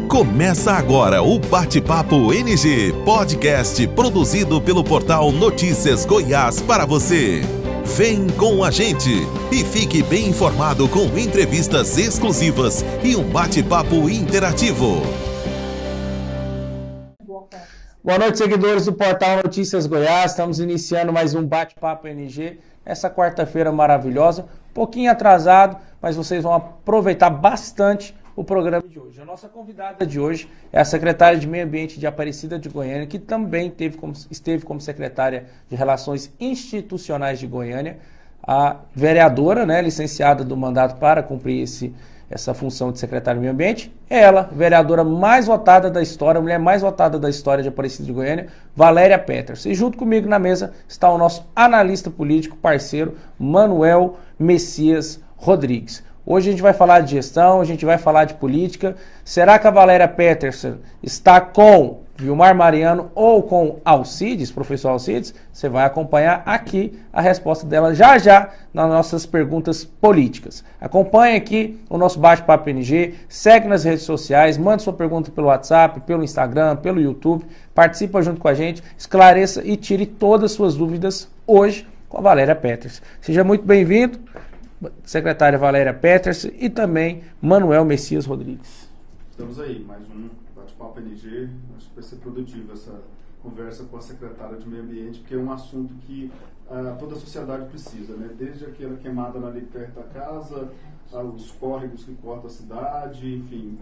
Começa agora o Bate-Papo NG, podcast produzido pelo portal Notícias Goiás para você. Vem com a gente e fique bem informado com entrevistas exclusivas e um bate-papo interativo. Boa noite, seguidores do portal Notícias Goiás. Estamos iniciando mais um Bate-Papo NG. Essa quarta-feira maravilhosa, um pouquinho atrasado, mas vocês vão aproveitar bastante o programa de hoje. A nossa convidada de hoje é a secretária de Meio Ambiente de Aparecida de Goiânia, que também esteve como secretária de Relações Institucionais de Goiânia, a vereadora, licenciada do mandato para cumprir essa função de secretária de Meio Ambiente. Ela, vereadora mais votada da história, a mulher mais votada da história de Aparecida de Goiânia, Valéria Peters. E junto comigo na mesa está o nosso analista político, parceiro, Manuel Messias Rodrigues. Hoje a gente vai falar de gestão, a gente vai falar de política. Será que a Valéria Peters está com Vilmar Mariano ou com Alcides, professor Alcides? Você vai acompanhar aqui a resposta dela já nas nossas perguntas políticas. Acompanhe aqui o nosso Bate-Papo NG, segue nas redes sociais, manda sua pergunta pelo WhatsApp, pelo Instagram, pelo YouTube, participa junto com a gente, esclareça e tire todas as suas dúvidas hoje com a Valéria Peters. Seja muito bem-vindo, secretária Valéria Peters e também Manuel Messias Rodrigues. Estamos aí, mais um Bate-Papo NG. Acho que vai ser produtiva essa conversa com a secretária de Meio Ambiente, porque é um assunto que toda a sociedade precisa, Desde aquela queimada ali perto da casa, os córregos que cortam a cidade, enfim,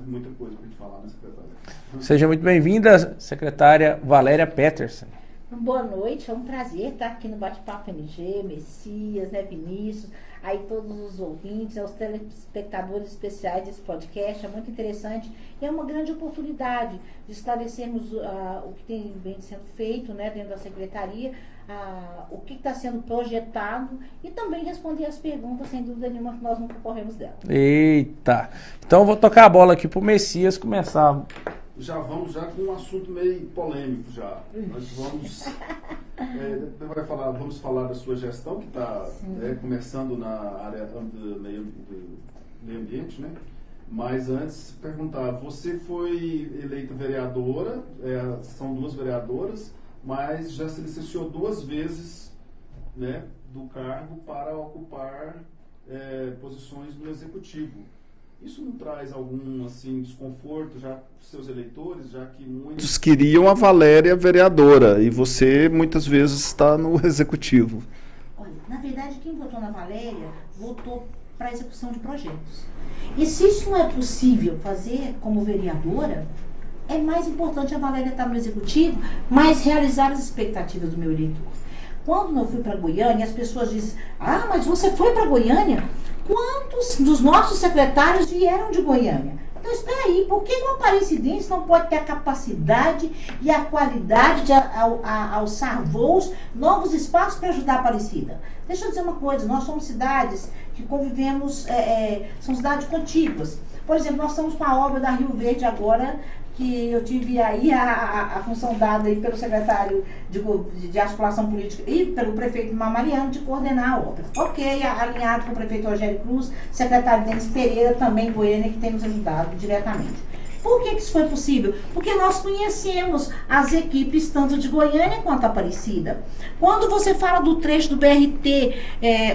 muita coisa para a gente falar, secretária? Seja muito bem-vinda, secretária Valéria Peters. Boa noite, é um prazer estar aqui no Bate-Papo NG, Messias, Vinícius, aí todos os ouvintes, aos telespectadores especiais desse podcast, é muito interessante e é uma grande oportunidade de esclarecermos o que tem sendo feito dentro da secretaria, o que está sendo projetado e também responder as perguntas, sem dúvida nenhuma, que nós nunca corremos dela. Eita! Então eu vou tocar a bola aqui para o Messias começar. Já vamos com um assunto meio polêmico já. Nós vamos vamos falar da sua gestão, que está começando na área do meio ambiente, Mas antes, perguntar, você foi eleita vereadora, são duas vereadoras, mas já se licenciou 2 vezes do cargo para ocupar posições no executivo. Isso não traz algum desconforto já para os seus eleitores, já que muitos queriam a Valéria vereadora e você muitas vezes está no executivo? Olha, na verdade, quem votou na Valéria votou para a execução de projetos. E se isso não é possível fazer como vereadora, é mais importante a Valéria estar no executivo, mas realizar as expectativas do meu eleitor. Quando eu fui para Goiânia, as pessoas dizem: ah, mas você foi para Goiânia? Quantos dos nossos secretários vieram de Goiânia? Então, espera aí, por que uma Aparecidense não pode ter a capacidade e a qualidade de alçar voos, novos espaços para ajudar a Aparecida? Deixa eu dizer uma coisa, nós somos cidades que convivemos, são cidades contíguas. Por exemplo, nós estamos com a obra da Rio Verde agora, que eu tive aí a função dada aí pelo secretário de articulação política e pelo prefeito Mariano de coordenar a obra. Ok, alinhado com o prefeito Rogério Cruz, secretário Denis Pereira, também Goiânia, que tem nos ajudado diretamente. Por que isso foi possível? Porque nós conhecemos as equipes tanto de Goiânia quanto Aparecida. Quando você fala do trecho do BRT,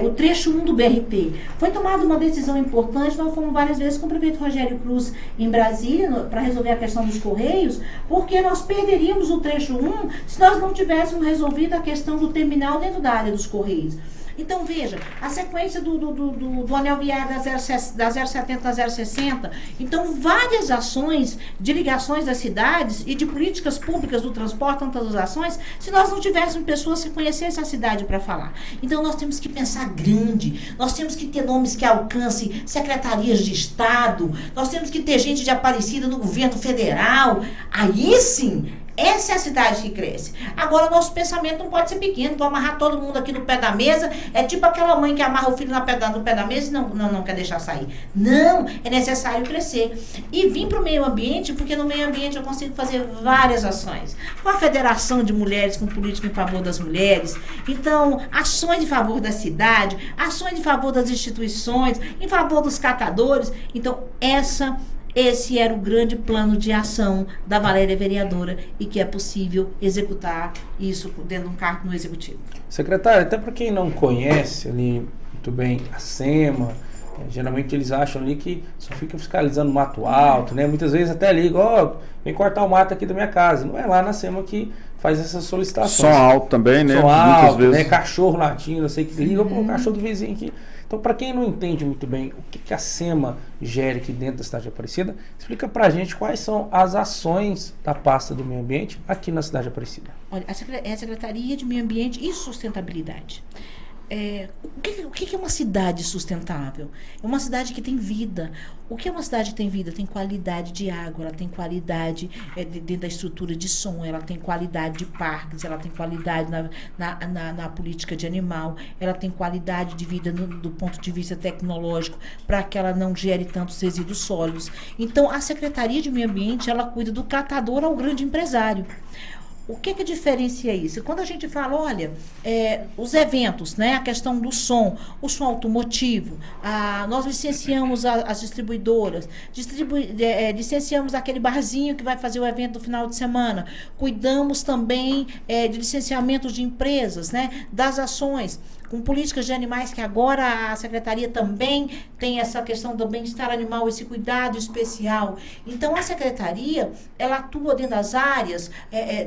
o trecho 1 do BRT, foi tomada uma decisão importante, nós fomos várias vezes com o prefeito Rogério Cruz em Brasília para resolver a questão dos Correios, porque nós perderíamos o trecho 1 se nós não tivéssemos resolvido a questão do terminal dentro da área dos Correios. Então, veja, a sequência do anel viário da 070 a 060, então várias ações de ligações das cidades e de políticas públicas do transporte, tantas ações, se nós não tivéssemos pessoas que conhecessem a cidade para falar. Então, nós temos que pensar grande, nós temos que ter nomes que alcancem secretarias de Estado, nós temos que ter gente de Aparecida no governo federal, aí sim. Essa é a cidade que cresce. Agora, nosso pensamento não pode ser pequeno. Vou amarrar todo mundo aqui no pé da mesa. É tipo aquela mãe que amarra o filho no pé da mesa e não quer deixar sair. Não, é necessário crescer. E vim para o meio ambiente, porque no meio ambiente eu consigo fazer várias ações. Com a Federação de Mulheres, com política em favor das mulheres. Então, ações em favor da cidade, ações em favor das instituições, em favor dos catadores. Então, essa Esse era o grande plano de ação da Valéria vereadora e que é possível executar isso dentro de um cargo no executivo. Secretário, até para quem não conhece ali muito bem a SEMA, geralmente eles acham ali que só fica fiscalizando mato alto, né? Muitas vezes até ligam, vem cortar o mato aqui da minha casa. Não é lá na SEMA que faz essas solicitações. Som alto também, né? Som alto, muitas vezes. né? Cachorro latindo, eu sei que liga para o cachorro do vizinho aqui. Então, para quem não entende muito bem o que a SEMA gera aqui dentro da cidade de Aparecida, explica para a gente quais são as ações da pasta do meio ambiente aqui na cidade de Aparecida. Olha, é a Secretaria de Meio Ambiente e Sustentabilidade. O que é uma cidade sustentável? É uma cidade que tem vida. O que é uma cidade que tem vida? Tem qualidade de água, ela tem qualidade dentro da estrutura de som, ela tem qualidade de parques, ela tem qualidade na política de animal, ela tem qualidade de vida do ponto de vista tecnológico, para que ela não gere tantos resíduos sólidos. Então, a Secretaria de Meio Ambiente, ela cuida do catador ao grande empresário. O que diferencia isso? Quando a gente fala, olha, os eventos, né, a questão do som, o som automotivo, nós licenciamos as distribuidoras, licenciamos aquele barzinho que vai fazer o evento do final de semana, cuidamos também de licenciamentos de empresas, né, das ações, com políticas de animais, que agora a Secretaria também tem essa questão do bem-estar animal, esse cuidado especial. Então, a Secretaria, ela atua dentro das áreas,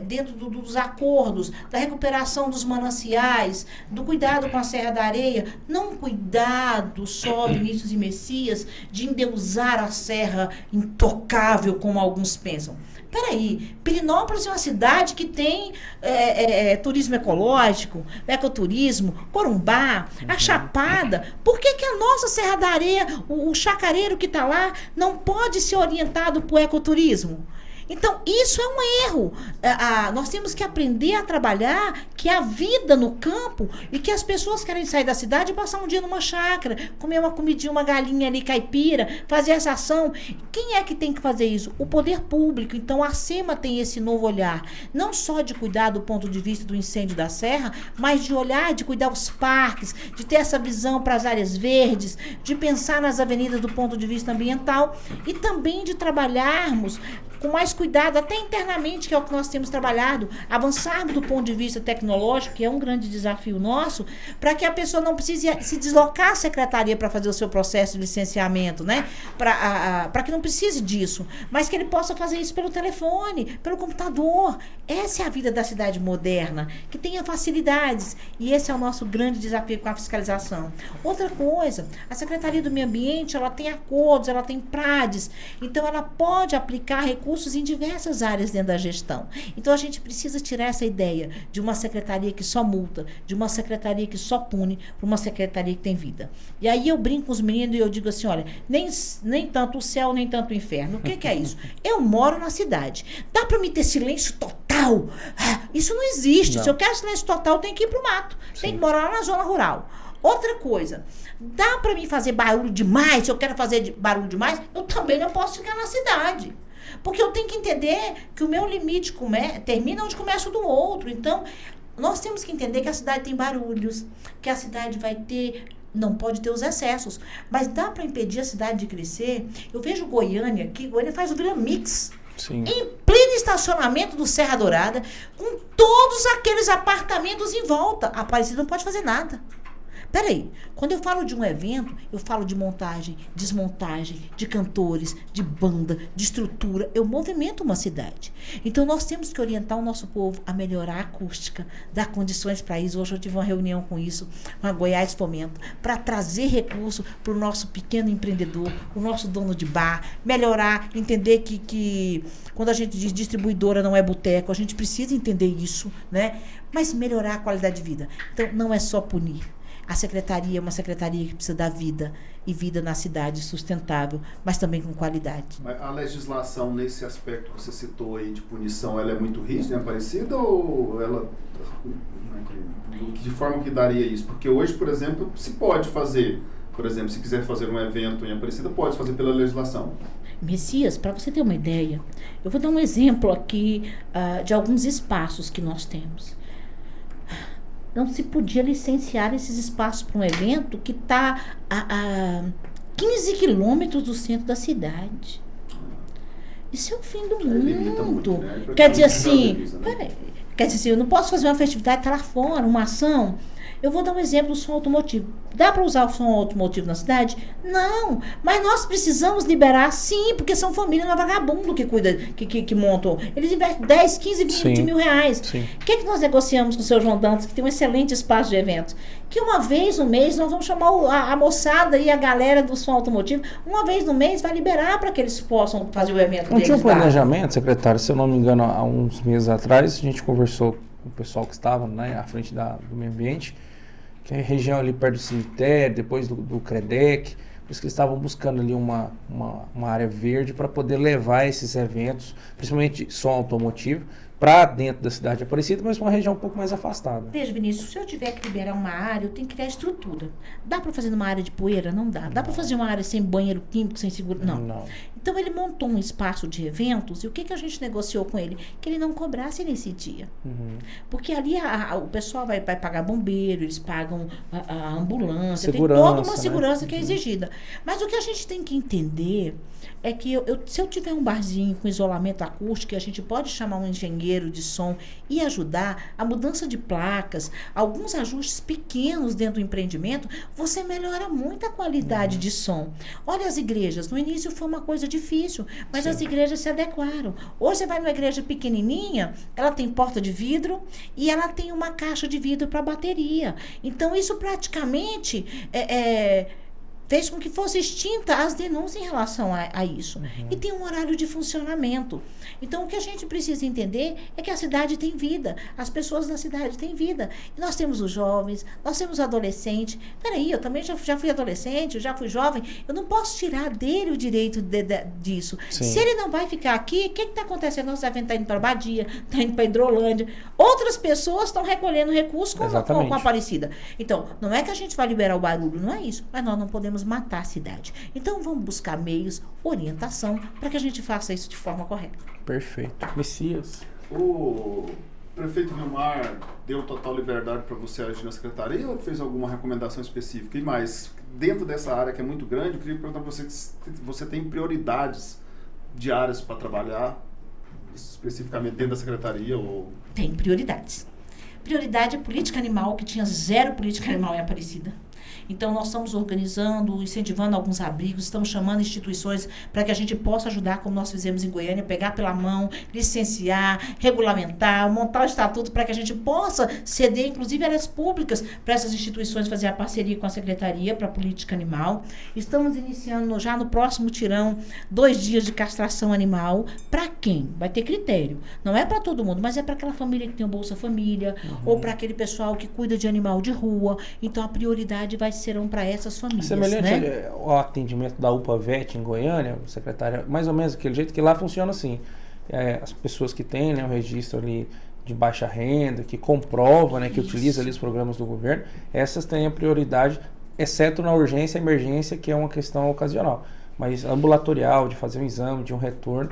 dentro dos acordos, da recuperação dos mananciais, do cuidado com a Serra da Areia, não cuidado só, Vinícius e Messias, de endeusar a serra intocável, como alguns pensam. Peraí, Pirinópolis é uma cidade que tem turismo ecológico, ecoturismo, Corumbá, a Chapada. Por que a nossa Serra da Areia, o chacareiro que está lá, não pode ser orientado para o ecoturismo? Então, isso é um erro. Nós temos que aprender a trabalhar que a vida no campo e que as pessoas querem sair da cidade e passar um dia numa chácara, comer uma comidinha, uma galinha ali caipira, fazer essa ação. Quem é que tem que fazer isso? O poder público. Então, a SEMA tem esse novo olhar, não só de cuidar do ponto de vista do incêndio da serra, mas de olhar, de cuidar os parques, de ter essa visão para as áreas verdes, de pensar nas avenidas do ponto de vista ambiental e também de trabalharmos com mais cuidado, até internamente, que é o que nós temos trabalhado, avançarmos do ponto de vista tecnológico, que é um grande desafio nosso, para que a pessoa não precise se deslocar à secretaria para fazer o seu processo de licenciamento, né? Para que não precise disso, mas que ele possa fazer isso pelo telefone, pelo computador. Essa é a vida da cidade moderna, que tenha facilidades, e esse é o nosso grande desafio com a fiscalização. Outra coisa, a Secretaria do Meio Ambiente, ela tem acordos, ela tem PRADs, então ela pode aplicar recursos em diversas áreas dentro da gestão. Então, a gente precisa tirar essa ideia de uma secretaria que só multa, de uma secretaria que só pune, para uma secretaria que tem vida. E aí eu brinco com os meninos e eu digo assim, olha, nem tanto o céu, nem tanto o inferno. O que é isso? Eu moro na cidade. Dá para me ter silêncio total? Isso não existe. Não. Se eu quero silêncio total, eu tenho que ir para o mato. Sim. Tem que morar lá na zona rural. Outra coisa, dá para mim fazer barulho demais? Se eu quero fazer barulho demais, eu também não posso ficar na cidade. Porque eu tenho que entender que o meu limite termina onde começa o do outro. Então, nós temos que entender que a cidade tem barulhos, que a cidade não pode ter os excessos. Mas dá para impedir a cidade de crescer? Eu vejo Goiânia aqui, Goiânia faz o Vila Mix. Sim. Em pleno estacionamento do Serra Dourada, com todos aqueles apartamentos em volta. A Aparecida não pode fazer nada. Peraí, quando eu falo de um evento, eu falo de montagem, desmontagem, de cantores, de banda, de estrutura. Eu movimento uma cidade. Então, nós temos que orientar o nosso povo a melhorar a acústica, dar condições para isso. Hoje eu tive uma reunião com isso, com a Goiás Fomento, para trazer recurso para o nosso pequeno empreendedor, o nosso dono de bar, melhorar, entender que quando a gente diz distribuidora não é boteco, a gente precisa entender isso, né? Mas melhorar a qualidade de vida. Então, não é só punir. A secretaria é uma secretaria que precisa dar vida, e vida na cidade sustentável, mas também com qualidade. Mas a legislação nesse aspecto que você citou aí de punição, ela é muito rígida, é parecida, ou ela... De forma que daria isso? Porque hoje, por exemplo, se pode fazer, por exemplo, se quiser fazer um evento em Aparecida, pode fazer pela legislação. Messias, para você ter uma ideia, eu vou dar um exemplo aqui de alguns espaços que nós temos. Não se podia licenciar esses espaços para um evento que está a 15 quilômetros do centro da cidade. Isso é o fim do limita muito, mundo. né? Quer dizer assim, Né? peraí, quer dizer assim, eu não posso fazer uma festividade, tá lá fora, uma ação. Eu vou dar um exemplo do som automotivo. Dá para usar o som automotivo na cidade? Não. Mas nós precisamos liberar, sim, porque são famílias não é vagabundo que cuida, que montam. Eles investem 10, 15, 20 mil reais. O que nós negociamos com o seu João Dantas, que tem um excelente espaço de eventos? Que uma vez no mês nós vamos chamar a moçada e a galera do som automotivo, uma vez no mês vai liberar para que eles possam fazer o evento deles. Não tinha um planejamento, secretário? Se eu não me engano, há uns meses atrás, a gente conversou com o pessoal que estava, né, à frente do meio ambiente, que é a região ali perto do cemitério, depois do Credec, por isso que eles estavam buscando ali uma área verde para poder levar esses eventos, principalmente som automotivo, para dentro da cidade de Aparecida, mas uma região um pouco mais afastada. Veja, Vinícius, se eu tiver que liberar uma área, eu tenho que criar estrutura. Dá para fazer numa área de poeira? Não dá. Dá para fazer uma área sem banheiro químico, sem seguro? Não. Então, ele montou um espaço de eventos, e o que a gente negociou com ele? Que ele não cobrasse nesse dia. Porque ali o pessoal vai pagar bombeiro, eles pagam a ambulância, tem toda uma segurança, né, que é exigida. Mas o que a gente tem que entender é que se eu tiver um barzinho com isolamento acústico, a gente pode chamar um engenheiro de som e ajudar a mudança de placas, alguns ajustes pequenos dentro do empreendimento, você melhora muito a qualidade de som. Olha as igrejas, no início foi uma coisa difícil, mas as igrejas se adequaram. Hoje você vai numa igreja pequenininha, ela tem porta de vidro e ela tem uma caixa de vidro para bateria. Então isso praticamente fez com que fosse extinta as denúncias em relação a isso. E tem um horário de funcionamento. Então, o que a gente precisa entender é que a cidade tem vida. As pessoas da cidade têm vida. E nós temos os jovens, nós temos os adolescentes. Peraí, eu também já fui adolescente, eu já fui jovem. Eu não posso tirar dele o direito disso. Sim. Se ele não vai ficar aqui, o que está acontecendo? Nosso evento está indo para Badia, está indo para Hidrolândia. Outras pessoas estão recolhendo recursos com a Aparecida. Então, não é que a gente vai liberar o barulho, não é isso. Mas nós não podemos matar a cidade. Então, vamos buscar meios, orientação, para que a gente faça isso de forma correta. Perfeito. Messias. O prefeito Vilmar deu total liberdade para você agir na secretaria ou fez alguma recomendação específica? E mais, dentro dessa área que é muito grande, eu queria perguntar para você se você tem prioridades de áreas para trabalhar, especificamente dentro da secretaria? Ou... Tem prioridades. Prioridade é política animal, que tinha 0 política animal em Aparecida. Então, nós estamos organizando, incentivando alguns abrigos, estamos chamando instituições para que a gente possa ajudar, como nós fizemos em Goiânia, pegar pela mão, licenciar, regulamentar, montar o estatuto para que a gente possa ceder, inclusive, áreas públicas para essas instituições fazer a parceria com a Secretaria para a Política Animal. Estamos iniciando já no próximo tirão 2 dias de castração animal. Para quem? Vai ter critério. Não é para todo mundo, mas é para aquela família que tem o Bolsa Família, ou para aquele pessoal que cuida de animal de rua. Então, a prioridade serão para essas famílias. Semelhante, né? ao atendimento da UPA-VET em Goiânia, secretária, mais ou menos daquele jeito, que lá funciona assim. As pessoas que têm, né, o registro ali de baixa renda, que comprova, né, que utiliza ali os programas do governo, essas têm a prioridade, exceto na urgência e emergência, que é uma questão ocasional. Mas ambulatorial, de fazer um exame, de um retorno,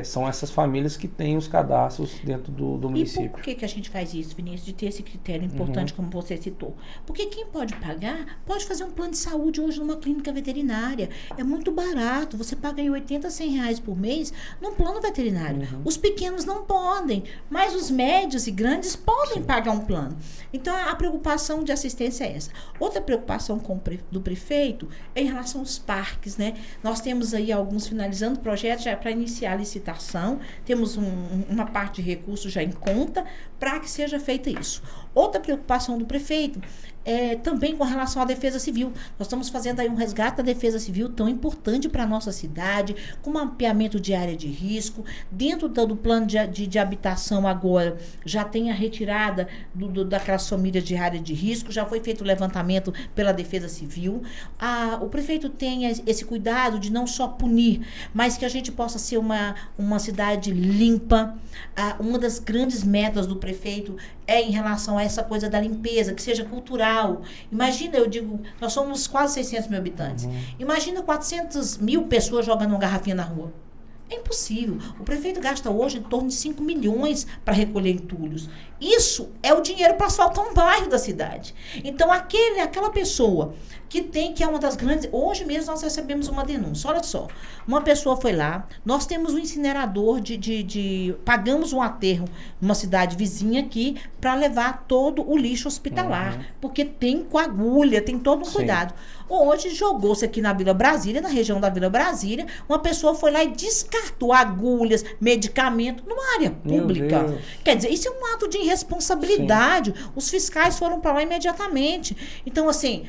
são essas famílias que têm os cadastros dentro do município. E por que a gente faz isso, Vinícius, de ter esse critério importante, como você citou? Porque quem pode pagar, pode fazer um plano de saúde hoje numa clínica veterinária. É muito barato, você paga aí 80, 100 reais por mês num plano veterinário. Os pequenos não podem, mas os médios e grandes podem pagar um plano. Então, a preocupação de assistência é essa. Outra preocupação do prefeito é em relação aos parques, né? Nós temos aí alguns finalizando projetos já para iniciar a licitação, temos uma parte de recursos já em conta para que seja feita isso. Outra preocupação do prefeito é também com relação à defesa civil. Nós estamos fazendo aí um resgate da defesa civil tão importante para a nossa cidade, com mapeamento de área de risco. Dentro do plano de habitação agora, já tem a retirada daquelas famílias de área de risco, já foi feito o levantamento pela defesa civil. O prefeito tem esse cuidado de não só punir, mas que a gente possa ser uma cidade limpa. Uma das grandes metas do prefeito é em relação a essa coisa da limpeza, que seja cultural. Imagina, eu digo, nós somos quase 600 mil habitantes. Imagina 400 mil pessoas jogando uma garrafinha na rua. É impossível. O prefeito gasta hoje em torno de 5 milhões para recolher entulhos. Isso é o dinheiro para asfaltar um bairro da cidade. Então, aquela pessoa que é uma das grandes... Hoje mesmo nós recebemos uma denúncia. Olha só, uma pessoa foi lá, nós temos um incinerador pagamos um aterro numa cidade vizinha aqui para levar todo o lixo hospitalar. Porque tem com agulha, tem todo um cuidado. Hoje jogou-se aqui na Vila Brasília, na região da Vila Brasília, uma pessoa foi lá e descartou agulhas, medicamento numa área pública. Quer dizer, isso é um ato de irresponsabilidade. Os fiscais foram para lá imediatamente. Então, assim,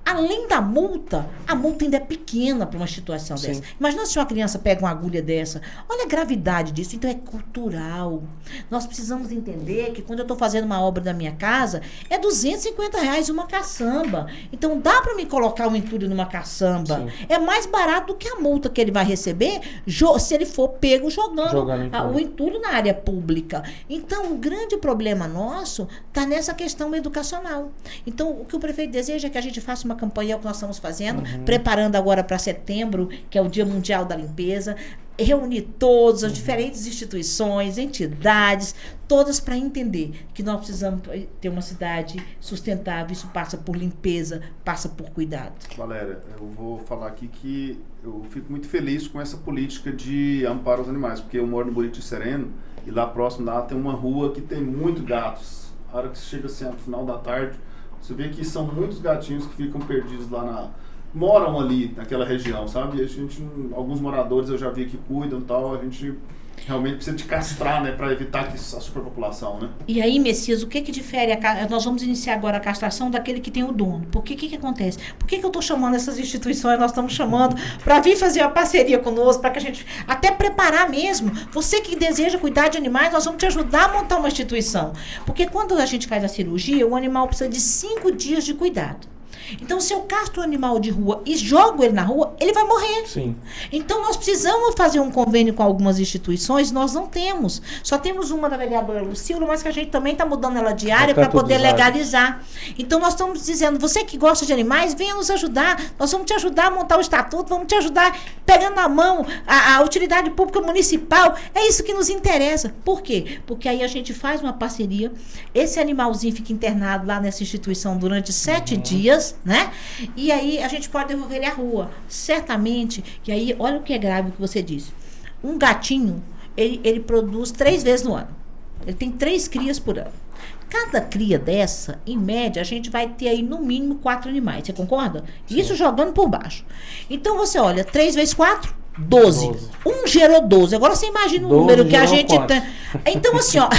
além da multa, a multa ainda é pequena para uma situação dessa. Imagina se uma criança pega uma agulha dessa. Olha a gravidade disso. Então é cultural. Nós precisamos entender que quando eu estou fazendo uma obra da minha casa, é R$250 uma caçamba. Então dá para me colocar um entulho numa caçamba. É mais barato do que a multa que ele vai receber se ele for pego jogando o entulho na área pública. Então o grande problema nosso está nessa questão educacional. Então o que o prefeito deseja é que a gente faça uma campanha que nós estamos fazendo, preparando agora para setembro, que é o Dia Mundial da Limpeza, reunir todas as diferentes instituições, entidades, todas para entender que nós precisamos ter uma cidade sustentável. Isso passa por limpeza, passa por cuidado. Valéria, eu vou falar aqui que eu fico muito feliz com essa política de amparo aos animais, porque eu moro no Buriti Sereno e lá próximo lá tem uma rua que tem muitos gatos. A hora que você chega assim, no final da tarde, você vê que são muitos gatinhos que ficam perdidos lá moram ali naquela região, sabe? E alguns moradores eu já vi que cuidam e tal, a gente realmente precisa de castrar, né, para evitar a superpopulação, né? E aí, Messias, o que difere? Nós vamos iniciar agora a castração daquele que tem o dono. Porque o que acontece? Por que eu estou chamando essas instituições, nós estamos chamando para vir fazer uma parceria conosco, para que a gente até preparar mesmo. Você que deseja cuidar de animais, nós vamos te ajudar a montar uma instituição. Porque quando a gente faz a cirurgia, o animal precisa de 5 dias de cuidado. Então, se eu castro o animal de rua e jogo ele na rua, ele vai morrer. Então, nós precisamos fazer um convênio com algumas instituições, nós não temos. Só temos uma da vereadora Lucila, mas que a gente também está mudando ela de área para poder legalizar. Então, nós estamos dizendo, você que gosta de animais, venha nos ajudar. Nós vamos te ajudar a montar o estatuto, vamos te ajudar pegando na mão a utilidade pública municipal. É isso que nos interessa. Por quê? Porque aí a gente faz uma parceria, esse animalzinho fica internado lá nessa instituição durante 7 dias, né? E aí a gente pode devolver ele à rua. Certamente, que aí, olha o que é grave o que você disse. Um gatinho, ele produz 3 vezes no ano. Ele tem 3 crias por ano. Cada cria dessa, em média, a gente vai ter aí no mínimo 4 animais. Você concorda? Isso jogando por baixo. Então você olha, 3 vezes 4, 12. Um gerou 12. Agora você imagina o número que a gente tem. Então, assim, ó,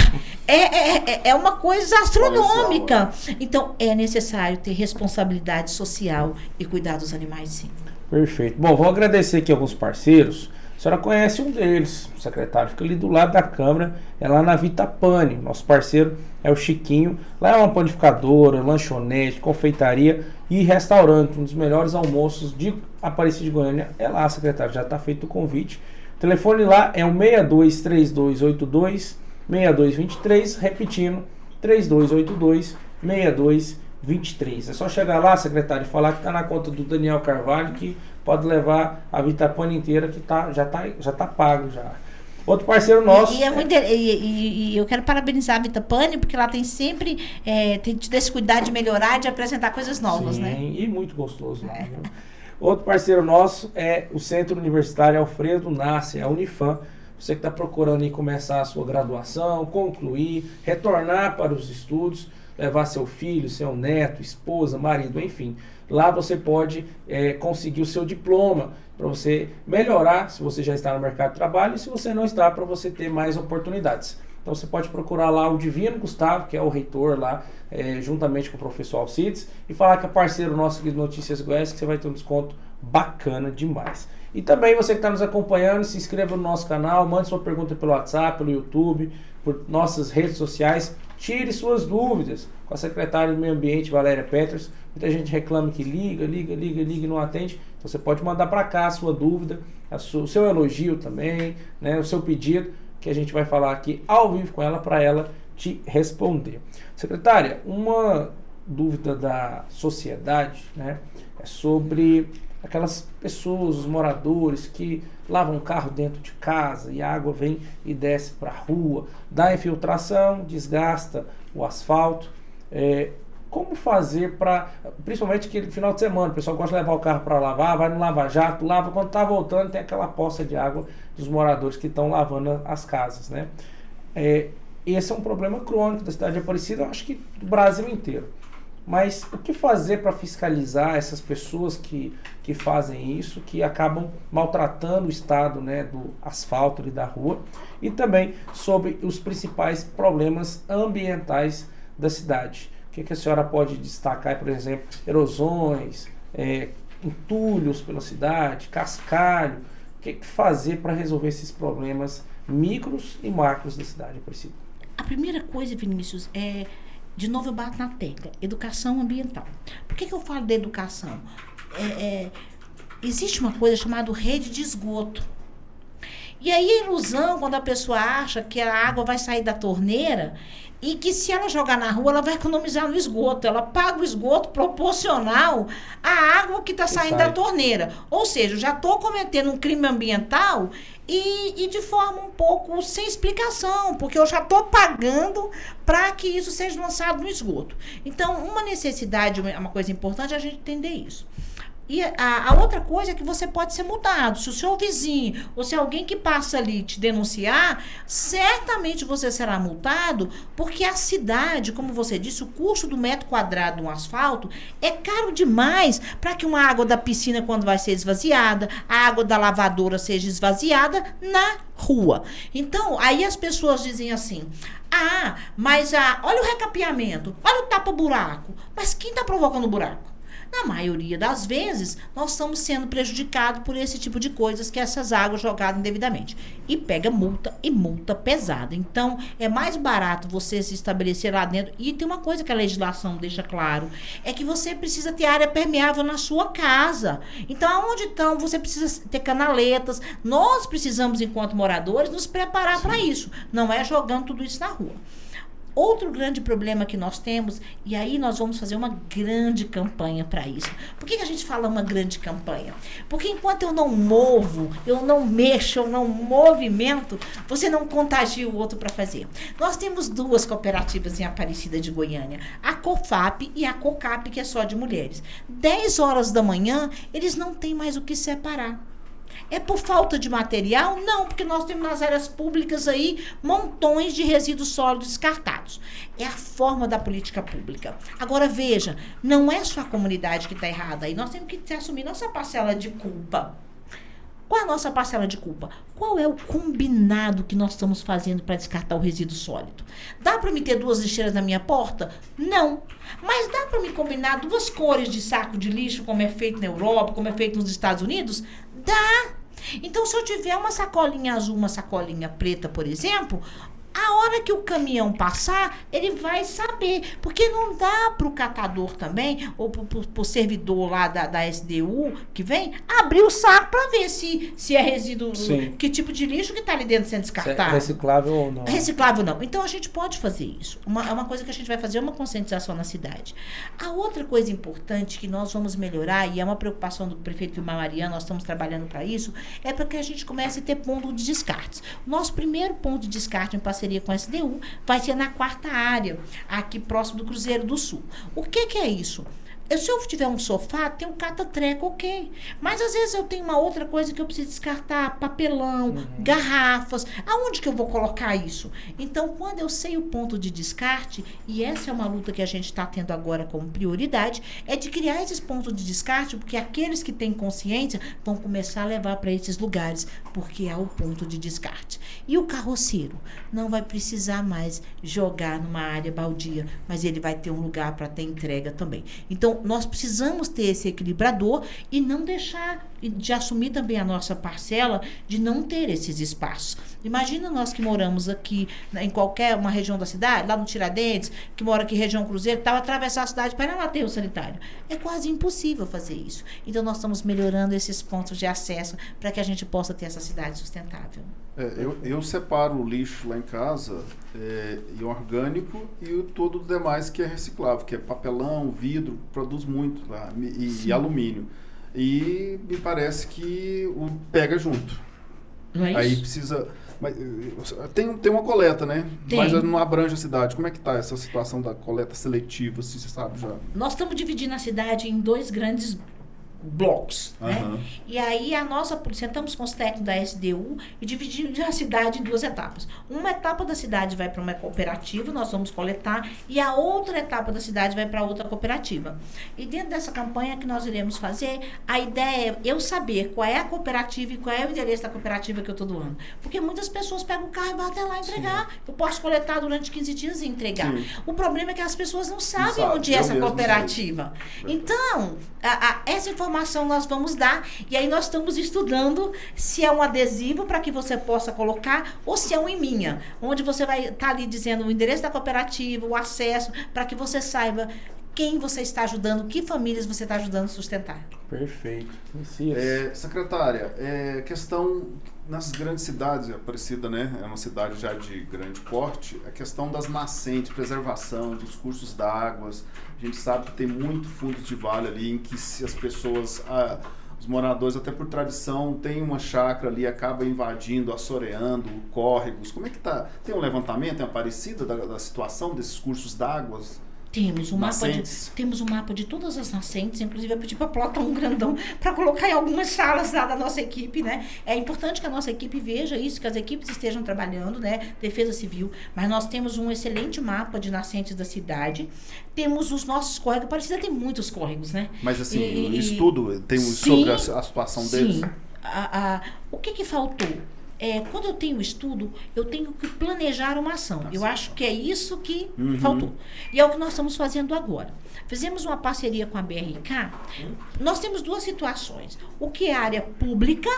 é uma coisa astronômica. Então, é necessário ter responsabilidade social e cuidar dos animais, sim. Perfeito. Bom, vou agradecer aqui alguns parceiros. A senhora conhece um deles, o secretário, fica ali do lado da Câmara, é lá na Vitapane. Nosso parceiro é o Chiquinho. Lá é uma panificadora, lanchonete, confeitaria e restaurante. Um dos melhores almoços de Aparecida de Goiânia é lá, secretário. Já está feito o convite. O telefone lá é o 623282-6223, repetindo, 3282-6223. É só chegar lá, secretário, e falar que está na conta do Daniel Carvalho, que pode levar a Vitapane inteira, que já tá pago já. Outro parceiro nosso... E eu quero parabenizar a Vitapane, porque ela tem sempre tem esse cuidado de melhorar e de apresentar coisas novas, né? E muito gostoso lá. Viu? Outro parceiro nosso é o Centro Universitário Alfredo Nasser, a Unifam. Você que está procurando começar a sua graduação, concluir, retornar para os estudos, levar seu filho, seu neto, esposa, marido, enfim. Lá você pode conseguir o seu diploma para você melhorar, se você já está no mercado de trabalho, e se você não está, para você ter mais oportunidades. Então você pode procurar lá o Divino Gustavo, que é o reitor lá, juntamente com o professor Alcides, e falar que é parceiro nosso aqui do Notícias Goiás, que você vai ter um desconto bacana demais. E também você que está nos acompanhando, se inscreva no nosso canal, mande sua pergunta pelo WhatsApp, pelo YouTube, por nossas redes sociais, tire suas dúvidas com a secretária do Meio Ambiente, Valéria Peters. Muita gente reclama que liga e não atende. Então você pode mandar para cá a sua dúvida, o seu elogio também, né, o seu pedido, que a gente vai falar aqui ao vivo com ela para ela te responder. Secretária, uma dúvida da sociedade, né, é sobre aquelas pessoas, os moradores que lavam o carro dentro de casa e a água vem e desce para a rua, dá infiltração, desgasta o asfalto. Como fazer para, principalmente aquele final de semana, o pessoal gosta de levar o carro para lavar, vai no lava-jato, lava, quando está voltando tem aquela poça de água dos moradores que estão lavando as casas, né? Esse é um problema crônico da cidade de Aparecida, eu acho que do Brasil inteiro. Mas o que fazer para fiscalizar essas pessoas que fazem isso, que acabam maltratando o estado, né, do asfalto e da rua, e também sobre os principais problemas ambientais da cidade? O que a senhora pode destacar, por exemplo, erosões, entulhos pela cidade, cascalho? O que fazer para resolver esses problemas micros e macros da cidade, Aparecida? A primeira coisa, Vinícius, de novo eu bato na tecla, educação ambiental. Por que eu falo da educação? Existe uma coisa chamada rede de esgoto. E aí a ilusão, quando a pessoa acha que a água vai sair da torneira e que se ela jogar na rua, ela vai economizar no esgoto. Ela paga o esgoto proporcional à água que está saindo da torneira. Ou seja, eu já estou cometendo um crime ambiental e de forma um pouco sem explicação, porque eu já estou pagando para que isso seja lançado no esgoto. Então, uma necessidade, uma coisa importante é a gente entender isso. E a outra coisa é que você pode ser multado. Se o seu vizinho ou se alguém que passa ali te denunciar, certamente você será multado, porque a cidade, como você disse, o custo do metro quadrado de um asfalto é caro demais para que uma água da piscina, quando vai ser esvaziada, a água da lavadora seja esvaziada na rua. Então, aí as pessoas dizem assim: mas olha o recapeamento, olha o tapa-buraco. Mas quem está provocando o buraco? Na maioria das vezes, nós estamos sendo prejudicados por esse tipo de coisas, que é essas águas jogadas indevidamente. E pega multa, e multa pesada. Então, é mais barato você se estabelecer lá dentro. E tem uma coisa que a legislação deixa claro, é que você precisa ter área permeável na sua casa. Então, aonde estão, você precisa ter canaletas. Nós precisamos, enquanto moradores, nos preparar para isso. Não é jogando tudo isso na rua. Outro grande problema que nós temos, e aí nós vamos fazer uma grande campanha para isso. Por que a gente fala uma grande campanha? Porque enquanto eu não movo, eu não mexo, eu não movimento, você não contagia o outro para fazer. Nós temos 2 cooperativas em Aparecida de Goiânia, a COFAP e a COCAP, que é só de mulheres. 10 horas da manhã, eles não têm mais o que separar. É por falta de material? Não, porque nós temos nas áreas públicas aí montões de resíduos sólidos descartados. É a forma da política pública. Agora veja, não é só a comunidade que está errada aí, nós temos que assumir nossa parcela de culpa. Qual é a nossa parcela de culpa? Qual é o combinado que nós estamos fazendo para descartar o resíduo sólido? Dá para me ter 2 lixeiras na minha porta? Não. Mas dá para me combinar 2 cores de saco de lixo, como é feito na Europa, como é feito nos Estados Unidos? Dá. Então, se eu tiver uma sacolinha azul, uma sacolinha preta, por exemplo, a hora que o caminhão passar, ele vai saber. Porque não dá para o catador também, ou para o servidor lá da SDU que vem, abrir o saco para ver se é resíduo, Sim. que tipo de lixo que está ali dentro sendo descartado. É reciclável ou não? Reciclável não. Então a gente pode fazer isso. É uma coisa que a gente vai fazer, uma conscientização na cidade. A outra coisa importante que nós vamos melhorar, e é uma preocupação do prefeito Vilmar Mariano, nós estamos trabalhando para isso, é para que a gente comece a ter ponto de descartes. O nosso primeiro ponto de descarte em parceria com a SDU vai ser na 4ª área, aqui próximo do Cruzeiro do Sul. O que é isso? Se eu tiver um sofá, tem um cata-treco, ok. Mas às vezes eu tenho uma outra coisa que eu preciso descartar, papelão, garrafas. Aonde que eu vou colocar isso? Então, quando eu sei o ponto de descarte, e essa é uma luta que a gente está tendo agora como prioridade, é de criar esses pontos de descarte, porque aqueles que têm consciência vão começar a levar para esses lugares, porque é o ponto de descarte. E o carroceiro não vai precisar mais jogar numa área baldia, mas ele vai ter um lugar para ter entrega também. Então, nós precisamos ter esse equilibrador e não deixar de assumir também a nossa parcela de não ter esses espaços. Imagina nós que moramos aqui em qualquer uma região da cidade, lá no Tiradentes, que mora aqui região Cruzeiro, estava atravessar a cidade para ir lá ter o sanitário. É quase impossível fazer isso. Então, nós estamos melhorando esses pontos de acesso para que a gente possa ter essa cidade sustentável. Eu separo o lixo lá em casa, e orgânico, e todo o demais que é reciclável, que é papelão, vidro, produz muito lá, e alumínio. e me parece que o pega junto. Não é isso? Aí precisa... Mas, tem uma coleta, né? Tem. Mas não abrange a cidade. Como é que está essa situação da coleta seletiva, se você sabe já? Nós estamos dividindo a cidade em 2 grandes blocos, né? E aí sentamos com os técnicos da SDU e dividimos a cidade em 2 etapas. Uma etapa da cidade vai para uma cooperativa, nós vamos coletar, e a outra etapa da cidade vai para outra cooperativa. E dentro dessa campanha que nós iremos fazer, a ideia é eu saber qual é a cooperativa e qual é o endereço da cooperativa que eu estou doando. Porque muitas pessoas pegam o carro e vão até lá entregar. Sim. Eu posso coletar durante 15 dias e entregar. Sim. O problema é que as pessoas não sabem onde é essa cooperativa. Então, essa informação nós vamos dar, e aí nós estamos estudando se é um adesivo para que você possa colocar ou se é um em minha, onde você vai estar ali dizendo o endereço da cooperativa, o acesso, para que você saiba quem você está ajudando, que famílias você está ajudando a sustentar. Perfeito. Secretária, questão nas grandes cidades, Aparecida, né, é uma cidade já de grande porte, a questão das nascentes, preservação dos cursos d'água, a gente sabe que tem muito fundo de vale ali em que se as pessoas, os moradores, até por tradição, tem uma chácara ali, acaba invadindo, assoreando córregos. Como é que tá? Tem um levantamento em Aparecida da situação desses cursos d'água? Temos um mapa de todas as nascentes, inclusive eu pedi para plotar um grandão para colocar em algumas salas lá da nossa equipe, né? É importante que a nossa equipe veja isso, que as equipes estejam trabalhando, né? Defesa Civil, mas nós temos um excelente mapa de nascentes da cidade, temos os nossos córregos, Aparecida tem muitos córregos, né? Mas assim, o estudo tem sobre a situação deles? Sim, o que faltou? Quando eu tenho estudo, eu tenho que planejar uma ação. Eu acho que é isso que faltou. E é o que nós estamos fazendo agora. Fizemos uma parceria com a BRK. Nós temos 2 situações. O que é área pública,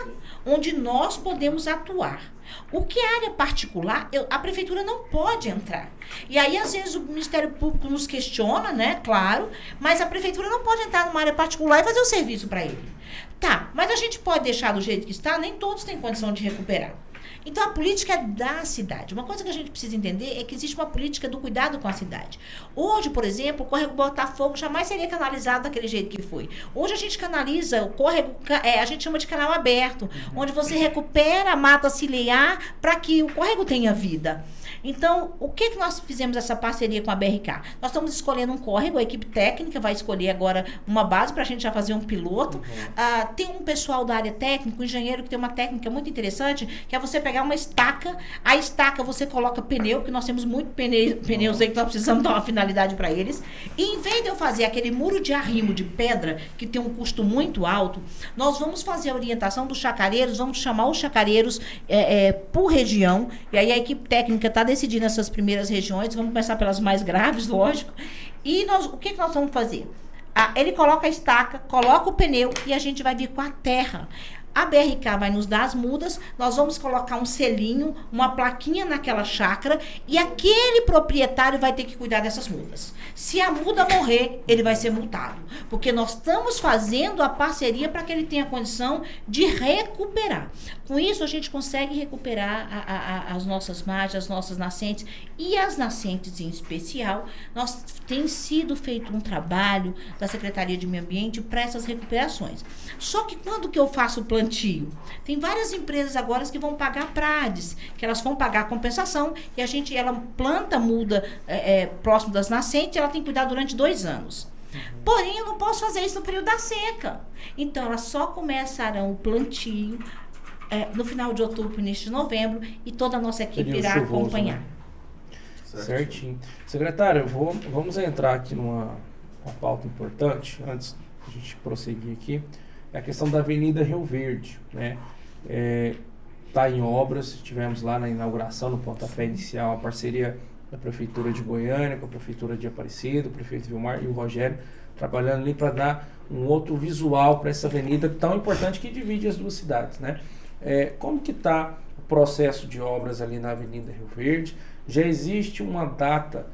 onde nós podemos atuar. O que é área particular, a prefeitura não pode entrar. E aí, às vezes, o Ministério Público nos questiona, né? Claro, mas a prefeitura não pode entrar numa área particular e fazer o serviço para ele. Tá, mas a gente pode deixar do jeito que está, nem todos têm condição de recuperar. Então, a política é da cidade. Uma coisa que a gente precisa entender é que existe uma política do cuidado com a cidade. Hoje, por exemplo, o córrego Botafogo jamais seria canalizado daquele jeito que foi. Hoje a gente canaliza o córrego, a gente chama de canal aberto, onde você recupera a mata ciliar para que o córrego tenha vida. Então, o que nós fizemos essa parceria com a BRK? Nós estamos escolhendo um córrego, a equipe técnica vai escolher agora uma base para a gente já fazer um piloto. Tem um pessoal da área técnica, um engenheiro que tem uma técnica muito interessante, que é você pegar uma estaca, a estaca você coloca pneu, porque nós temos muito pneus aí que nós precisamos dar uma finalidade para eles. E em vez de eu fazer aquele muro de arrimo de pedra, que tem um custo muito alto, nós vamos fazer a orientação dos chacareiros, vamos chamar os chacareiros por região, e aí a equipe técnica está decidindo essas primeiras regiões, vamos começar pelas mais graves, lógico. E o que nós vamos fazer? Ele coloca a estaca, coloca o pneu e a gente vai vir com a terra. A BRK vai nos dar as mudas, nós vamos colocar um selinho, uma plaquinha naquela chácara e aquele proprietário vai ter que cuidar dessas mudas. Se a muda morrer, ele vai ser multado, porque nós estamos fazendo a parceria para que ele tenha condição de recuperar. Com isso, a gente consegue recuperar as nossas margens, as nossas nascentes e as nascentes em especial. Tem sido feito um trabalho da Secretaria de Meio Ambiente para essas recuperações. Só que quando que eu faço o plantio? Tem várias empresas agora que vão pagar PRADES, que elas vão pagar a compensação e ela planta muda próximo das nascentes, ela tem que cuidar durante 2 anos. Porém, eu não posso fazer isso no período da seca. Então, elas só começarão o plantio no final de outubro, início de novembro, e toda a nossa equipe irá acompanhar. Né? Certinho. Secretário, vamos entrar aqui numa pauta importante, antes de a gente prosseguir aqui, é a questão da Avenida Rio Verde, né? Está em obras, tivemos lá na inauguração, no pontapé inicial, a parceria da Prefeitura de Goiânia, com a Prefeitura de Aparecida, o prefeito Vilmar e o Rogério, trabalhando ali para dar um outro visual para essa avenida tão importante que divide as 2 cidades, né? Como que está o processo de obras ali na Avenida Rio Verde? Já existe uma data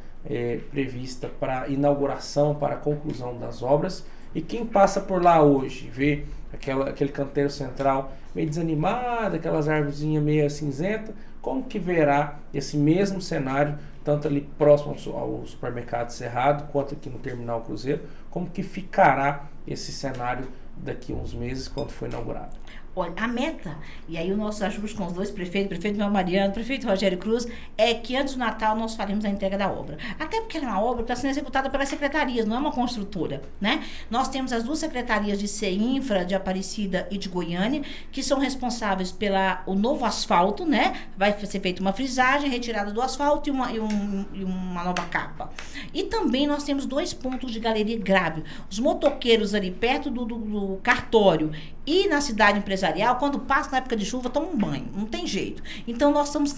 prevista para inauguração, para a conclusão das obras? E quem passa por lá hoje, vê aquele canteiro central meio desanimado, aquelas árvorezinhas meio cinzenta, como que verá esse mesmo cenário, tanto ali próximo ao supermercado Cerrado, quanto aqui no Terminal Cruzeiro, como que ficará esse cenário daqui a uns meses, quando for inaugurado? Olha, a meta, e aí o nosso ajuste com os dois prefeitos, prefeito Manuel Mariano, prefeito Rogério Cruz, é que antes do Natal nós faremos a entrega da obra. Até porque é uma obra que está sendo executada pelas secretarias, não é uma construtora, né? Nós temos as duas secretarias de CEINFRA, de Aparecida e de Goiânia, que são responsáveis pelo novo asfalto, né? Vai ser feita uma frisagem, retirada do asfalto e uma nova capa. E também nós temos 2 pontos de galeria grave. Os motoqueiros ali perto do cartório e na cidade empresarial, quando passa na época de chuva, toma um banho, não tem jeito. Então, nós vamos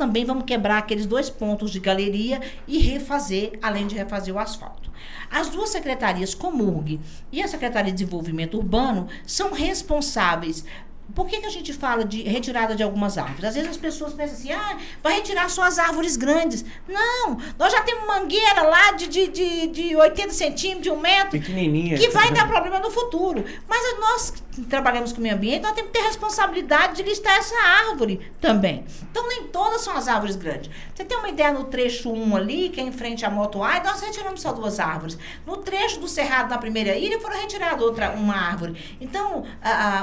quebrar aqueles 2 pontos de galeria e refazer, além de refazer o asfalto. As duas secretarias, Comurg e a Secretaria de Desenvolvimento Urbano, são responsáveis. Por que a gente fala de retirada de algumas árvores? Às vezes as pessoas pensam assim, vai retirar só as árvores grandes. Não, nós já temos mangueira lá de 80 centímetros, de 1 metro, pequenininha, que vai dar problema no futuro. Mas nós que trabalhamos com o meio ambiente, nós temos que ter responsabilidade de listar essa árvore também. Então, nem todas são as árvores grandes. Você tem uma ideia no trecho 1 ali, que é em frente à Motoai, nós retiramos só 2 árvores. No trecho do Cerrado, na primeira ilha, foram retiradas uma árvore. Então,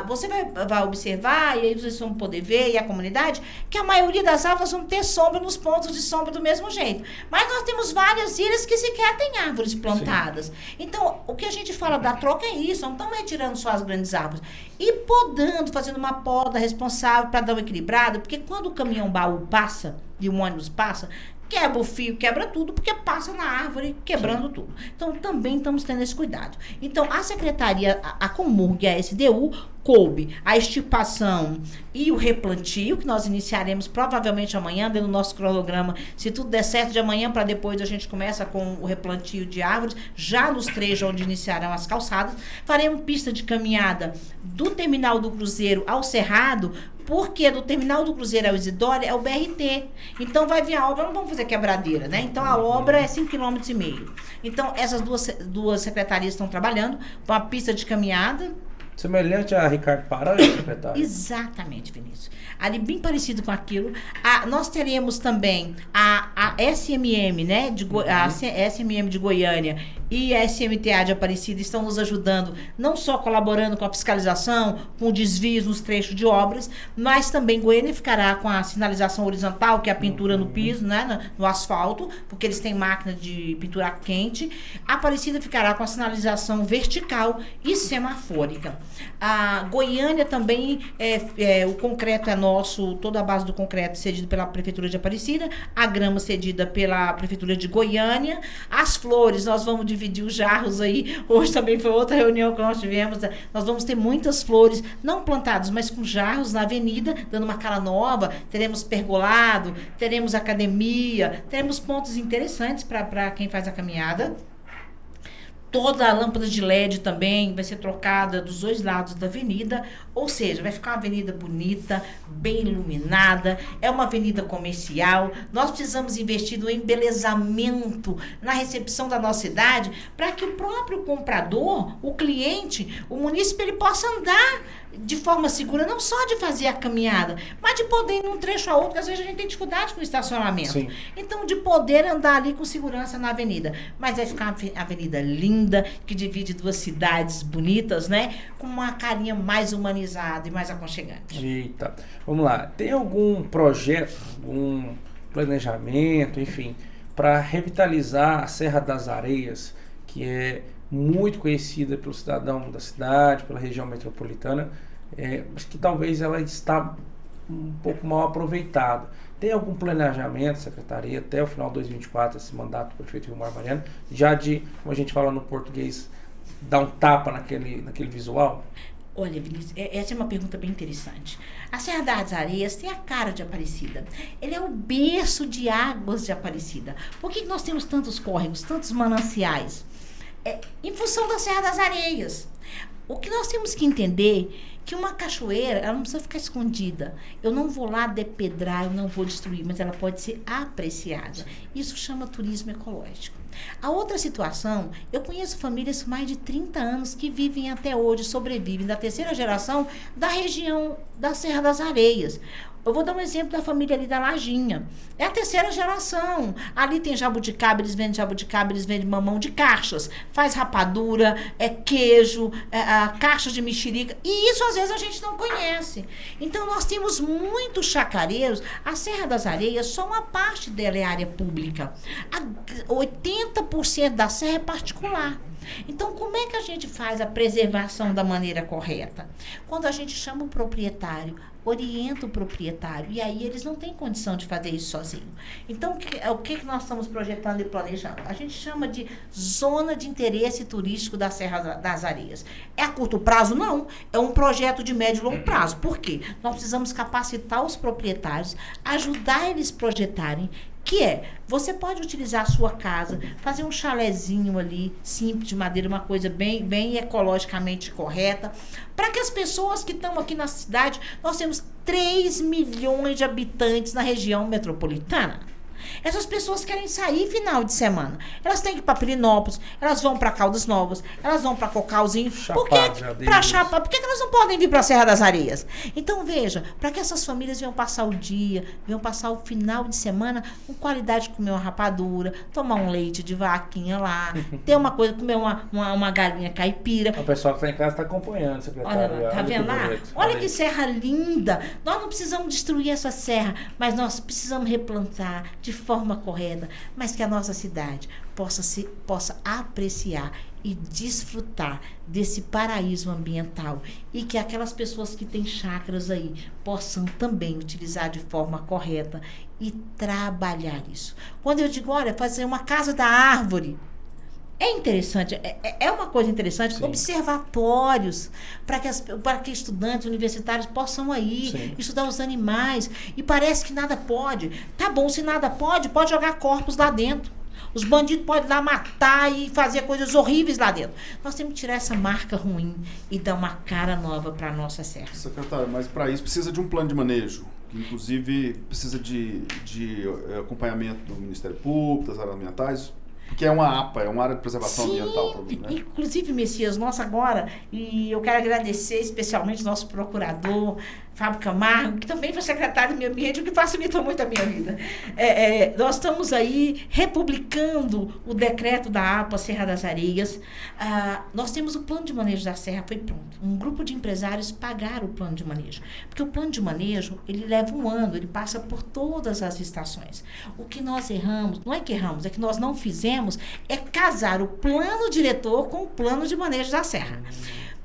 você vai observar, e aí vocês vão poder ver, e a comunidade, que a maioria das árvores vão ter sombra nos pontos de sombra do mesmo jeito. Mas nós temos várias ilhas que sequer têm árvores plantadas. Sim. Então, o que a gente fala da troca é isso, não estamos retirando só as grandes árvores. E podando, fazendo uma poda responsável para dar uma equilibrada, porque quando o caminhão baú passa, e o ônibus passa, quebra o fio, quebra tudo, porque passa na árvore, quebrando Sim. tudo. Então, também estamos tendo esse cuidado. Então, a secretaria, a Comurg e a SDU, coube a estipação e o replantio, que nós iniciaremos provavelmente amanhã, dentro do nosso cronograma. Se tudo der certo, de amanhã para depois a gente começa com o replantio de árvores, já nos trechos onde iniciarão as calçadas. Faremos pista de caminhada do terminal do Cruzeiro ao Cerrado, porque do terminal do Cruzeiro ao Isidória é o BRT. Então, vai vir a obra, não vamos fazer quebradeira, né? Então, a obra é 5,5 km. Então, essas duas secretarias estão trabalhando com a pista de caminhada. Semelhante a Ricardo Paranhos, secretário? Exatamente, Vinícius. Ali, bem parecido com aquilo. Nós teremos também a SMM, né? A SMM de Goiânia e a SMTA de Aparecida estão nos ajudando, não só colaborando com a fiscalização, com desvios nos trechos de obras, mas também Goiânia ficará com a sinalização horizontal, que é a pintura no piso, né? No asfalto, porque eles têm máquina de pintura quente. A Aparecida ficará com a sinalização vertical e semafórica. A Goiânia também, o concreto é nosso, toda a base do concreto cedido pela Prefeitura de Aparecida, a grama cedida pela Prefeitura de Goiânia, as flores, nós vamos dividir os jarros aí, hoje também foi outra reunião que nós tivemos, nós vamos ter muitas flores, não plantadas, mas com jarros na avenida, dando uma cara nova, teremos pergolado, teremos academia, teremos pontos interessantes para quem faz a caminhada. Toda a lâmpada de LED também vai ser trocada dos 2 lados da avenida, ou seja, vai ficar uma avenida bonita, bem iluminada, é uma avenida comercial. Nós precisamos investir no embelezamento, na recepção da nossa cidade, para que o próprio comprador, o cliente, o munícipe, ele possa andar de forma segura, não só de fazer a caminhada, mas de poder ir num trecho a outro, porque às vezes a gente tem dificuldade com o estacionamento. Sim. Então, de poder andar ali com segurança na avenida. Mas vai ficar uma avenida linda, que divide 2 cidades bonitas, né? Com uma carinha mais humanizada e mais aconchegante. Eita, vamos lá. Tem algum projeto, algum planejamento, enfim, para revitalizar a Serra das Areias, que é muito conhecida pelo cidadão da cidade, pela região metropolitana, mas que talvez ela está um pouco mal aproveitada. Tem algum planejamento, secretaria, até o final de 2024, esse mandato do prefeito Vilmar Mariano, já de, como a gente fala no português, dar um tapa naquele visual? Olha, Vinícius, essa é uma pergunta bem interessante. A Serra das Areias tem a cara de Aparecida. Ele é o berço de águas de Aparecida. Por que nós temos tantos córregos, tantos mananciais? Em função da Serra das Areias. O que nós temos que entender que uma cachoeira, ela não precisa ficar escondida. Eu não vou lá depedrar, eu não vou destruir, mas ela pode ser apreciada. Isso chama turismo ecológico. A outra situação, eu conheço famílias com mais de 30 anos que vivem até hoje, sobrevivem da 3ª geração da região da Serra das Areias. Eu vou dar um exemplo da família ali da Lajinha. É a terceira geração. Ali tem jabuticaba, eles vendem mamão de caixas. Faz rapadura, queijo, caixas de mexerica. E isso, às vezes, a gente não conhece. Então, nós temos muitos chacareiros. A Serra das Areias, só uma parte dela é área pública. 80% da serra é particular. Então, como é que a gente faz a preservação da maneira correta? Quando a gente chama o proprietário, orienta o proprietário, e aí eles não têm condição de fazer isso sozinho. Então, o que nós estamos projetando e planejando? A gente chama de zona de interesse turístico da Serra das Areias. É a curto prazo? Não. É um projeto de médio e longo prazo. Por quê? Nós precisamos capacitar os proprietários, ajudar eles a projetarem, você pode utilizar a sua casa, fazer um chalezinho ali, simples, de madeira, uma coisa bem ecologicamente correta, para que as pessoas que estão aqui na cidade, nós temos 3 milhões de habitantes na região metropolitana. Essas pessoas querem sair final de semana. Elas têm que ir para Pirinópolis, elas vão para Caldas Novas, elas vão para Cocalzinho. Para Chapar. Por que elas não podem vir para a Serra das Areias? Então, veja, para que essas famílias venham passar o dia, venham passar o final de semana com qualidade de comer uma rapadura, tomar um leite de vaquinha lá, ter uma coisa, comer uma galinha caipira. O pessoal que está em casa está acompanhando, secretário. Olha lá, tá vendo lá? Olha que serra linda. Nós não precisamos destruir essa serra, mas nós precisamos replantar de forma correta, mas que a nossa cidade possa apreciar e desfrutar desse paraíso ambiental, e que aquelas pessoas que têm chácaras aí possam também utilizar de forma correta e trabalhar isso. Quando eu digo, olha, fazer uma casa da árvore, é interessante, é uma coisa interessante. Sim. Observatórios, para que estudantes universitários possam ir. Sim. Estudar os animais. E parece que nada pode. Tá bom, se nada pode jogar corpos lá dentro. Os bandidos podem lá matar e fazer coisas horríveis lá dentro. Nós temos que tirar essa marca ruim e dar uma cara nova para a nossa serra. Secretário, mas para isso precisa de um plano de manejo. Inclusive precisa de acompanhamento do Ministério Público, das áreas ambientais. Porque é uma APA, é uma área de preservação ambiental. Né? Inclusive, Messias, nossa agora, e eu quero agradecer especialmente nosso procurador, Fábio Camargo, que também foi secretário do Meio Ambiente, o que facilitou muito a minha vida. Nós estamos aí republicando o decreto da APA Serra das Areias. Nós temos o plano de manejo da serra, foi pronto. Um grupo de empresários pagaram o plano de manejo. Porque o plano de manejo, ele leva um ano, ele passa por todas as estações. O que nós erramos, não é que erramos, é que nós não fizemos, é casar o plano diretor com o plano de manejo da serra.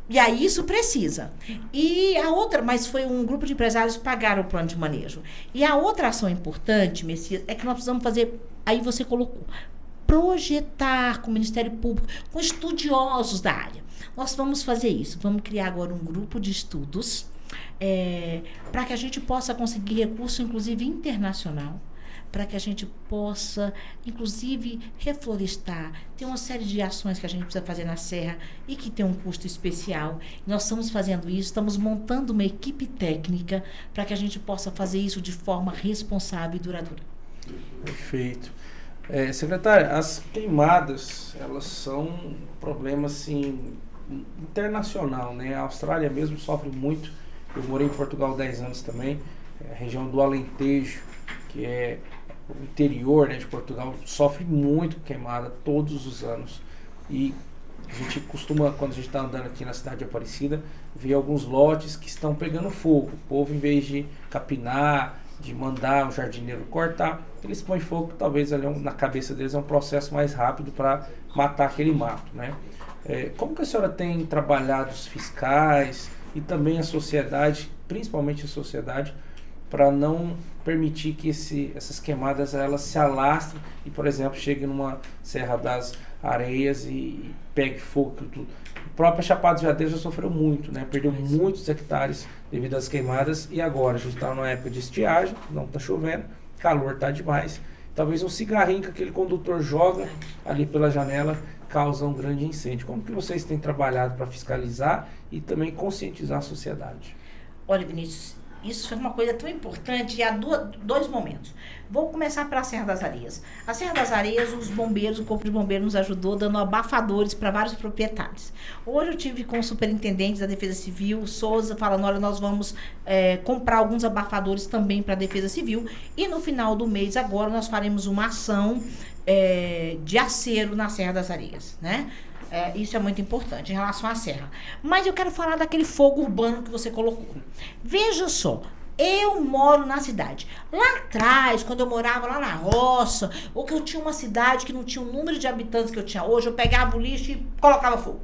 E aí isso precisa. E a outra, mas foi um grupo de empresários que pagaram o plano de manejo. E a outra ação importante, Messias, é que nós precisamos fazer, aí você colocou, projetar com o Ministério Público, com estudiosos da área. Nós vamos fazer isso, vamos criar agora um grupo de estudos para que a gente possa conseguir recurso, inclusive internacional, para que a gente possa, inclusive, reflorestar. Tem uma série de ações que a gente precisa fazer na Serra e que tem um custo especial. Nós estamos fazendo isso, estamos montando uma equipe técnica para que a gente possa fazer isso de forma responsável e duradoura. Perfeito. Secretária, as queimadas, elas são um problema, assim, internacional, né? A Austrália mesmo sofre muito. Eu morei em Portugal 10 anos também, a região do Alentejo, que é o interior, né, de Portugal, sofre muito queimada todos os anos. E a gente costuma, quando a gente está andando aqui na cidade de Aparecida, ver alguns lotes que estão pegando fogo. O povo, em vez de capinar, de mandar o jardineiro cortar, eles põem fogo, que talvez ali na cabeça deles é um processo mais rápido para matar aquele mato, né? Como que a senhora tem trabalhado os fiscais e também a sociedade, principalmente a sociedade, para não permitir que essas queimadas elas se alastrem e, por exemplo, cheguem numa Serra das Areias e pegue fogo? A própria Chapada dos Veadeiros já sofreu muito, né? Perdeu muitos hectares devido às queimadas, e agora a gente está numa época de estiagem, não está chovendo, calor está demais. Talvez um cigarrinho que aquele condutor joga ali pela janela causa um grande incêndio. Como que vocês têm trabalhado para fiscalizar e também conscientizar a sociedade? Olha, Vinícius, Isso é uma coisa tão importante e há dois momentos. Vou começar pela Serra das Areias. A Serra das Areias, os bombeiros, o Corpo de Bombeiros nos ajudou dando abafadores para vários proprietários. Hoje eu tive com o superintendente da Defesa Civil, o Souza, falando, olha, nós vamos comprar alguns abafadores também para a Defesa Civil e no final do mês agora nós faremos uma ação de acero na Serra das Areias, né? Isso é muito importante em relação à serra. Mas eu quero falar daquele fogo urbano que você colocou. Veja só, eu moro na cidade. Lá atrás, quando eu morava lá na roça, ou que eu tinha uma cidade que não tinha o número de habitantes que eu tinha hoje, eu pegava o lixo e colocava fogo.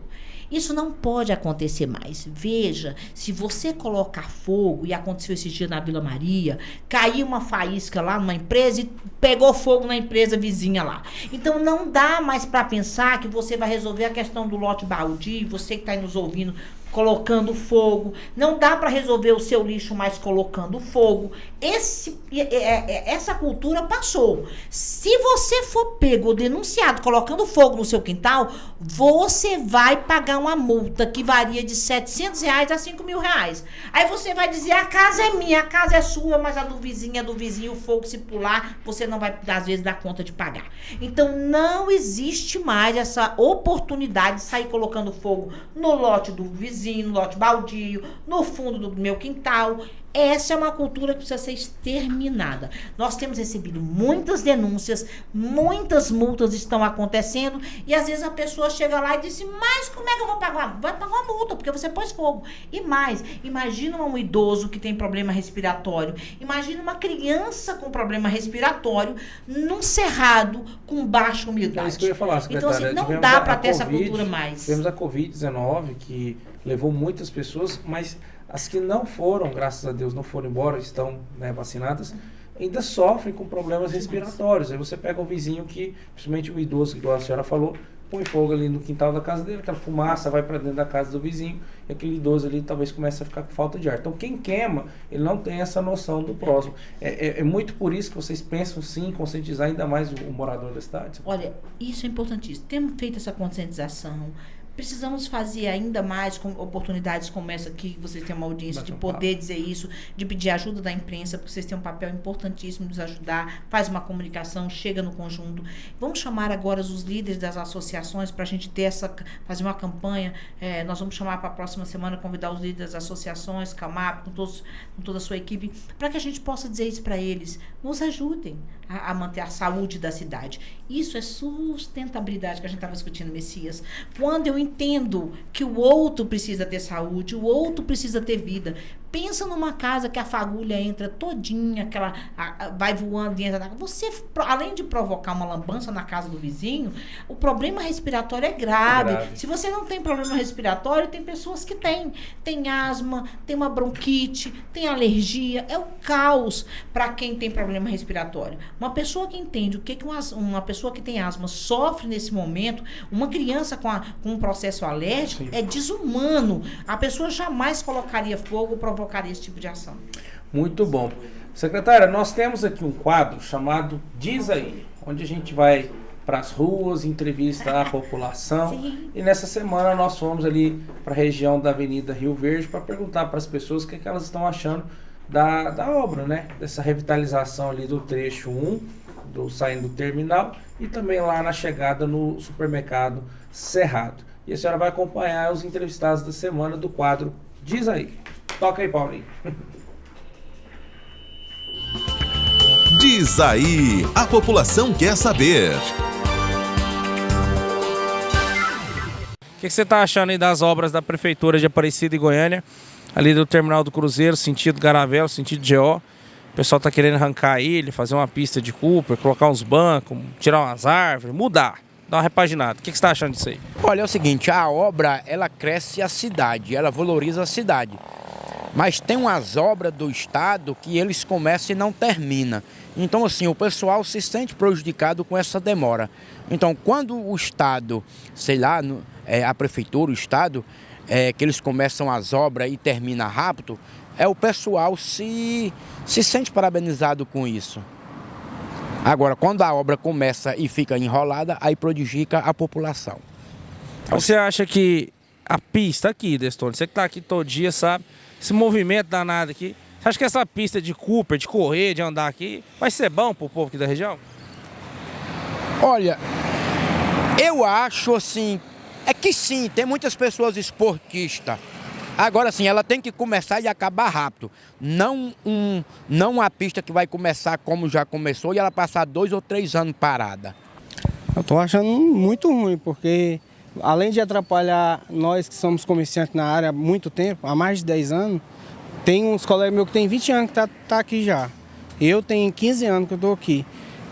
Isso não pode acontecer mais. Veja, se você colocar fogo, e aconteceu esse dia na Vila Maria, caiu uma faísca lá numa empresa e pegou fogo na empresa vizinha lá. Então não dá mais para pensar que você vai resolver a questão do lote baldio, você que está aí nos ouvindo, colocando fogo. Não dá para resolver o seu lixo mais colocando fogo. Essa cultura passou. Se você for pego ou denunciado colocando fogo no seu quintal, você vai pagar uma multa que varia de R$700 a R$5.000. Aí você vai dizer, a casa é minha, a casa é sua, mas a do vizinho é do vizinho, o fogo se pular, você não vai, às vezes, dar conta de pagar. Então, não existe mais essa oportunidade de sair colocando fogo no lote do vizinho, no lote baldio, no fundo do meu quintal. Essa é uma cultura que precisa ser exterminada. Nós temos recebido muitas denúncias, muitas multas estão acontecendo e às vezes a pessoa chega lá e diz, mas como é que eu vou pagar? Vai pagar uma multa, porque você pôs fogo. E mais, imagina um idoso que tem problema respiratório, imagina uma criança com problema respiratório num cerrado com baixa umidade. É isso que eu ia falar, secretária. Então assim, não dá para ter essa cultura mais. Tivemos a Covid-19 que levou muitas pessoas, mas as que não foram, graças a Deus, não foram embora, estão, né, vacinadas, ainda sofrem com problemas respiratórios. Aí você pega um vizinho que, principalmente o idoso, que a senhora falou, põe fogo ali no quintal da casa dele, aquela fumaça vai para dentro da casa do vizinho, e aquele idoso ali talvez comece a ficar com falta de ar. Então quem queima, ele não tem essa noção do próximo. É muito por isso que vocês pensam sim em conscientizar ainda mais o morador da cidade? Olha, isso é importantíssimo. Temos feito essa conscientização. Precisamos fazer ainda mais com oportunidades como essa aqui, que vocês têm uma audiência de poder dizer isso, de pedir ajuda da imprensa, porque vocês têm um papel importantíssimo de nos ajudar, faz uma comunicação, chega no conjunto. Vamos chamar agora os líderes das associações para a gente ter fazer uma campanha. Nós vamos chamar para a próxima semana, convidar os líderes das associações, CAMAP, com toda a sua equipe, para que a gente possa dizer isso para eles. Nos ajudem a manter a saúde da cidade. Isso é sustentabilidade que a gente estava discutindo, Messias. Quando eu entendo que o outro precisa ter saúde, o outro precisa ter vida. Pensa numa casa que a fagulha entra todinha, que ela vai voando e entra. Você, além de provocar uma lambança na casa do vizinho, o problema respiratório é grave. Se você não tem problema respiratório, tem pessoas que têm. Tem asma, tem uma bronquite, tem alergia. É o caos para quem tem problema respiratório. Uma pessoa que entende o que uma pessoa que tem asma sofre nesse momento, uma criança com um processo alérgico, é desumano. A pessoa jamais colocaria fogo ou provocaria esse tipo de ação. Muito bom. Secretária, nós temos aqui um quadro chamado Diz Aí, onde a gente vai para as ruas, entrevistar a população. Sim. E nessa semana nós fomos ali para a região da Avenida Rio Verde para perguntar para as pessoas o que elas estão achando da obra, né? Dessa revitalização ali do trecho 1, saindo do terminal, e também lá na chegada no supermercado Cerrado. E a senhora vai acompanhar os entrevistados da semana do quadro Diz Aí. Toca aí, Paulinho. Diz Aí, a população quer saber. O que você está achando aí das obras da Prefeitura de Aparecida e Goiânia, ali do Terminal do Cruzeiro, sentido Garavela, sentido GO? O pessoal está querendo arrancar ele, fazer uma pista de Cooper, colocar uns bancos, tirar umas árvores, mudar, dar uma repaginada. O que você está achando disso aí? Olha, é o seguinte, a obra, ela cresce a cidade, ela valoriza a cidade. Mas tem umas obras do Estado que eles começam e não terminam. Então, assim, o pessoal se sente prejudicado com essa demora. Então, quando o Estado, sei lá, a Prefeitura, o Estado, que eles começam as obras e terminam rápido, o pessoal se sente parabenizado com isso. Agora, quando a obra começa e fica enrolada, aí prejudica a população. Você acha que a pista aqui, Destone, você que está aqui todo dia, sabe? Esse movimento danado aqui, Você acha que essa pista de Cooper, de correr, de andar aqui, vai ser bom pro povo aqui da região? Olha, eu acho assim, é que sim, tem muitas pessoas esportistas. Agora sim, ela tem que começar e acabar rápido. Não uma pista que vai começar como já começou e ela passar 2 ou 3 anos parada. Eu tô achando muito ruim, porque além de atrapalhar nós que somos comerciantes na área há muito tempo, há mais de 10 anos, tem uns colegas meus que tem 20 anos que tá aqui já. Eu tenho 15 anos que eu tô aqui.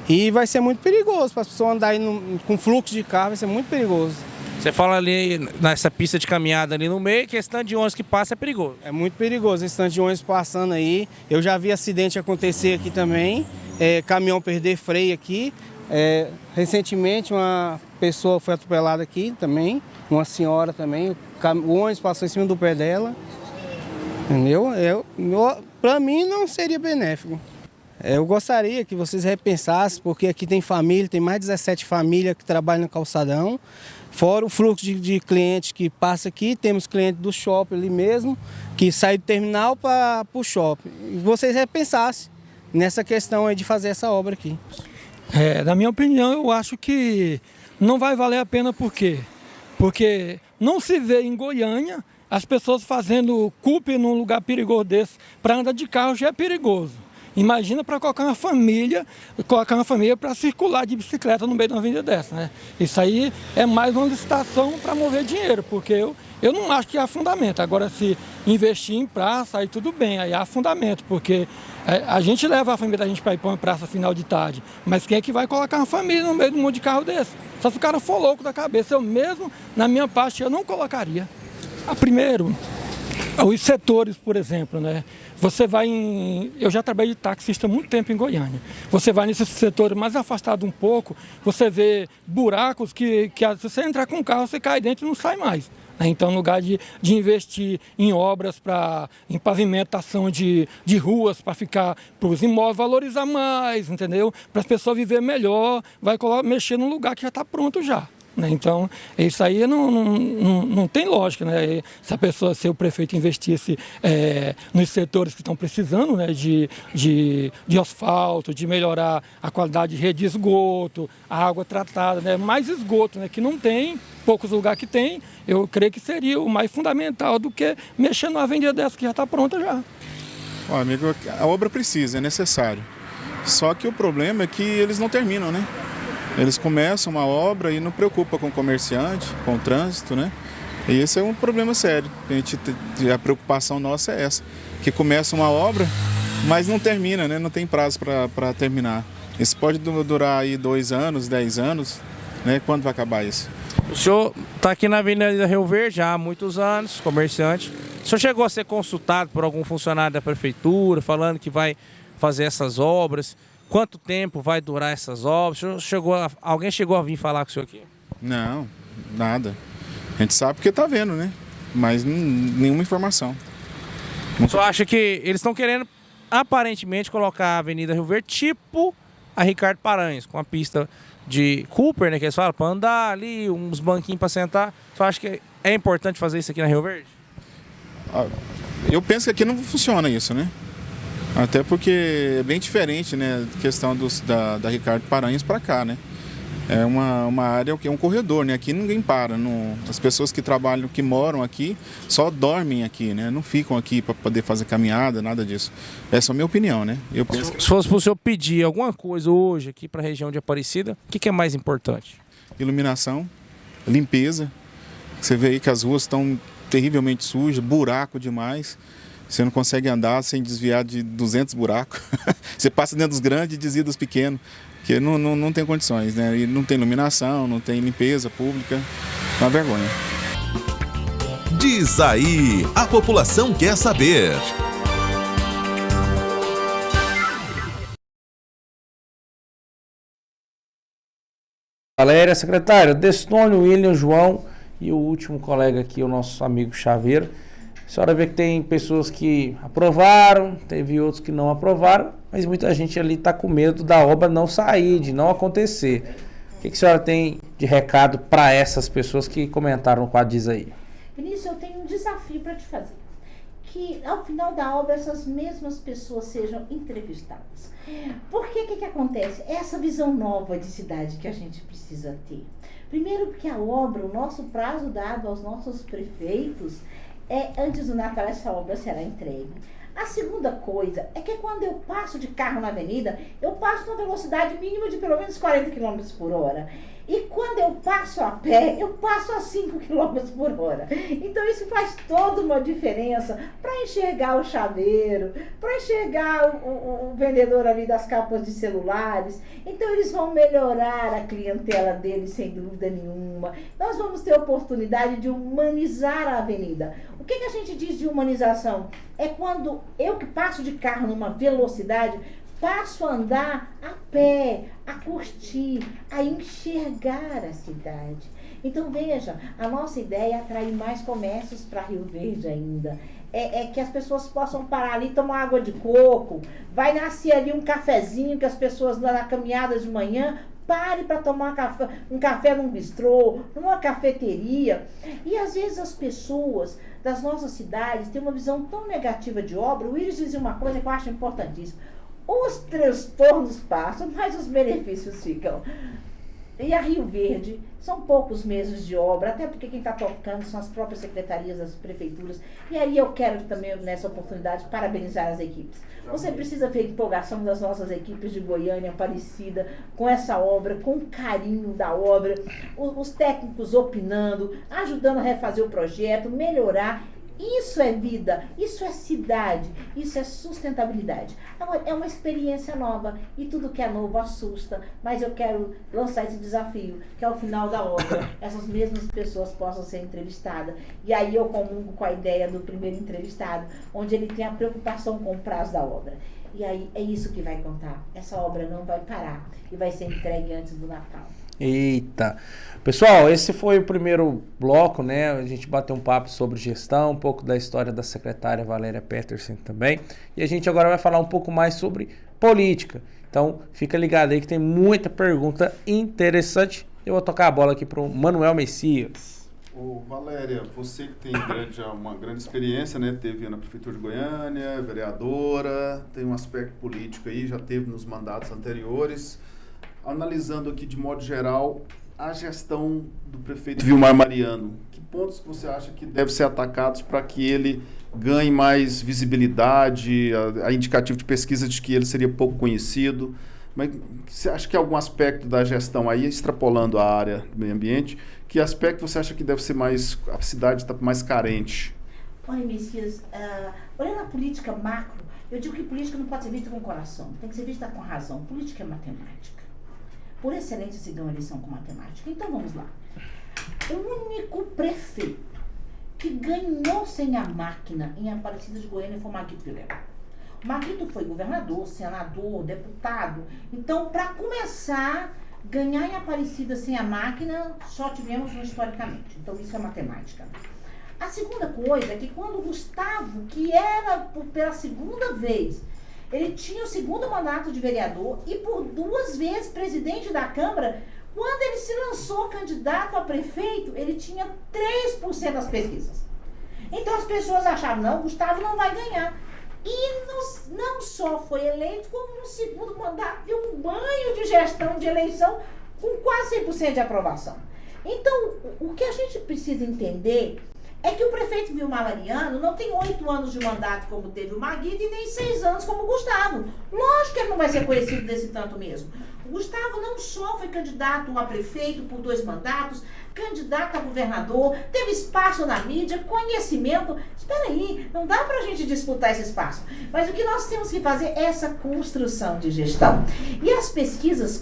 E vai ser muito perigoso para as pessoas andarem com fluxo de carro, vai ser muito perigoso. Você fala ali nessa pista de caminhada ali no meio, que esse tanto de ônibus que passa é perigoso. É muito perigoso esse tanto de ônibus passando aí. Eu já vi acidente acontecer aqui também, caminhão perder freio aqui. Recentemente uma pessoa foi atropelada aqui também, uma senhora também. O ônibus passou em cima do pé dela. Entendeu? Para mim não seria benéfico. Eu gostaria que vocês repensassem, porque aqui tem família, tem mais de 17 famílias que trabalham no calçadão. Fora o fluxo de clientes que passa aqui, temos clientes do shopping ali mesmo, que saem do terminal para o shopping. E vocês repensassem nessa questão aí de fazer essa obra aqui. Na minha opinião, eu acho que não vai valer a pena. Por quê? Porque não se vê em Goiânia as pessoas fazendo Cooper num lugar perigoso desse. Para andar de carro já é perigoso. Imagina para colocar uma família para circular de bicicleta no meio de uma avenida dessa, né? Isso aí é mais uma licitação para mover dinheiro, porque eu não acho que há fundamento. Agora, se investir em praça, aí tudo bem, aí há fundamento, porque a gente leva a família da gente para ir para uma praça final de tarde, mas quem é que vai colocar uma família no meio de um monte de carro desse? Só se o cara for louco da cabeça. Eu mesmo, na minha parte, eu não colocaria. Primeiro, os setores, por exemplo, né? Você vai eu já trabalhei de taxista há muito tempo em Goiânia. Você vai nesse setor mais afastado um pouco, você vê buracos que se você entrar com o carro, você cai dentro e não sai mais. Então, no lugar de investir em obras, em pavimentação de ruas, para os imóveis valorizar mais, entendeu? Para as pessoas viverem melhor, vai mexer num lugar que já está pronto já. Então, isso aí não tem lógica, né? Se o prefeito investisse nos setores que estão precisando, né? de asfalto, de melhorar a qualidade de rede de esgoto, a água tratada, né? Mais esgoto, né? Que não tem, poucos lugares que tem, eu creio que seria o mais fundamental do que mexer numa avenida dessa que já está pronta já. Amigo, a obra precisa, é necessário. Só que o problema é que eles não terminam, né? Eles começam uma obra e não preocupa com o comerciante, com o trânsito, né? E esse é um problema sério. A preocupação nossa é essa, que começa uma obra, mas não termina, né? Não tem prazo para terminar. Isso pode durar aí 2 anos, 10 anos, né? Quando vai acabar isso? O senhor está aqui na Avenida Rio Verde já há muitos anos, comerciante. O senhor chegou a ser consultado por algum funcionário da prefeitura, falando que vai fazer essas obras? Quanto tempo vai durar essas obras? Alguém chegou a vir falar com o senhor aqui? Não, nada. A gente sabe porque está vendo, né? Mas nenhuma informação. O senhor acha que eles estão querendo, aparentemente, colocar a Avenida Rio Verde tipo a Ricardo Paranhos, com a pista de Cooper, né? Que eles falam, para andar ali, uns banquinhos para sentar. O senhor acha que é importante fazer isso aqui na Rio Verde? Eu penso que aqui não funciona isso, né? Até porque é bem diferente, né, a questão da Ricardo Paranhos para cá, né? É uma área que é um corredor, né? Aqui ninguém para. As pessoas que trabalham, que moram aqui, só dormem aqui, né? Não ficam aqui para poder fazer caminhada, nada disso. Essa é a minha opinião, né? Eu penso Se fosse para o senhor pedir alguma coisa hoje aqui para a região de Aparecida, o que é mais importante? Iluminação, limpeza. Você vê aí que as ruas estão terrivelmente sujas, buraco demais. Você não consegue andar sem desviar de 200 buracos. Você passa dentro dos grandes e desvia dos pequenos, que não tem condições, né? E não tem iluminação, não tem limpeza pública. É uma vergonha. Diz aí, a população quer saber. Valéria, secretário, Destônio, William, João e o último colega aqui, o nosso amigo Chaveiro. A senhora vê que tem pessoas que aprovaram, teve outros que não aprovaram, mas muita gente ali está com medo da obra não sair, de não acontecer. O que a senhora tem de recado para essas pessoas que comentaram no quadro Diz Aí? Vinícius, eu tenho um desafio para te fazer. que ao final da obra essas mesmas pessoas sejam entrevistadas. Porque o que acontece? É essa visão nova de cidade que a gente precisa ter. Primeiro porque a obra, o nosso prazo dado aos nossos prefeitos, antes do Natal essa obra será entregue. A segunda coisa é que quando eu passo de carro na avenida, eu passo numa velocidade mínima de pelo menos 40 km por hora. E quando eu passo a pé, eu passo a 5 km por hora. Então isso faz toda uma diferença para enxergar o chaveiro, para enxergar o vendedor ali das capas de celulares. Então eles vão melhorar a clientela deles sem dúvida nenhuma. Nós vamos ter a oportunidade de humanizar a avenida. O que a gente diz de humanização? É quando eu que passo de carro numa velocidade, passo a andar a pé, a curtir, a enxergar a cidade. Então veja, a nossa ideia é atrair mais comércios para Rio Verde ainda. É que as pessoas possam parar ali, tomar água de coco, vai nascer ali um cafezinho que as pessoas lá na caminhada de manhã pare para tomar um café num bistrô, numa cafeteria. E às vezes as pessoas das nossas cidades têm uma visão tão negativa de obra. O Willis dizia uma coisa que eu acho importantíssima. Os transtornos passam, mas os benefícios ficam. E a Rio Verde, são poucos meses de obra, até porque quem está tocando são as próprias secretarias das prefeituras. E aí eu quero também, nessa oportunidade, parabenizar as equipes. Você precisa ver a empolgação das nossas equipes de Goiânia, Aparecida, com essa obra, com o carinho da obra, os técnicos opinando, ajudando a refazer o projeto, melhorar. Isso é vida, isso é cidade, isso é sustentabilidade. Agora, é uma experiência nova e tudo que é novo assusta, mas eu quero lançar esse desafio, que ao final da obra, essas mesmas pessoas possam ser entrevistadas. E aí eu comungo com a ideia do primeiro entrevistado, onde ele tem a preocupação com o prazo da obra. E aí é isso que vai contar. Essa obra não vai parar e vai ser entregue antes do Natal. Eita! Pessoal, esse foi o primeiro bloco, né? A gente bateu um papo sobre gestão, um pouco da história da secretária Valéria Petersen também. E a gente agora vai falar um pouco mais sobre política. Então, fica ligado aí que tem muita pergunta interessante. Eu vou tocar a bola aqui para o Manuel Messias. Ô, Valéria, você que tem uma grande experiência, né? Teve na Prefeitura de Goiânia, vereadora, tem um aspecto político aí, já teve nos mandatos anteriores. Analisando aqui de modo geral a gestão do prefeito Vilmar Mariano, que pontos que você acha que devem ser atacados para que ele ganhe mais visibilidade, a indicativo de pesquisa de que ele seria pouco conhecido, mas você acha que algum aspecto da gestão aí, extrapolando a área do meio ambiente, que aspecto você acha que deve ser mais, a cidade está mais carente? Olha, Messias, olhando a política macro, eu digo que política não pode ser vista com o coração, tem que ser vista com razão. Política é matemática. Por excelência se dá uma eleição com matemática. Então vamos lá. O único prefeito que ganhou sem a máquina em Aparecida de Goiânia foi o Maguito Vilela. O Maguito foi governador, senador, deputado. Então, para começar, ganhar em Aparecida sem a máquina, só tivemos um historicamente. Então isso é matemática. A segunda coisa é que quando o Gustavo, que era pela segunda vez, ele tinha o segundo mandato de vereador e por 2 vezes presidente da Câmara. Quando ele se lançou candidato a prefeito, ele tinha 3% das pesquisas. Então as pessoas achavam, não, Gustavo não vai ganhar. E não só foi eleito, como no segundo mandato deu um banho de gestão de eleição com quase 100% de aprovação. Então, o que a gente precisa entender é que o prefeito Vilmar Mariano não tem 8 anos de mandato como teve o Maguito e nem 6 anos como o Gustavo. Lógico que ele não vai ser conhecido desse tanto mesmo. O Gustavo não só foi candidato a prefeito por 2 mandatos, candidato a governador, teve espaço na mídia, conhecimento. Espera aí, não dá pra gente disputar esse espaço. Mas o que nós temos que fazer é essa construção de gestão. E as pesquisas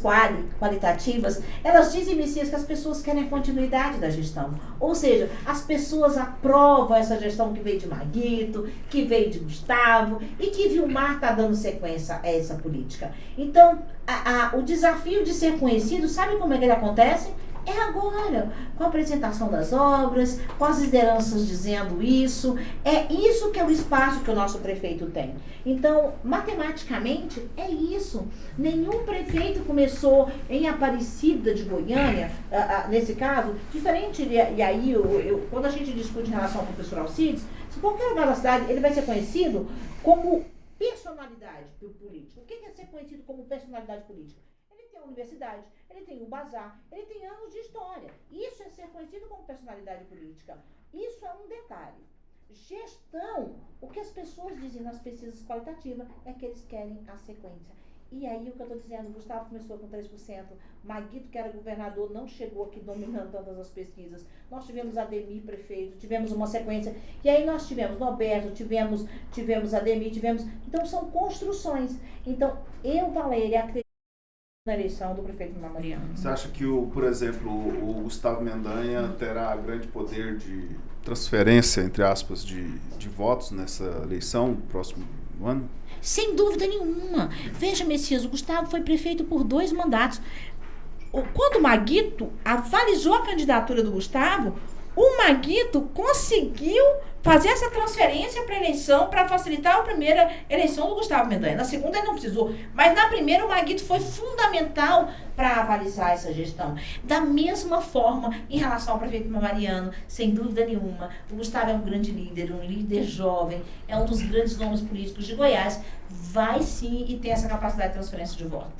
qualitativas, elas dizem, Messias, que as pessoas querem a continuidade da gestão. Ou seja, as pessoas aprovam essa gestão que veio de Maguito, que veio de Gustavo e que Vilmar está dando sequência a essa política. Então, o desafio de ser conhecido, sabe como é que ele acontece? É agora, com a apresentação das obras, com as lideranças dizendo isso. É isso que é o espaço que o nosso prefeito tem. Então, matematicamente, é isso. Nenhum prefeito começou em Aparecida de Goiânia, nesse caso, diferente, e aí, quando a gente discute em relação ao professor Alcides, se qualquer lugar da cidade, ele vai ser conhecido como personalidade política. O que é ser conhecido como personalidade política? Ele tem a universidade, ele tem o bazar, ele tem anos de história. Isso é ser conhecido como personalidade política. Isso é um detalhe. Gestão, o que as pessoas dizem nas pesquisas qualitativas é que eles querem a sequência. E aí o que eu estou dizendo, Gustavo começou com 3%, Maguito, que era governador, não chegou aqui dominando todas as pesquisas. Nós tivemos Ademir prefeito, tivemos uma sequência, e aí nós tivemos Norberto, tivemos Ademir, então são construções. Então, eu, Valéria, acredito na eleição do prefeito Vilmar Mariano. Você acha que, por exemplo, o Gustavo Mendanha terá grande poder de transferência, entre aspas, de votos nessa eleição próximo ano? Sem dúvida nenhuma. Veja, Messias, o Gustavo foi prefeito por 2 mandatos. Quando o Maguito avalizou a candidatura do Gustavo, o Maguito conseguiu fazer essa transferência para a eleição, para facilitar a primeira eleição do Gustavo Mendanha. Na segunda ele não precisou, mas na primeira o Maguito foi fundamental para avalizar essa gestão. Da mesma forma, em relação ao prefeito Mariano, sem dúvida nenhuma, o Gustavo é um grande líder, um líder jovem, é um dos grandes nomes políticos de Goiás, vai sim e tem essa capacidade de transferência de voto.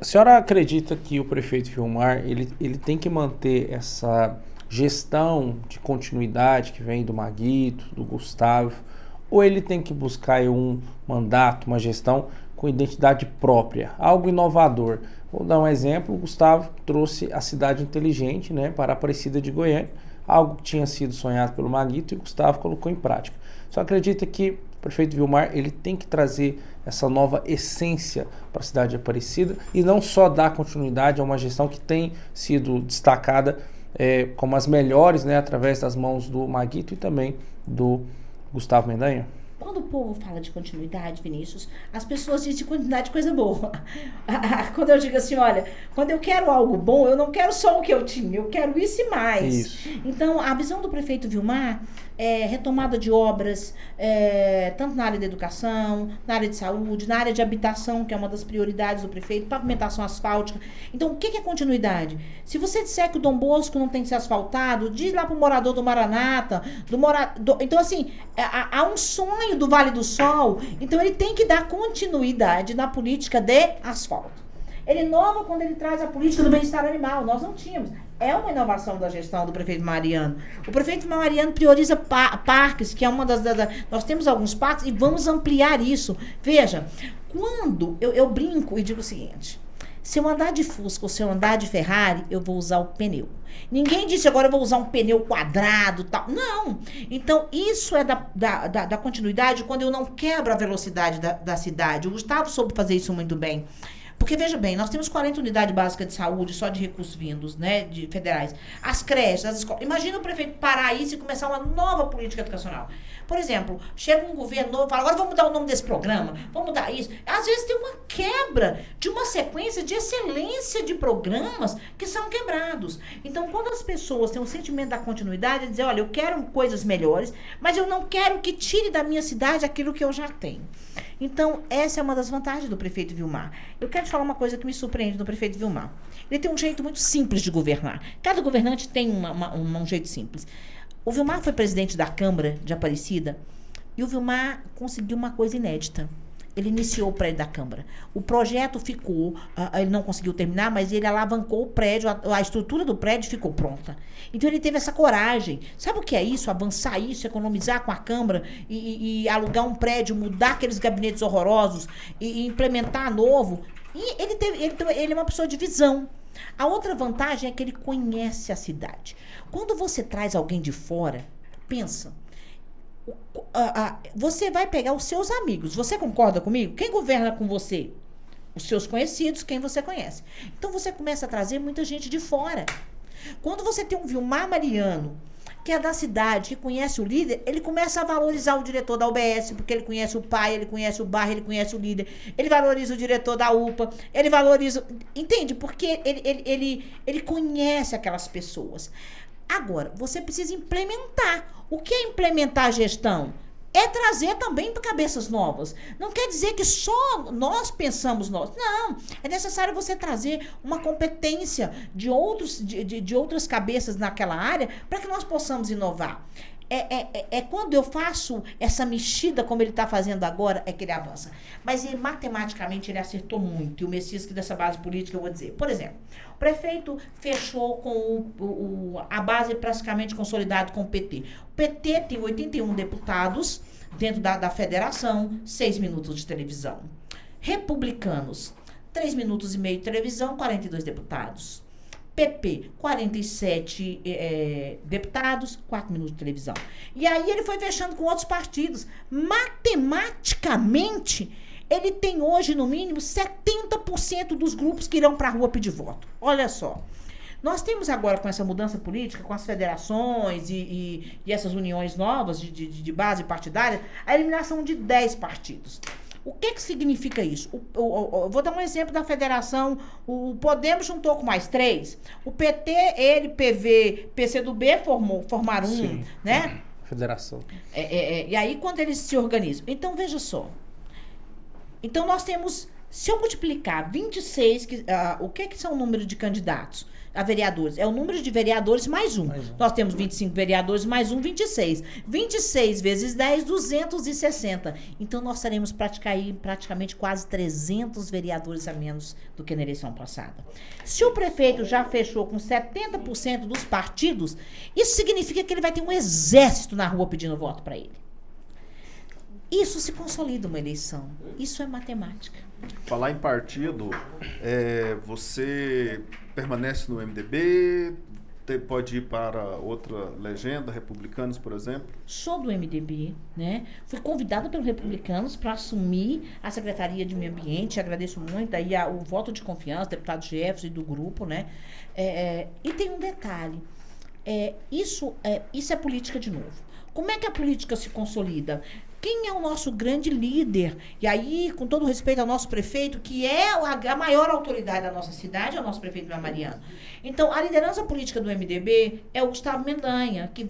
A senhora acredita que o prefeito Vilmar, ele tem que manter essa gestão de continuidade que vem do Maguito, do Gustavo, ou ele tem que buscar um mandato, uma gestão com identidade própria, algo inovador? Vou dar um exemplo, o Gustavo trouxe a cidade inteligente, né, para a Aparecida de Goiânia, algo que tinha sido sonhado pelo Maguito e o Gustavo colocou em prática. Só acredita que o prefeito Vilmar, ele tem que trazer essa nova essência para a cidade de Aparecida e não só dar continuidade a uma gestão que tem sido destacada como as melhores, né, através das mãos do Maguito e também do Gustavo Mendanha? Quando o povo fala de continuidade, Vinícius, as pessoas dizem de continuidade coisa boa. Quando eu digo assim, olha, quando eu quero algo bom, eu não quero só o que eu tinha, eu quero isso e mais. Isso. Então, a visão do prefeito Vilmar é retomada de obras, tanto na área da educação, na área de saúde, na área de habitação, que é uma das prioridades do prefeito, pavimentação asfáltica. Então, o que é continuidade? Se você disser que o Dom Bosco não tem que ser asfaltado, diz lá pro morador do Maranata, então, assim, há um sonho do Vale do Sol, então ele tem que dar continuidade na política de asfalto. Ele inova quando ele traz a política do bem-estar animal, nós não tínhamos. É uma inovação da gestão do prefeito Mariano. O prefeito Mariano prioriza parques, que é uma das... Nós temos alguns parques e vamos ampliar isso. Veja, quando eu brinco e digo o seguinte, se eu andar de Fusca ou se eu andar de Ferrari, eu vou usar o pneu. Ninguém disse agora eu vou usar um pneu quadrado, tal. Não. Então, isso é da continuidade quando eu não quebro a velocidade da cidade. O Gustavo soube fazer isso muito bem. Porque, veja bem, nós temos 40 unidades básicas de saúde só de recursos vindos, né, de federais. As creches, as escolas. Imagina o prefeito parar isso e começar uma nova política educacional. Por exemplo, chega um governo novo e fala, agora vamos mudar o nome desse programa, vamos mudar isso. Às vezes tem uma quebra de uma sequência de excelência de programas que são quebrados. Então, quando as pessoas têm um sentimento da continuidade, é dizer, olha, eu quero coisas melhores, mas eu não quero que tire da minha cidade aquilo que eu já tenho. Então, essa é uma das vantagens do prefeito Vilmar. Eu quero te falar uma coisa que me surpreende do prefeito Vilmar. Ele tem um jeito muito simples de governar. Cada governante tem um jeito simples. O Vilmar foi presidente da Câmara de Aparecida e o Vilmar conseguiu uma coisa inédita. Ele iniciou o prédio da Câmara. O projeto ficou, ele não conseguiu terminar, mas ele alavancou o prédio, a estrutura do prédio ficou pronta. Então ele teve essa coragem. Sabe o que é isso? Avançar isso, economizar com a Câmara e alugar um prédio, mudar aqueles gabinetes horrorosos e implementar novo. E ele é uma pessoa de visão. A outra vantagem é que ele conhece a cidade. Quando você traz alguém de fora, pensa... você vai pegar os seus amigos. Você concorda comigo? Quem governa com você? Os seus conhecidos, quem você conhece. Então você começa a trazer muita gente de fora. Quando você tem um Vilmar Mariano que é da cidade, que conhece o líder, ele começa a valorizar o diretor da UBS, porque ele conhece o pai, ele conhece o bairro, ele conhece o líder, ele valoriza o diretor da UPA, ele valoriza... Entende? Porque ele conhece aquelas pessoas. Agora, você precisa implementar. O que é implementar a gestão? É trazer também cabeças novas. Não quer dizer que só nós pensamos nós. Não. É necessário você trazer uma competência de outras cabeças naquela área para que nós possamos inovar. Quando eu faço essa mexida como ele está fazendo agora, é que ele avança. Mas matematicamente ele acertou muito. E o Messias, que dessa base política, eu vou dizer. Por exemplo, o prefeito fechou com a base praticamente consolidada com o PT. O PT tem 81 deputados dentro da federação, 6 minutos de televisão. Republicanos, 3 minutos e meio de televisão, 42 deputados. PP, 47 deputados, 4 minutos de televisão. E aí ele foi fechando com outros partidos. Matematicamente, ele tem hoje, no mínimo, 70% dos grupos que irão para a rua pedir voto. Olha só. Nós temos agora, com essa mudança política, com as federações e essas uniões novas de base partidária, a eliminação de 10 partidos. O que significa isso? Vou dar um exemplo da federação. O Podemos juntou com mais 3. O PT, ele, PV, PCdoB formaram um, né? Federação. E aí, quando eles se organizam. Então, veja só. Então, nós temos... Se eu multiplicar 26... o que são o número de candidatos a vereadores? É o número de vereadores mais um. Nós temos 25 vereadores mais um, 26. 26 vezes 10, 260. Então, nós teremos praticamente quase 300 vereadores a menos do que na eleição passada. Se o prefeito já fechou com 70% dos partidos, isso significa que ele vai ter um exército na rua pedindo voto para ele. Isso se consolida uma eleição. Isso é matemática. Falar em partido, você permanece no MDB, pode ir para outra legenda, Republicanos, por exemplo? Sou do MDB, né? Fui convidada pelos Republicanos para assumir a Secretaria de Meio Ambiente. Agradeço muito aí o voto de confiança, deputado Jefferson e do grupo, né? E tem um detalhe. Isso é política de novo. Como é que a política se consolida? Quem é o nosso grande líder? E aí, com todo respeito ao nosso prefeito, que é a maior autoridade da nossa cidade, é o nosso prefeito Mariano. Então, a liderança política do MDB é o Gustavo Mendanha, que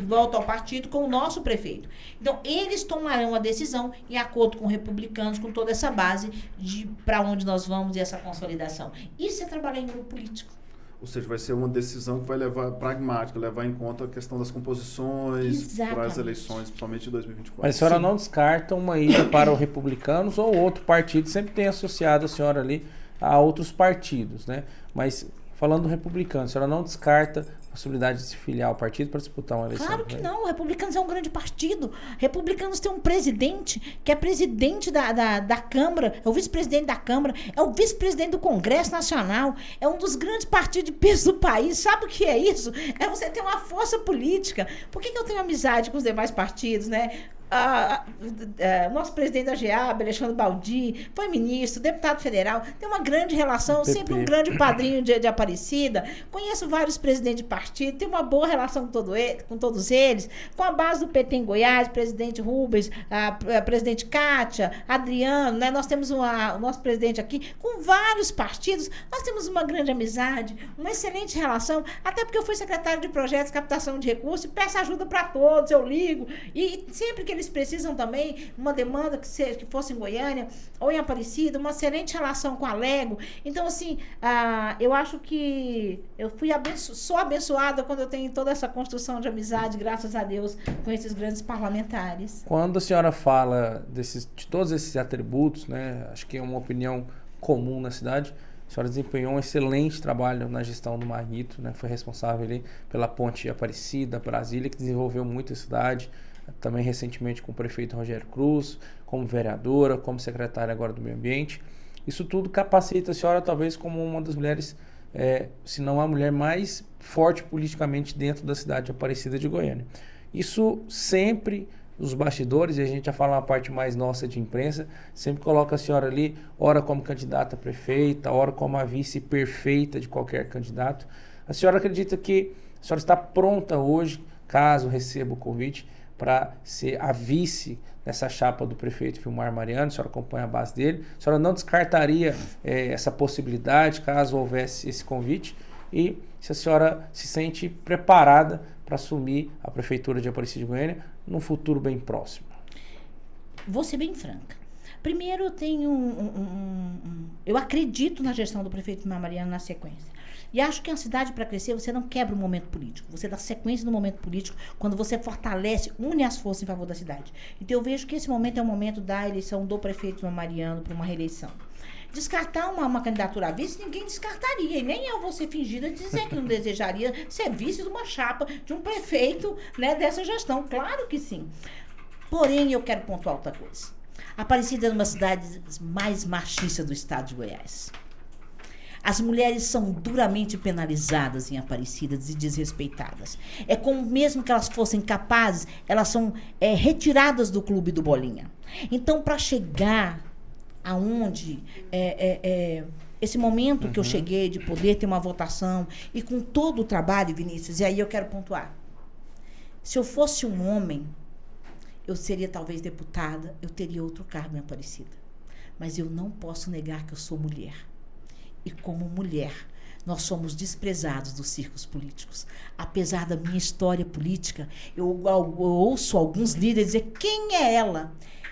volta ao partido com o nosso prefeito. Então, eles tomarão a decisão em acordo com republicanos, com toda essa base de para onde nós vamos e essa consolidação. Isso é trabalhar em grupo político. Ou seja, vai ser uma decisão que vai pragmática, levar em conta a questão das composições para as eleições, principalmente de 2024. Mas a senhora não descarta uma ida para o Republicanos ou outro partido, sempre tem associado a senhora ali a outros partidos, né? Mas falando do Republicano, a senhora não descarta a possibilidade de se filiar ao partido para disputar uma eleição? Claro que não, o Republicanos é um grande partido. Republicanos tem um presidente que é presidente da Câmara, é o vice-presidente da Câmara, é o vice-presidente do Congresso Nacional, é um dos grandes partidos de peso do país. Sabe o que é isso? É você ter uma força política. Por que eu tenho amizade com os demais partidos, né? O nosso presidente da GEAB, Alexandre Baldi, foi ministro, deputado federal, tem uma grande relação, sempre um grande padrinho de Aparecida. Conheço vários presidentes de partido, tenho uma boa relação com todos eles, com a base do PT em Goiás, presidente Rubens, a presidente Kátia, Adriano, né? Nós temos o nosso presidente aqui, com vários partidos, nós temos uma grande amizade, uma excelente relação, até porque eu fui secretário de projetos, captação de recursos, peço ajuda para todos, eu ligo, e sempre que eles precisam também, uma demanda que fosse em Goiânia ou em Aparecida, uma excelente relação com a Lego. Então, assim, eu acho que eu sou abençoada quando eu tenho toda essa construção de amizade, graças a Deus, com esses grandes parlamentares. Quando a senhora fala de todos esses atributos, né, acho que é uma opinião comum na cidade, a senhora desempenhou um excelente trabalho na gestão do Marguito, né, foi responsável ali pela ponte Aparecida, Brasília, que desenvolveu muito a cidade, também recentemente com o prefeito Rogério Cruz, como vereadora, como secretária agora do Meio Ambiente. Isso tudo capacita a senhora talvez como uma das mulheres, se não a mulher mais forte politicamente dentro da cidade de Aparecida de Goiânia. Isso sempre, os bastidores, e a gente já fala uma parte mais nossa de imprensa, sempre coloca a senhora ali, ora como candidata a prefeita, ora como a vice perfeita de qualquer candidato. A senhora acredita que a senhora está pronta hoje, caso receba o convite, para ser a vice nessa chapa do prefeito Vilmar Mariano. A senhora acompanha a base dele. A senhora não descartaria essa possibilidade, caso houvesse esse convite? E se a senhora se sente preparada para assumir a prefeitura de Aparecida de Goiânia num futuro bem próximo? Vou ser bem franca. Primeiro, eu tenho eu acredito na gestão do prefeito Vilmar Mariano na sequência. E acho que a cidade, para crescer, você não quebra o momento político. Você dá sequência no momento político quando você fortalece, une as forças em favor da cidade. Então, eu vejo que esse momento é o momento da eleição do prefeito Vilmar Mariano para uma reeleição. Descartar uma candidatura a vice, ninguém descartaria. E nem eu vou ser fingida de dizer que não desejaria ser vice de uma chapa de um prefeito, né, dessa gestão. Claro que sim. Porém, eu quero pontuar outra coisa. Aparecida é uma das cidades mais machistas do estado de Goiás. As mulheres são duramente penalizadas em Aparecidas e desrespeitadas. É como mesmo que elas fossem capazes, elas são retiradas do clube do Bolinha. Então, para chegar aonde esse momento que eu cheguei de poder ter uma votação e com todo o trabalho, Vinícius, e aí eu quero pontuar. Se eu fosse um homem, eu seria talvez deputada, eu teria outro cargo em Aparecida. Mas eu não posso negar que eu sou mulher. E como mulher, nós somos desprezados dos círculos políticos. Apesar da minha história política, eu ouço alguns líderes dizer: quem é ela?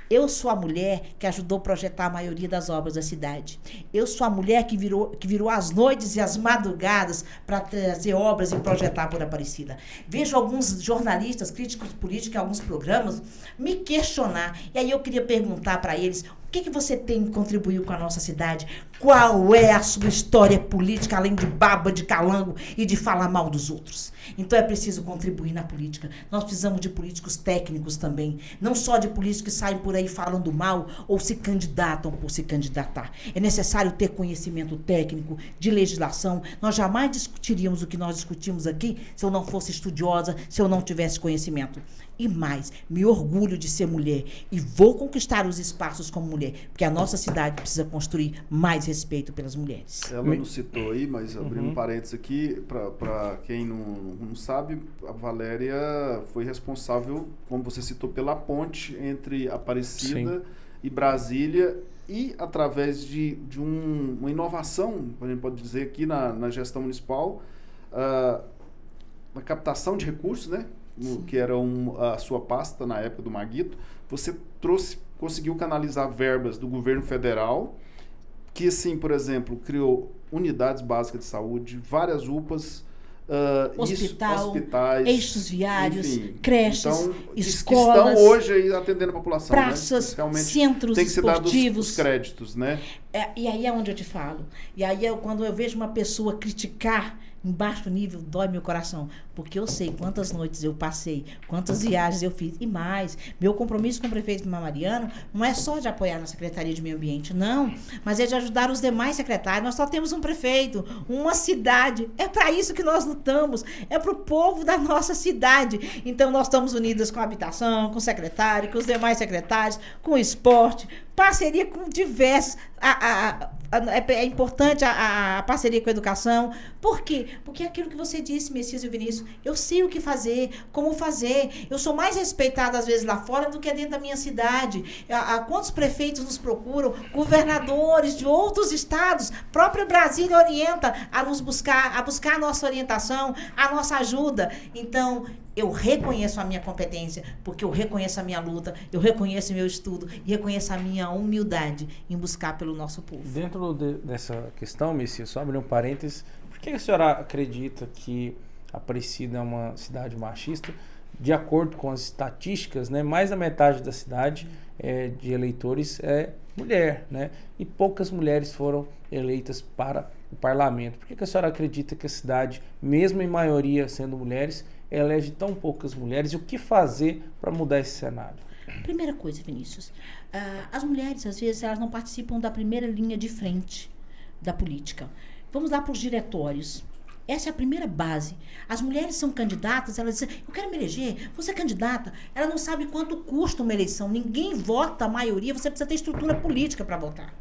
Eu sou a mulher que ajudou a projetar a maioria das obras da cidade. Eu sou a mulher que virou as noites e as madrugadas para trazer obras e projetar por Aparecida. Vejo alguns jornalistas, críticos políticos em alguns programas me questionar. E aí eu queria perguntar para eles: o que você tem contribuído com a nossa cidade? Qual é a sua história política, além de baba, de calango e de falar mal dos outros? Então é preciso contribuir na política. Nós precisamos de políticos técnicos também. Não só de políticos que saem por aí falando mal ou se candidatam por se candidatar. É necessário ter conhecimento técnico, de legislação. Nós jamais discutiríamos o que nós discutimos aqui se eu não fosse estudiosa, se eu não tivesse conhecimento. E mais, me orgulho de ser mulher e vou conquistar os espaços como mulher, porque a nossa cidade precisa construir mais respeito pelas mulheres. Ela não citou aí, mas abrindo um parênteses aqui, para quem não sabe, a Valéria foi responsável, como você citou, pela ponte entre Aparecida e Brasília, e através de uma inovação, a gente pode dizer aqui na gestão municipal, a captação de recursos, né? Que era a sua pasta na época do Maguito, você conseguiu canalizar verbas do governo federal, que assim, por exemplo, criou unidades básicas de saúde, várias UPAs, hospitais, eixos viários, enfim, creches, então, escolas, que estão hoje aí atendendo a população, praças, né? Centros tem que ser esportivos, dados os créditos, né? E aí é onde eu te falo. E aí quando eu vejo uma pessoa criticar em baixo nível, dói meu coração, porque eu sei quantas noites eu passei, quantas viagens eu fiz, e mais, meu compromisso com o prefeito Vilmar Mariano não é só de apoiar na Secretaria de Meio Ambiente, não, mas é de ajudar os demais secretários. Nós só temos um prefeito, uma cidade, é para isso que nós lutamos, é para o povo da nossa cidade. Então nós estamos unidas com a habitação, com o secretário, com os demais secretários, com o esporte, parceria com diversos. É importante a parceria com a educação. Por quê? Porque é aquilo que você disse, Messias e Vinícius, eu sei o que fazer, como fazer. Eu sou mais respeitada às vezes lá fora do que dentro da minha cidade. Quantos prefeitos nos procuram, governadores de outros estados, própria Brasília orienta a buscar a nossa orientação, a nossa ajuda. Então, eu reconheço a minha competência, porque eu reconheço a minha luta, eu reconheço o meu estudo e reconheço a minha humildade em buscar pelo nosso povo. Dentro dessa questão, Messias, só abrir um parênteses, por que a senhora acredita que Aparecida é uma cidade machista? De acordo com as estatísticas, né, mais da metade da cidade de eleitores é mulher, né? E poucas mulheres foram eleitas para o parlamento. Por que a senhora acredita que a cidade, mesmo em maioria sendo mulheres, elege tão poucas mulheres? E o que fazer para mudar esse cenário? Primeira coisa, Vinícius, as mulheres, às vezes, elas não participam da primeira linha de frente da política. Vamos lá para os diretórios. Essa é a primeira base. As mulheres são candidatas, elas dizem: eu quero me eleger, você é candidata. Ela não sabe quanto custa uma eleição. Ninguém vota a maioria, você precisa ter estrutura política para votar.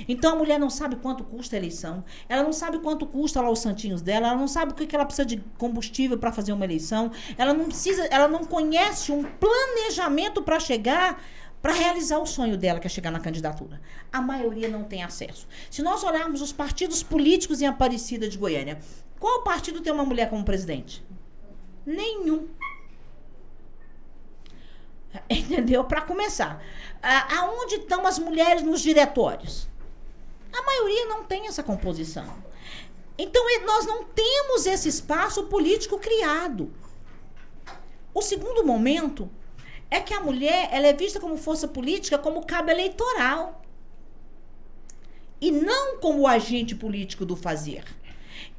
Então a mulher não sabe quanto custa a eleição, ela não sabe quanto custa lá os santinhos dela, ela não sabe o que ela precisa de combustível para fazer uma eleição, ela não conhece um planejamento para chegar, para realizar o sonho dela, que é chegar na candidatura. A maioria não tem acesso. Se nós olharmos os partidos políticos em Aparecida de Goiânia, qual partido tem uma mulher como presidente? Nenhum. Entendeu? Para começar. Aonde estão as mulheres nos diretórios? A maioria não tem essa composição. Então, nós não temos esse espaço político criado. O segundo momento é que a mulher ela é vista como força política, como cabo eleitoral. E não como agente político do fazer.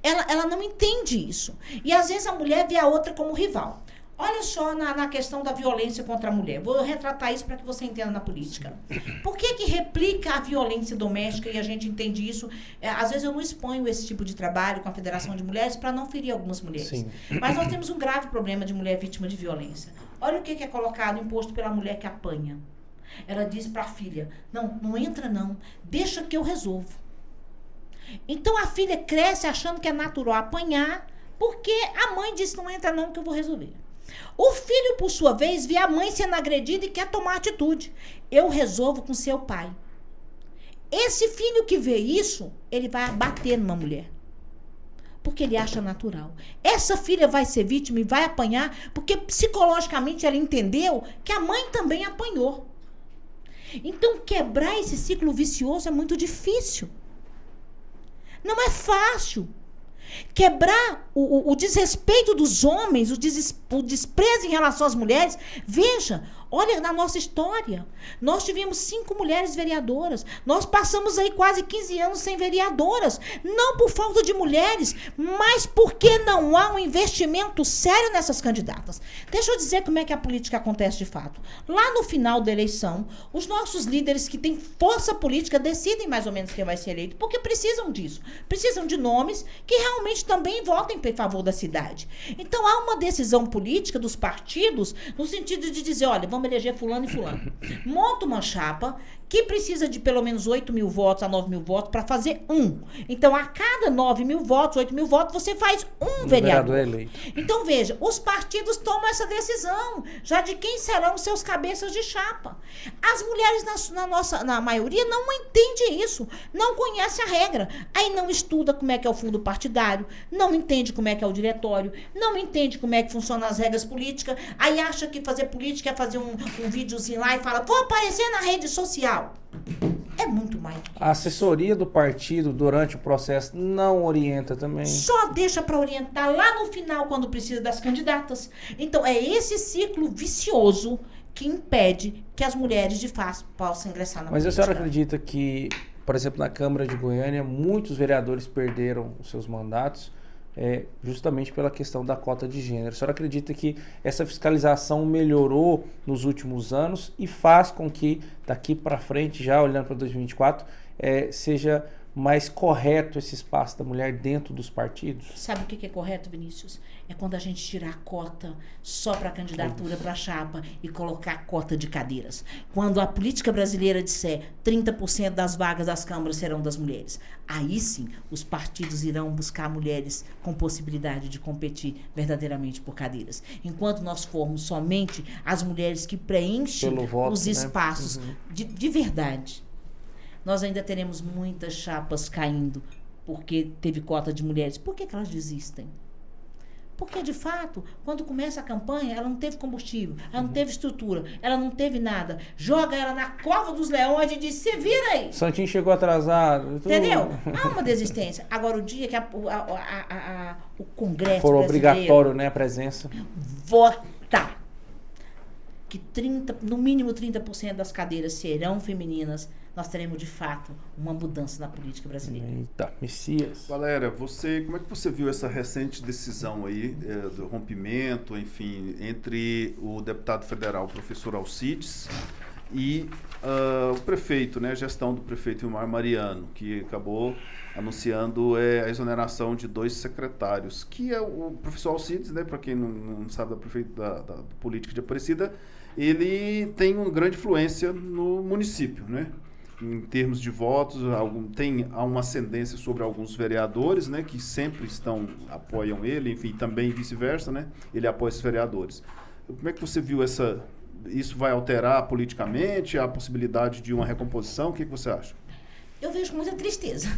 Ela não entende isso. E às vezes a mulher vê a outra como rival. Olha só na questão da violência contra a mulher. Vou retratar isso para que você entenda na política. Por que replica a violência doméstica e a gente entende isso? Às vezes eu não exponho esse tipo de trabalho com a Federação de Mulheres para não ferir algumas mulheres. Sim. Mas nós temos um grave problema de mulher vítima de violência. Olha o que é colocado, imposto pela mulher que apanha. Ela diz para a filha, não entra não, deixa que eu resolvo. Então a filha cresce achando que é natural apanhar, porque a mãe disse, não entra não que eu vou resolver. O filho, por sua vez, vê a mãe sendo agredida e quer tomar atitude. Eu resolvo com seu pai. Esse filho que vê isso, ele vai bater numa mulher. Porque ele acha natural. Essa filha vai ser vítima e vai apanhar, porque psicologicamente ela entendeu que a mãe também apanhou. Então, quebrar esse ciclo vicioso é muito difícil. Não é fácil. Quebrar o desrespeito dos homens, o desprezo em relação às mulheres. Veja, olha na nossa história. Nós tivemos 5 mulheres vereadoras. Nós passamos aí quase 15 anos sem vereadoras. Não por falta de mulheres, mas porque não há um investimento sério nessas candidatas. Deixa eu dizer como é que a política acontece de fato. Lá no final da eleição, os nossos líderes que têm força política decidem mais ou menos quem vai ser eleito, porque precisam disso. Precisam de nomes que realmente também votem em favor da cidade. Então há uma decisão política dos partidos no sentido de dizer, olha, vamos eleger fulano e fulano. Monta uma chapa que precisa de pelo menos 8 mil votos a 9 mil votos para fazer um. Então, a cada 9 mil votos, 8 mil votos, você faz um vereador eleito. Então, veja, os partidos tomam essa decisão, já de quem serão seus cabeças de chapa. As mulheres, na maioria, não entendem isso, não conhecem a regra. Aí não estuda como é que é o fundo partidário, não entende como é que é o diretório, não entende como é que funcionam as regras políticas, aí acha que fazer política é fazer um videozinho lá e fala, vou aparecer na rede social. É muito mais. A assessoria do partido durante o processo não orienta também. Só deixa para orientar lá no final, quando precisa das candidatas. Então, é esse ciclo vicioso que impede que as mulheres, de fato, possam ingressar na política. Mas a senhora acredita que, por exemplo, na Câmara de Goiânia, muitos vereadores perderam os seus mandatos justamente pela questão da cota de gênero? A senhora acredita que essa fiscalização melhorou nos últimos anos e faz com que daqui para frente, já olhando para 2024, seja mais correto esse espaço da mulher dentro dos partidos? Sabe o que é correto, Vinícius? É quando a gente tirar a cota só para a candidatura, para a chapa, e colocar a cota de cadeiras. Quando a política brasileira disser 30% das vagas das câmaras serão das mulheres, aí sim os partidos irão buscar mulheres com possibilidade de competir verdadeiramente por cadeiras. Enquanto nós formos somente as mulheres que preenchem os espaços, né? de verdade, nós ainda teremos muitas chapas caindo porque teve cota de mulheres. Por que elas desistem? Porque, de fato, quando começa a campanha, ela não teve combustível, ela não teve estrutura, ela não teve nada. Joga ela na cova dos leões e diz, se vira aí. Santinho chegou atrasado. Entendeu? Há uma desistência. Agora, o dia que o Congresso for obrigatório, né, a presença. Vota que no mínimo 30% das cadeiras serão femininas, nós teremos, de fato, uma mudança na política brasileira. Eita, Messias. Valéria, como é que você viu essa recente decisão aí, do rompimento, enfim, entre o deputado federal, o professor Alcides, e o prefeito, né, a gestão do prefeito Vilmar Mariano, que acabou anunciando a exoneração de 2 secretários, que é o professor Alcides, né, para quem não sabe da política de Aparecida, ele tem uma grande influência no município, né? em termos de votos, há uma ascendência sobre alguns vereadores, né, que sempre apoiam ele, enfim, também vice-versa, né, ele apoia esses vereadores. Como é que você viu isso vai alterar politicamente, a possibilidade de uma recomposição? O que você acha? Eu vejo com muita tristeza,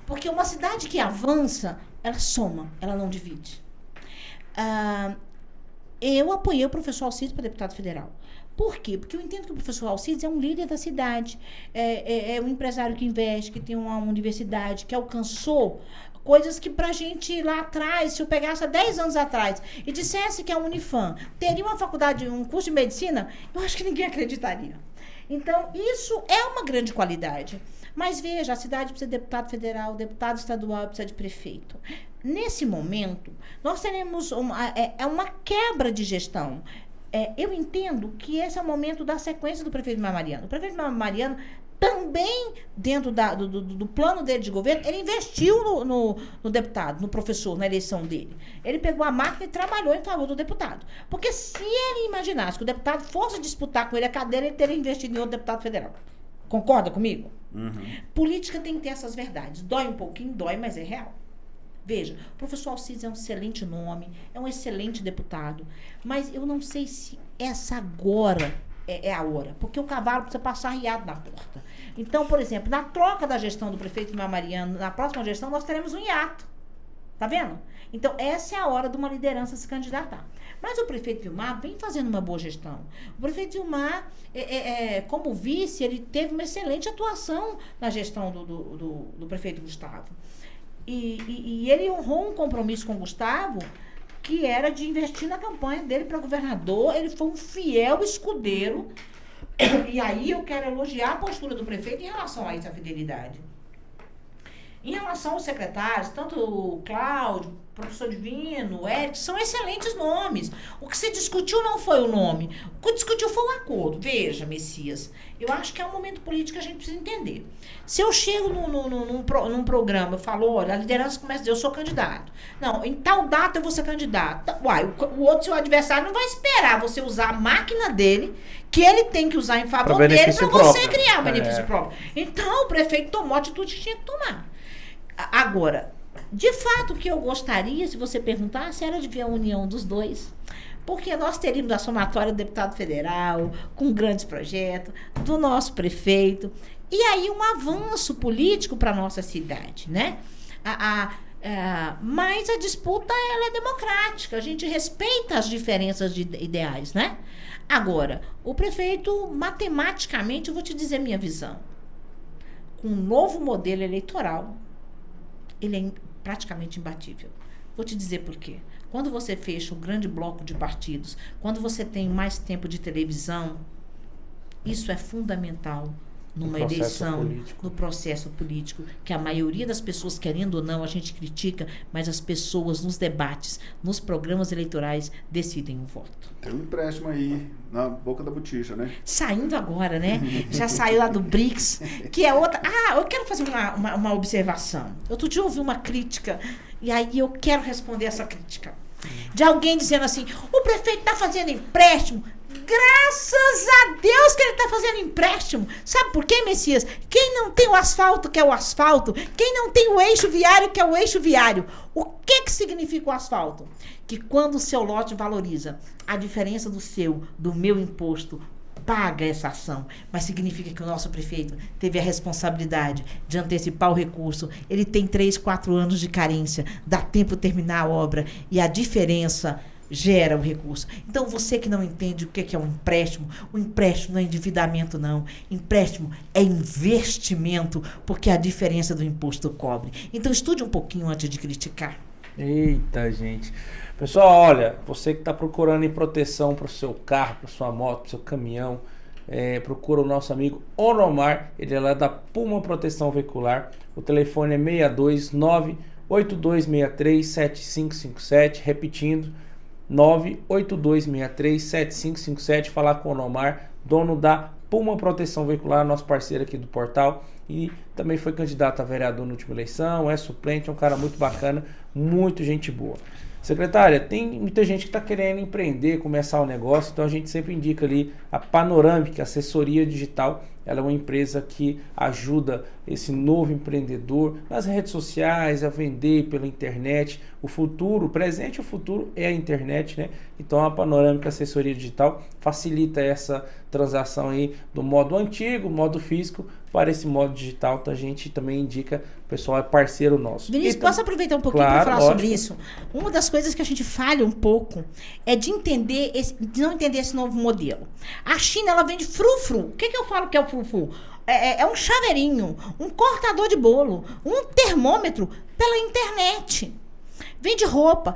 porque uma cidade que avança, ela soma, ela não divide. Eu apoiei o professor Alcides para deputado federal. Por quê? Porque eu entendo que o professor Alcides é um líder da cidade, é um empresário que investe, que tem uma universidade, que alcançou coisas que pra gente lá atrás, se eu pegasse há 10 anos atrás e dissesse que a Unifam teria uma faculdade, um curso de medicina, eu acho que ninguém acreditaria. Então, isso é uma grande qualidade. Mas veja, a cidade precisa de deputado federal, deputado estadual, precisa de prefeito. Nesse momento, nós teremos uma quebra de gestão. Eu entendo que esse é o momento da sequência do prefeito Mariano. O prefeito Mariano também, dentro do plano dele de governo, ele investiu no deputado, no professor, na eleição dele. Ele pegou a máquina e trabalhou em favor do deputado. Porque se ele imaginasse que o deputado fosse disputar com ele a cadeira, ele teria investido em outro deputado federal. Concorda comigo? Uhum. Política tem que ter essas verdades. Dói um pouquinho, dói, mas é real. Veja, o professor Alcides é um excelente nome, é um excelente deputado, mas eu não sei se essa agora é a hora, porque o cavalo precisa passar riado na porta. Então, por exemplo, na troca da gestão do prefeito Mariano, na próxima gestão, nós teremos um hiato. Tá vendo? Então, essa é a hora de uma liderança se candidatar. Mas o prefeito Vilmar vem fazendo uma boa gestão. O prefeito Vilmar, como vice, ele teve uma excelente atuação na gestão do prefeito Gustavo. E ele honrou um compromisso com o Gustavo, que era de investir na campanha dele para governador. Ele foi um fiel escudeiro. E aí eu quero elogiar a postura do prefeito em relação a essa fidelidade. Em relação aos secretários, tanto o Cláudio, o professor Divino, o Eric, são excelentes nomes. O que se discutiu não foi o nome. O que discutiu foi o acordo. Veja, Messias, eu acho que é um momento político que a gente precisa entender. Se eu chego num programa, eu falo, olha, a liderança começa a dizer, eu sou candidato. Não, em tal data eu vou ser candidato. Uai, o outro, seu adversário, não vai esperar você usar a máquina dele, que ele tem que usar em favor dele, para você criar o benefício próprio. Então, o prefeito tomou a atitude que tinha que tomar. Agora, de fato, o que eu gostaria, se você perguntasse, era de ver a união dos dois. Porque nós teríamos a somatória do deputado federal, com grandes projetos, do nosso prefeito. E aí um avanço político para a nossa cidade, né? Mas a disputa, ela é democrática. A gente respeita as diferenças de ideais, né? Agora, o prefeito, matematicamente, eu vou te dizer minha visão. Com um novo modelo eleitoral, ele é praticamente imbatível. Vou te dizer por quê. Quando você fecha um grande bloco de partidos, quando você tem mais tempo de televisão, isso é fundamental numa eleição, no processo político, que a maioria das pessoas, querendo ou não, a gente critica, mas as pessoas nos debates, nos programas eleitorais, decidem o voto. Tem um empréstimo aí na boca da botija, né? Saindo agora, né? Já saiu lá do BRICS, que é outra... eu quero fazer uma observação. Outro dia eu ouvi uma crítica, e aí eu quero responder essa crítica. De alguém dizendo assim, o prefeito está fazendo empréstimo. Graças a Deus que ele está fazendo empréstimo. Sabe por quê, Messias? Quem não tem o asfalto quer o asfalto. Quem não tem o eixo viário quer o eixo viário. O que significa o asfalto? Que quando o seu lote valoriza, a diferença do meu imposto paga essa ação, mas significa que o nosso prefeito teve a responsabilidade de antecipar o recurso. Ele tem 3, 4 anos de carência, dá tempo de terminar a obra e a diferença gera o recurso. Então, você que não entende o que é um empréstimo, o empréstimo não é endividamento, não. Empréstimo é investimento, porque a diferença do imposto cobre. Então, estude um pouquinho antes de criticar. Eita, gente. Pessoal, olha, você que está procurando em proteção para o seu carro, para sua moto, para o seu caminhão, procura o nosso amigo Onomar, ele é lá da Puma Proteção Veicular. O telefone é 629-8263-7557, repetindo, 98263-7557, falar com o Onomar, dono da Puma Proteção Veicular, nosso parceiro aqui do portal, e também foi candidato a vereador na última eleição, é suplente, é um cara muito bacana, muito gente boa. Secretária, tem muita gente que está querendo empreender, começar o negócio, então a gente sempre indica ali a Panorâmica, assessoria digital, ela é uma empresa que ajuda esse novo empreendedor nas redes sociais, a vender pela internet. O futuro, o presente e o futuro é a internet, né? Então a Panorâmica Assessoria Digital facilita essa transação aí do modo antigo, modo físico, para esse modo digital. Então a gente também indica, o pessoal é parceiro nosso. Vinícius, então, posso aproveitar um pouquinho para falar sobre isso? Uma das coisas que a gente falha um pouco é de não entender esse novo modelo. A China, ela vende frufru. O que eu falo que é o frufru? É um chaveirinho, um cortador de bolo, um termômetro pela internet. Vende roupa.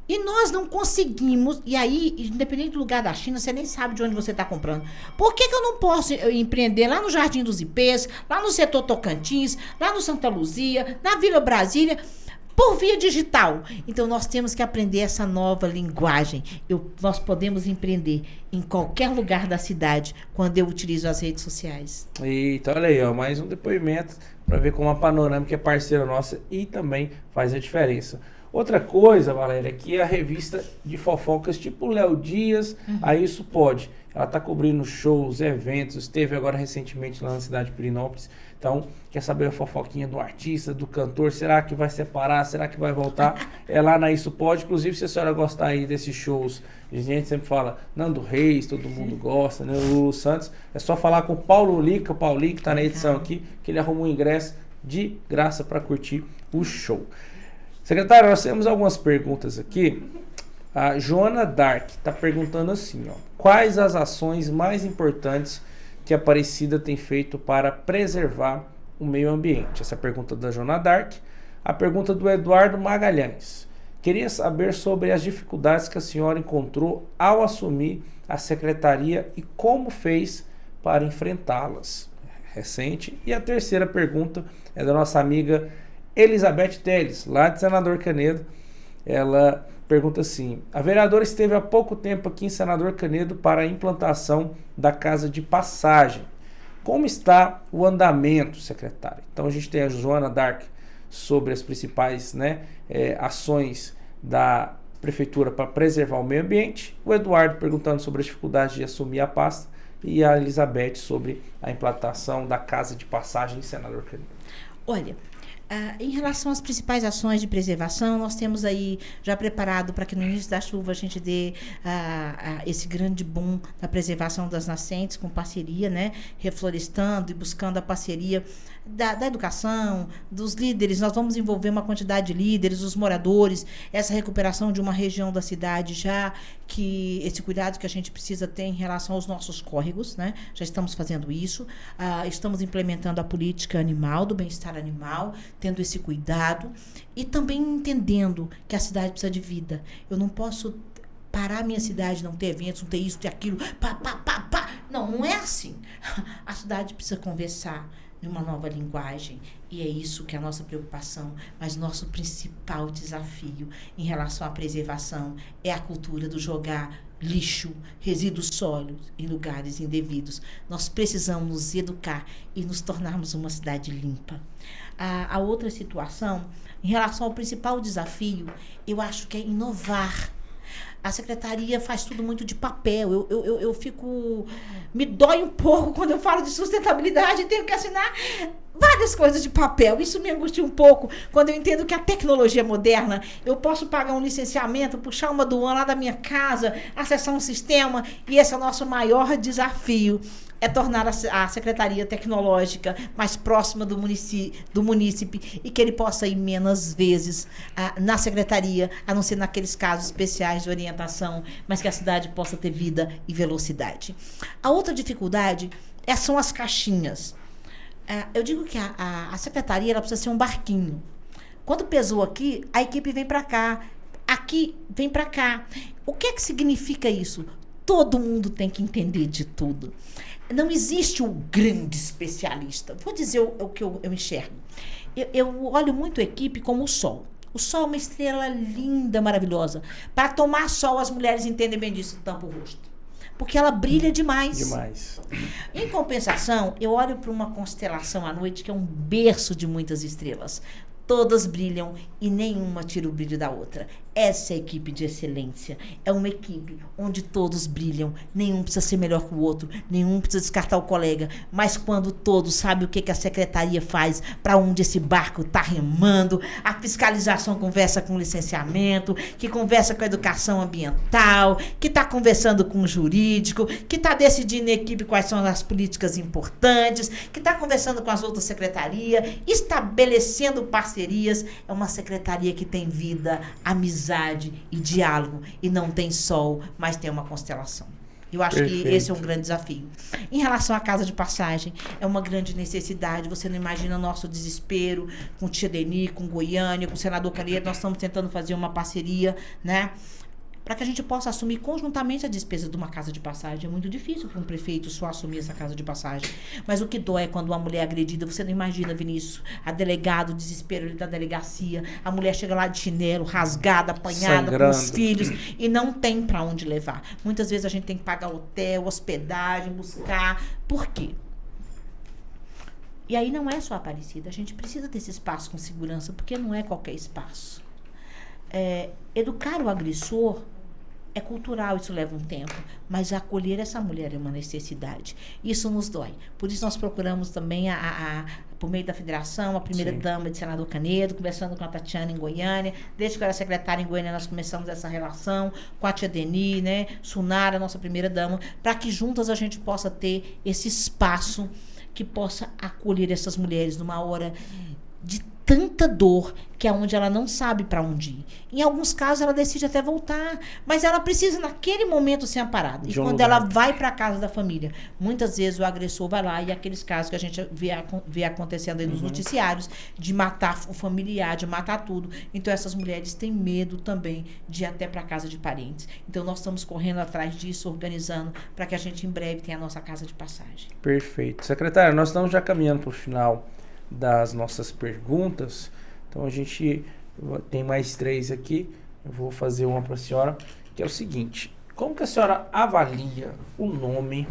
E nós não conseguimos, e aí, independente do lugar da China, você nem sabe de onde você está comprando. Por que eu não posso empreender lá no Jardim dos Ipês, lá no setor Tocantins, lá no Santa Luzia, na Vila Brasília, por via digital? Então nós temos que aprender essa nova linguagem. Nós podemos empreender em qualquer lugar da cidade quando eu utilizo as redes sociais. Eita, olha aí, ó, mais um depoimento para ver como a Panorâmica é parceira nossa e também faz a diferença. Outra coisa, Valéria, que é a revista de fofocas tipo Léo Dias, a Isso Pode. Ela está cobrindo shows, eventos, esteve agora recentemente lá na cidade de Pirinópolis. Então, quer saber a fofoquinha do artista, do cantor? Será que vai separar? Será que vai voltar? É lá na Isso Pode. Inclusive, se a senhora gostar aí desses shows, a gente sempre fala Nando Reis, todo mundo gosta, né? O Lulu Santos. É só falar com o Paulo Lica, o Paulinho que está na edição aqui, que ele arrumou um ingresso de graça para curtir o show. Secretário, nós temos algumas perguntas aqui. A Joana Dark está perguntando assim, ó, quais as ações mais importantes que a Aparecida tem feito para preservar o meio ambiente? Essa é a pergunta da Joana Dark. A pergunta do Eduardo Magalhães. Queria saber sobre as dificuldades que a senhora encontrou ao assumir a secretaria e como fez para enfrentá-las. Recente. E a terceira pergunta é da nossa amiga Elizabeth Teles, lá de Senador Canedo. Ela pergunta assim: a vereadora esteve há pouco tempo aqui em Senador Canedo para a implantação da casa de passagem. Como está o andamento, secretário? Então a gente tem a Joana Dark sobre as principais ações da prefeitura para preservar o meio ambiente, o Eduardo perguntando sobre as dificuldades de assumir a pasta e a Elizabeth sobre a implantação da casa de passagem em Senador Canedo. Olha, em relação às principais ações de preservação, nós temos aí já preparado para que no início da chuva a gente dê esse grande boom da preservação das nascentes com parceria, né? Reflorestando e buscando a parceria da educação, dos líderes. Nós vamos envolver uma quantidade de líderes, os moradores, essa recuperação de uma região da cidade, já que esse cuidado que a gente precisa ter em relação aos nossos córregos, né? Já estamos fazendo isso, estamos implementando a política animal, do bem-estar animal, tendo esse cuidado e também entendendo que a cidade precisa de vida. Eu não posso parar a minha cidade, não ter eventos, não ter isso, ter aquilo, pá. Não é assim. A cidade precisa conversar de uma nova linguagem, e é isso que é a nossa preocupação. Mas nosso principal desafio em relação à preservação é a cultura do jogar lixo, resíduos sólidos em lugares indevidos. Nós precisamos nos educar e nos tornarmos uma cidade limpa. A outra situação, em relação ao principal desafio, eu acho que é inovar. A secretaria faz tudo muito de papel. Eu fico... Me dói um pouco quando eu falo de sustentabilidade e tenho que assinar várias coisas de papel. Isso me angustia um pouco quando eu entendo que a tecnologia moderna, eu posso pagar um licenciamento, puxar uma aduana lá da minha casa, acessar um sistema, e esse é o nosso maior desafio. É tornar a Secretaria Tecnológica mais próxima do munícipe e que ele possa ir menos vezes na Secretaria, a não ser naqueles casos especiais de orientação, mas que a cidade possa ter vida e velocidade. A outra dificuldade são as caixinhas. Eu digo que a Secretaria ela precisa ser um barquinho. Quando pesou aqui, a equipe vem para cá. Aqui vem para cá. O que é que significa isso? Todo mundo tem que entender de tudo. Não existe o grande especialista. Vou dizer o que eu enxergo. Eu olho muito a equipe como o sol. O sol é uma estrela linda, maravilhosa. Para tomar sol, as mulheres entendem bem disso, tampa o rosto. Porque ela brilha demais. Demais. Em compensação, eu olho para uma constelação à noite que é um berço de muitas estrelas. Todas brilham e nenhuma tira o brilho da outra. Essa é a equipe de excelência. É uma equipe onde todos brilham. Nenhum precisa ser melhor que o outro. Nenhum precisa descartar o colega. Mas quando todos sabem o que a secretaria faz, para onde esse barco está remando, a fiscalização conversa com o licenciamento, que conversa com a educação ambiental, que está conversando com o jurídico, que está decidindo em equipe quais são as políticas importantes, que está conversando com as outras secretarias, estabelecendo parcerias. É uma secretaria que tem vida, amizade e diálogo, e não tem sol, mas tem uma constelação. Eu acho que esse é um grande desafio. Em relação à casa de passagem, é uma grande necessidade. Você não imagina o nosso desespero com Tia Deni, com Goiânia, com o senador Canedo. Nós estamos tentando fazer uma parceria, né, para que a gente possa assumir conjuntamente a despesa de uma casa de passagem. É muito difícil para um prefeito só assumir essa casa de passagem. Mas o que dói é quando uma mulher é agredida. Você não imagina, Vinícius, a delegada, o desespero da delegacia. A mulher chega lá de chinelo, rasgada, apanhada, sangrando, com os filhos, e não tem para onde levar. Muitas vezes a gente tem que pagar hotel, hospedagem, buscar. Por quê? E aí não é só Aparecida. A gente precisa desse espaço com segurança, porque não é qualquer espaço. Educar o agressor é cultural, isso leva um tempo, mas acolher essa mulher é uma necessidade. Isso nos dói. Por isso nós procuramos também, por meio da federação, a primeira-dama de Senador Canedo, conversando com a Tatiana em Goiânia. Desde que eu era secretária em Goiânia, nós começamos essa relação com a Tia Deni, né? Sunara, nossa primeira-dama, para que juntas a gente possa ter esse espaço que possa acolher essas mulheres numa hora de tanta dor, que é onde ela não sabe para onde ir. Em alguns casos ela decide até voltar, mas ela precisa naquele momento ser amparada. E quando ela vai para a casa da família, muitas vezes o agressor vai lá, e aqueles casos que a gente vê acontecendo aí nos noticiários, de matar o familiar, de matar tudo. Então essas mulheres têm medo também de ir até para a casa de parentes. Então nós estamos correndo atrás disso, organizando, para que a gente em breve tenha a nossa casa de passagem. Perfeito. Secretária, nós estamos já caminhando para o final das nossas perguntas, então a gente tem mais 3 aqui. Eu vou fazer uma para a senhora, que é o seguinte: como que a senhora avalia o nome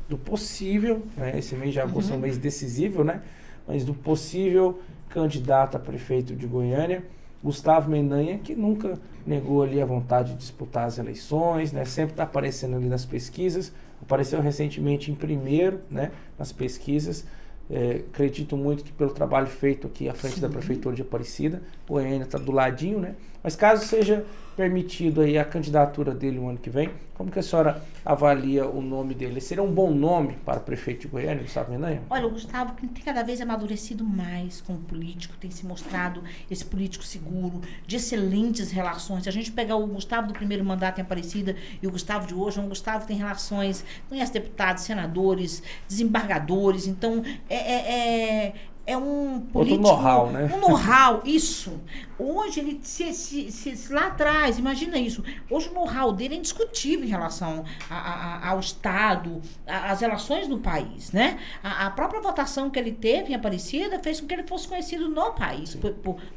do possível, né, esse mês de agosto é um mês decisivo, né, mas do possível candidato a prefeito de Goiânia, Gustavo Mendanha, que nunca negou ali a vontade de disputar as eleições, né, sempre está aparecendo ali nas pesquisas, apareceu recentemente em primeiro, né, nas pesquisas. Acredito muito que pelo trabalho feito aqui à frente da Prefeitura de Aparecida, Goiânia está do ladinho, né? Mas caso seja permitido aí a candidatura dele no ano que vem, como que a senhora avalia o nome dele? Seria um bom nome para prefeito de Goiânia, Gustavo Mendanha? Olha, o Gustavo tem cada vez amadurecido mais como político, tem se mostrado esse político seguro, de excelentes relações. Se a gente pegar o Gustavo do primeiro mandato em Aparecida e o Gustavo de hoje, um Gustavo que tem relações, conhece deputados, senadores, desembargadores, então é um político... Outro know-how, né? Um know-how, isso. Hoje, ele se lá atrás, imagina isso, hoje o know-how dele é indiscutível em relação ao Estado, às relações do país, né? A própria votação que ele teve em Aparecida fez com que ele fosse conhecido no país,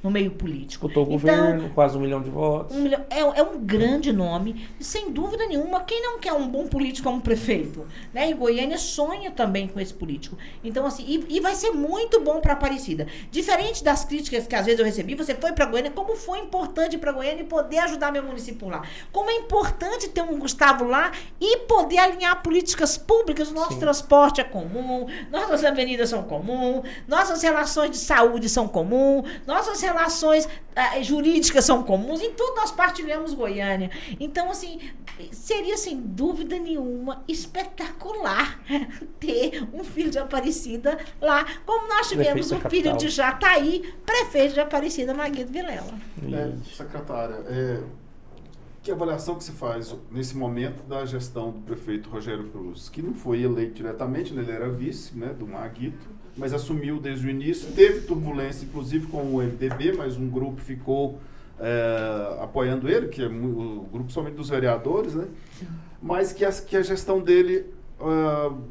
no meio político. Disputou o governo, quase 1 milhão de votos. É um grande nome, sem dúvida nenhuma. Quem não quer um bom político como prefeito? Né? E Goiânia sonha também com esse político. Então, assim, e vai ser muito bom para Aparecida. Diferente das críticas que às vezes eu recebi, você foi para Goiânia, como foi importante para Goiânia e poder ajudar meu município lá. Como é importante ter um Gustavo lá e poder alinhar políticas públicas. O nosso transporte é comum, nossas avenidas são comuns, nossas relações de saúde são comuns, nossas relações jurídicas são comuns, em tudo nós partilhamos Goiânia. Então, assim, seria sem dúvida nenhuma espetacular ter um filho de Aparecida lá, como nós tivemos o filho de Jataí, prefeito de Aparecida, Maguito Vilela. Secretária, que avaliação que se faz nesse momento da gestão do prefeito Rogério Cruz, que não foi eleito diretamente, né, ele era vice, né, do Maguito, mas assumiu desde o início, teve turbulência inclusive com o MDB, mas um grupo ficou apoiando ele, que é o grupo somente dos vereadores, né, mas que a gestão dele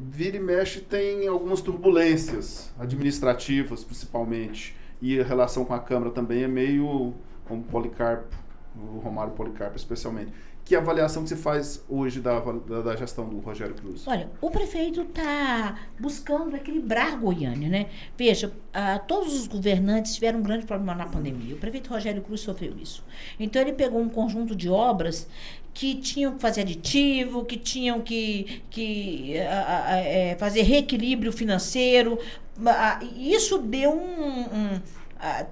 vira e mexe, tem algumas turbulências administrativas, principalmente, e a relação com a Câmara também é meio, como Policarpo o Romário Policarpo especialmente. Que avaliação que você faz hoje da gestão do Rogério Cruz? Olha, o prefeito está buscando equilibrar Goiânia, né? Veja, todos os governantes tiveram um grande problema na pandemia. O prefeito Rogério Cruz sofreu isso. Então, ele pegou um conjunto de obras que tinham que fazer aditivo, que tinham que fazer reequilíbrio financeiro. Isso deu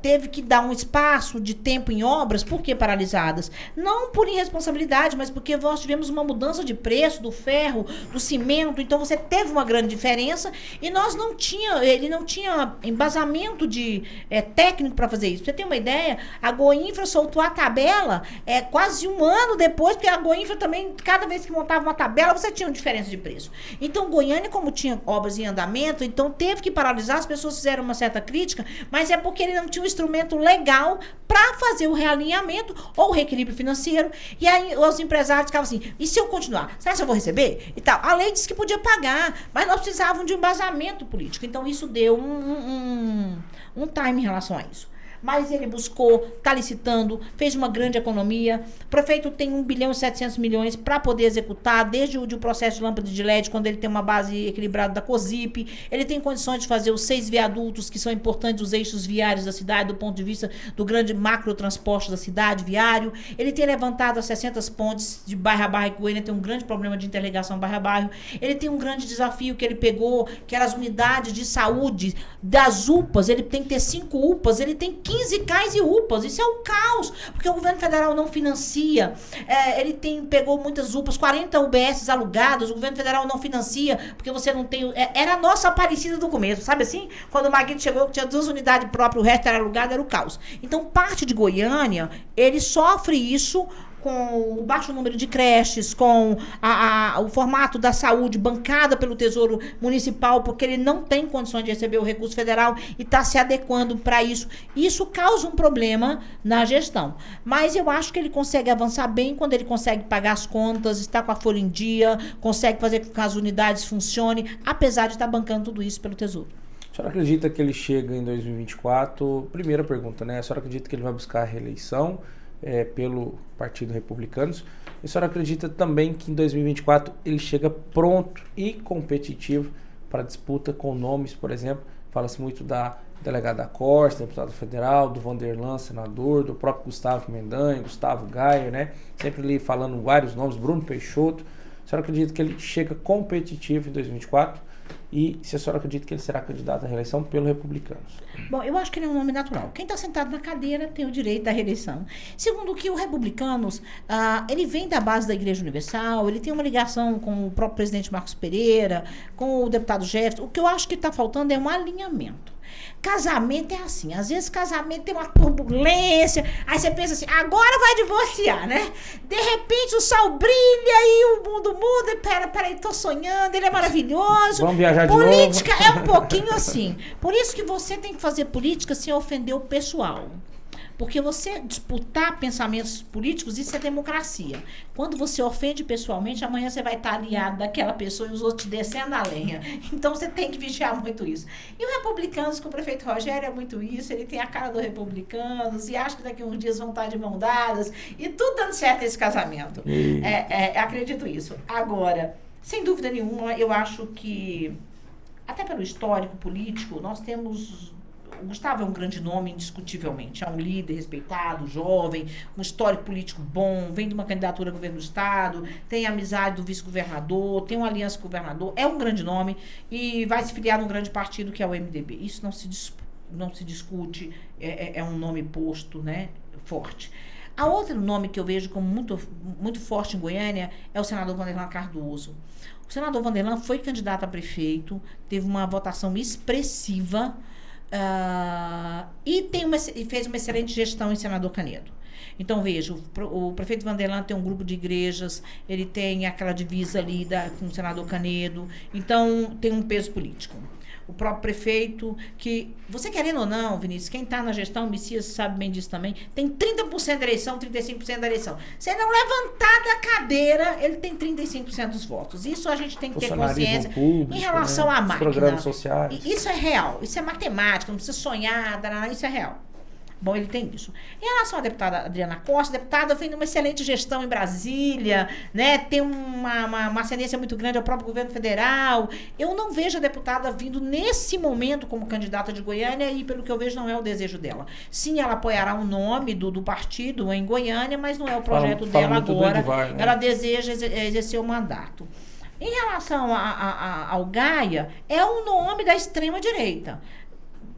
teve que dar um espaço de tempo em obras, por que paralisadas? Não por irresponsabilidade, mas porque nós tivemos uma mudança de preço do ferro, do cimento, então você teve uma grande diferença e ele não tinha embasamento técnico para fazer isso. Pra você ter uma ideia, a Goinfra soltou a tabela quase um ano depois, porque a Goinfra também, cada vez que montava uma tabela, você tinha uma diferença de preço. Então, Goiânia, como tinha obras em andamento, então teve que paralisar, as pessoas fizeram uma certa crítica, mas é porque ele não tinha um instrumento legal para fazer o realinhamento ou o reequilíbrio financeiro. E aí os empresários ficavam assim, e se eu continuar? Será que eu vou receber? E tal. A lei disse que podia pagar, mas nós precisávamos de um embasamento político. Então isso deu um time em relação a isso. Mas ele buscou, está licitando, fez uma grande economia. O prefeito tem 1 bilhão e 700 milhões para poder executar, desde o processo de lâmpada de LED, quando ele tem uma base equilibrada da COSIP. Ele tem condições de fazer os 6 viadutos, que são importantes, os eixos viários da cidade, do ponto de vista do grande macrotransporte da cidade, viário. Ele tem levantado as 60 pontes de bairro a bairro, que Goiânia tem um grande problema de interligação bairro a bairro. Ele tem um grande desafio que ele pegou, que eram as unidades de saúde das UPAs. Ele tem que ter 5 UPAs, ele tem 15 CAIs e UPAs, isso é um caos, porque o governo federal não financia, ele pegou muitas UPAs, 40 UBS alugadas, o governo federal não financia, porque você não tem, era a nossa Aparecida do começo, sabe assim? Quando o Maguito chegou, tinha 2 unidades próprias, o resto era alugado, era o caos. Então, parte de Goiânia, ele sofre isso com o baixo número de creches, com o formato da saúde bancada pelo Tesouro Municipal, porque ele não tem condições de receber o recurso federal e está se adequando para isso. Isso causa um problema na gestão. Mas eu acho que ele consegue avançar bem quando ele consegue pagar as contas, está com a folha em dia, consegue fazer com que as unidades funcionem, apesar de estar bancando tudo isso pelo Tesouro. A senhora acredita que ele chega em 2024? Primeira pergunta, né? A senhora acredita que ele vai buscar a reeleição pelo Partido Republicano? E a senhora acredita também que em 2024 ele chega pronto e competitivo para disputa com nomes, por exemplo, fala-se muito da delegada Costa, deputado federal, do Vanderlan, senador, do próprio Gustavo Mendanha, Gustavo Gaia, né? Sempre ali falando vários nomes, Bruno Peixoto. A senhora acredita que ele chega competitivo em 2024? E se a senhora acredita que ele será candidato à reeleição pelo Republicanos? Bom, eu acho que ele é um nome natural. Quem está sentado na cadeira tem o direito à reeleição. Segundo que o Republicanos, ele vem da base da Igreja Universal, ele tem uma ligação com o próprio presidente Marcos Pereira, com o deputado Jefferson. O que eu acho que está faltando é um alinhamento. Casamento é assim, às vezes casamento tem uma turbulência, aí você pensa assim, agora vai divorciar, né? De repente o sol brilha e o mundo muda, peraí, tô sonhando, ele é maravilhoso. Vamos viajar de política novo. É um pouquinho assim. Por isso que você tem que fazer política sem ofender o pessoal. Porque você disputar pensamentos políticos, isso é democracia. Quando você ofende pessoalmente, amanhã você vai estar aliado daquela pessoa e os outros te descendo a lenha. Então você tem que vigiar muito isso. E o Republicanos, com o prefeito Rogério, é muito isso. Ele tem a cara do Republicanos e acha que daqui a uns dias vão estar de mão dadas. E tudo dando certo esse casamento. Acredito isso. Agora, sem dúvida nenhuma, eu acho que, até pelo histórico político, nós temos... O Gustavo é um grande nome, indiscutivelmente. É um líder respeitado, jovem, um histórico político bom, vem de uma candidatura ao governo do Estado, tem amizade do vice-governador, tem uma aliança com o governador, é um grande nome e vai se filiar num grande partido que é o MDB. Isso não se discute, é um nome posto, né, forte. A outro nome que eu vejo como muito, muito forte em Goiânia é o senador Vanderlan Cardoso. O senador Vanderlan foi candidato a prefeito, teve uma votação expressiva, e fez uma excelente gestão em Senador Canedo. Então, veja, o prefeito Vanderlan tem um grupo de igrejas, ele tem aquela divisa ali com o Senador Canedo, então tem um peso político. O próprio prefeito, que, você querendo ou não, Vinícius, quem está na gestão, o Messias sabe bem disso também, tem 30% da eleição, 35% da eleição. Se ele não levantar da cadeira, ele tem 35% dos votos. Isso a gente tem que ter consciência público, em relação à máquina. Programas sociais. Isso é real, isso é matemática, não precisa sonhar, isso é real. Bom, ele tem isso. Em relação à deputada Adriana Costa, a deputada vem de uma excelente gestão em Brasília, né? Tem uma ascendência muito grande ao próprio governo federal. Eu não vejo a deputada vindo nesse momento como candidata de Goiânia e, pelo que eu vejo, não é o desejo dela. Sim, ela apoiará o nome do partido em Goiânia, mas não é o projeto dela agora. Edvar, né? Ela deseja exercer o mandato. Em relação ao Gaia, é o nome da extrema-direita.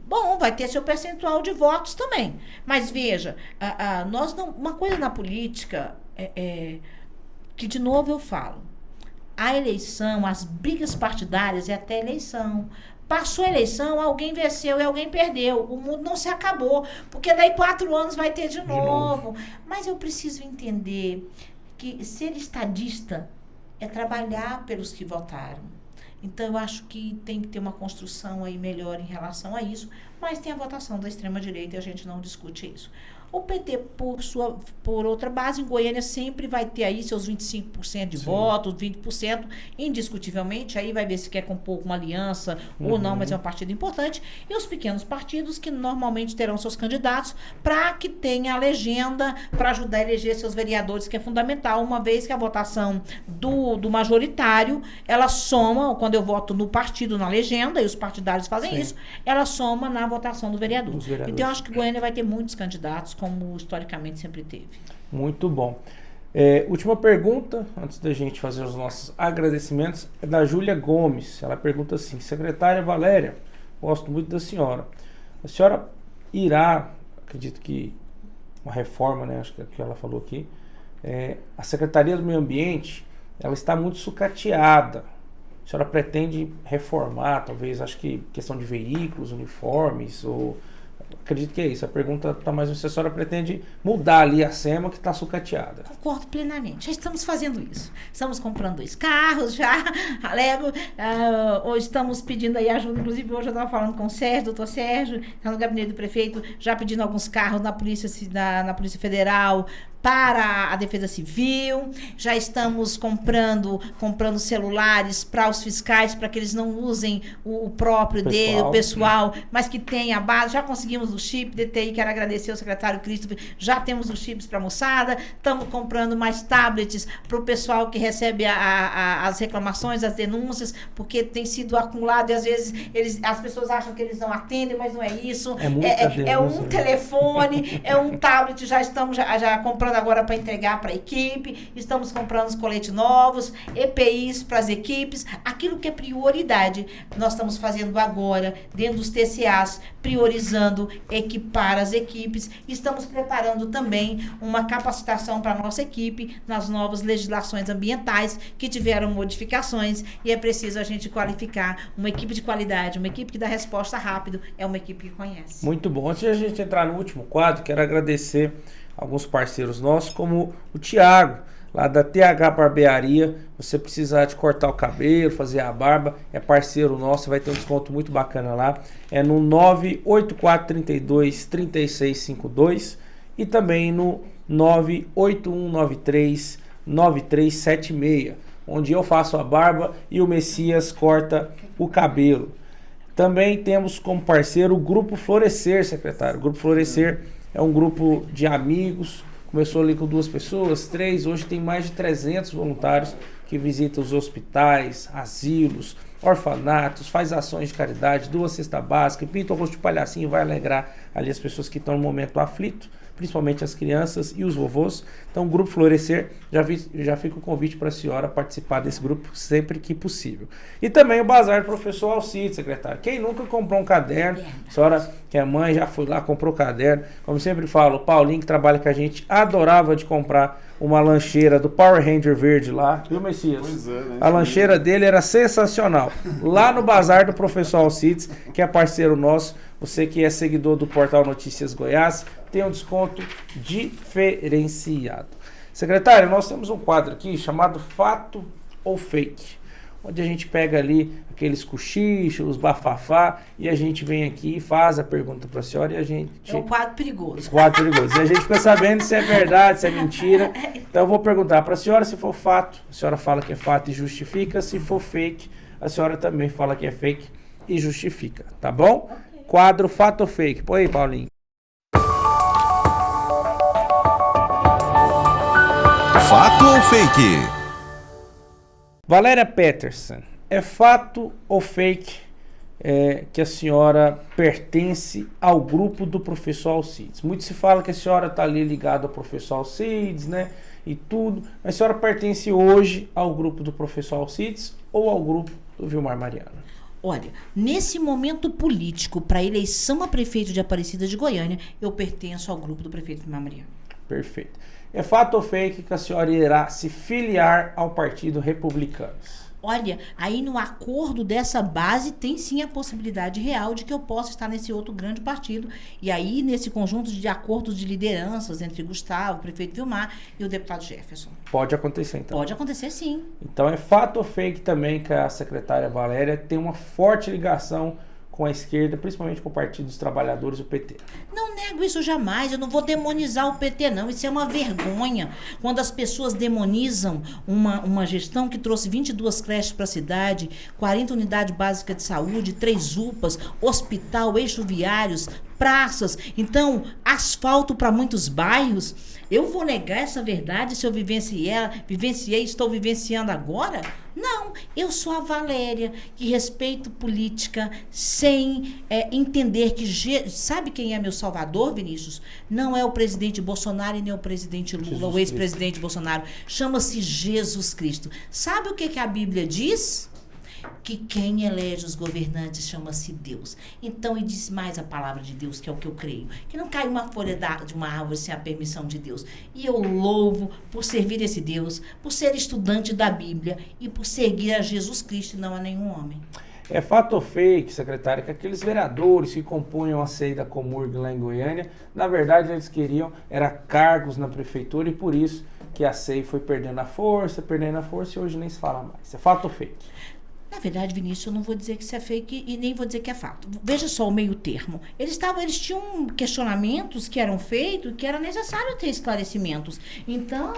Bom, vai ter seu percentual de votos também. Mas veja, nós não, uma coisa na política que, de novo, eu falo. A eleição, as brigas partidárias é até eleição. Passou a eleição, alguém venceu e alguém perdeu. O mundo não se acabou, porque daí 4 anos vai ter de novo. Mas eu preciso entender que ser estadista é trabalhar pelos que votaram. Então, eu acho que tem que ter uma construção aí melhor em relação a isso, mas tem a votação da extrema-direita e a gente não discute isso. O PT, por outra base, em Goiânia sempre vai ter aí seus 25% de votos, 20%, indiscutivelmente. Aí vai ver se quer compor uma aliança ou não, mas é um partido importante. E os pequenos partidos que normalmente terão seus candidatos para que tenha a legenda para ajudar a eleger seus vereadores, que é fundamental, uma vez que a votação do majoritário, ela soma, quando eu voto no partido, na legenda, e os partidários fazem isso, ela soma na votação do vereador. Então, eu acho que Goiânia vai ter muitos candidatos, como historicamente sempre teve. Muito bom. Última pergunta, antes da gente fazer os nossos agradecimentos, é da Júlia Gomes. Ela pergunta assim: secretária Valéria, gosto muito da senhora. A senhora irá, acredito que uma reforma, né? Acho que é o que ela falou aqui. A Secretaria do Meio Ambiente, ela está muito sucateada. A senhora pretende reformar, talvez, acho que questão de veículos, uniformes, ou... Acredito que é isso. A pergunta está mais ou menos: a senhora pretende mudar ali a SEMA que está sucateada? Concordo plenamente. Já estamos fazendo isso. Estamos comprando 2 carros já, alego, ou estamos pedindo aí ajuda. Inclusive, hoje eu estava falando com o Sérgio, doutor Sérgio, está no gabinete do prefeito, já pedindo alguns carros na Polícia Federal, para a Defesa Civil. Já estamos comprando celulares para os fiscais, para que eles não usem o próprio dele, o pessoal, mas que tenha a base. Já conseguimos o chip DTI, quero agradecer ao secretário Christopher, já temos os chips para a moçada. Estamos comprando mais tablets para o pessoal que recebe as reclamações, as denúncias, porque tem sido acumulado e às vezes as pessoas acham que eles não atendem, mas não é isso. É um telefone, é um tablet. Já estamos já comprando agora para entregar para a equipe, estamos comprando os coletes novos, EPIs para as equipes, aquilo que é prioridade, nós estamos fazendo agora, dentro dos TCAs, priorizando equipar as equipes, estamos preparando também uma capacitação para a nossa equipe nas novas legislações ambientais que tiveram modificações e é preciso a gente qualificar uma equipe de qualidade, uma equipe que dá resposta rápido, é uma equipe que conhece. Muito bom. Antes de a gente entrar no último quadro, quero agradecer alguns parceiros nossos, como o Thiago, lá da TH Barbearia. Você precisar de cortar o cabelo, fazer a barba, é parceiro nosso, vai ter um desconto muito bacana lá. É no 98432-3652 e também no 98193-9376, onde eu faço a barba e o Messias corta o cabelo. Também temos como parceiro o Grupo Florescer, secretário. O Grupo Florescer é um grupo de amigos, começou ali com 2 pessoas, 3, hoje tem mais de 300 voluntários que visitam os hospitais, asilos, orfanatos, faz ações de caridade, doa cesta básica, pinta o rosto de palhacinho, vai alegrar ali as pessoas que estão no momento aflito, principalmente as crianças e os vovôs. Então, o Grupo Florescer, já fica o convite para a senhora participar desse grupo sempre que possível. E também o Bazar do Professor Alcides, secretário. Quem nunca comprou um caderno? A senhora, que é mãe, já foi lá, comprou caderno. Como sempre falo, o Paulinho, que trabalha com a gente, adorava de comprar uma lancheira do Power Ranger verde lá. Viu, Messias? Pois é, né? A lancheira dele era sensacional. Lá no Bazar do Professor Alcides, que é parceiro nosso. Você que é seguidor do Portal Notícias Goiás, tem um desconto diferenciado. Secretário, nós temos um quadro aqui chamado Fato ou Fake, onde a gente pega ali aqueles cochichos, os bafafá, e a gente vem aqui e faz a pergunta para a senhora e a gente... É um quadro perigoso. Quadro perigoso. E a gente fica sabendo se é verdade, se é mentira. Então eu vou perguntar para a senhora se for fato, a senhora fala que é fato e justifica. Se for fake, a senhora também fala que é fake e justifica, tá bom? Quadro Fato ou Fake. Põe aí, Paulinho. Fato ou fake? Valéria Peterson, é fato ou fake que a senhora pertence ao grupo do professor Alcides? Muito se fala que a senhora está ali ligada ao professor Alcides, né? E tudo. Mas a senhora pertence hoje ao grupo do professor Alcides ou ao grupo do Vilmar Mariano? Olha, nesse momento político para a eleição a prefeito de Aparecida de Goiânia, eu pertenço ao grupo do prefeito Vilmar Mariano. Perfeito. É fato ou fake que a senhora irá se filiar ao Partido Republicano? Olha, aí no acordo dessa base tem sim a possibilidade real de que eu possa estar nesse outro grande partido. E aí, nesse conjunto de acordos de lideranças entre Gustavo, o prefeito Vilmar e o deputado Jefferson. Pode acontecer, então? Pode acontecer, sim. Então é fato ou fake também que a secretária Valéria tem uma forte ligação com a esquerda, principalmente com o Partido dos Trabalhadores, o PT? Não nego isso jamais, eu não vou demonizar o PT não, isso é uma vergonha. Quando as pessoas demonizam uma gestão que trouxe 22 creches para a cidade, 40 unidades básicas de saúde, 3 UPAs, hospital, eixos viários, praças, então asfalto para muitos bairros. Eu vou negar essa verdade se eu vivenciei e estou vivenciando agora? Não, eu sou a Valéria, que respeito política sem entender que... Sabe quem é meu salvador, Vinícius? Não é o presidente Bolsonaro e nem o presidente Lula, o ex-presidente Bolsonaro. Chama-se Jesus Cristo. Sabe o que a Bíblia diz? Que quem elege os governantes chama-se Deus. Então, e diz mais a palavra de Deus, que é o que eu creio, que não cai uma folha de uma árvore sem a permissão de Deus. E eu louvo por servir esse Deus, por ser estudante da Bíblia e por seguir a Jesus Cristo e não a nenhum homem. É fato ou fake, secretária, que aqueles vereadores que compunham a CEI da Comurg lá em Goiânia, na verdade eles queriam cargos na prefeitura e por isso que a CEI foi perdendo a força e hoje nem se fala mais. É fato ou fake? Na verdade, Vinícius, eu não vou dizer que isso é fake e nem vou dizer que é fato. Veja só o meio termo. Eles tinham questionamentos que eram feitos que era necessário ter esclarecimentos. Então,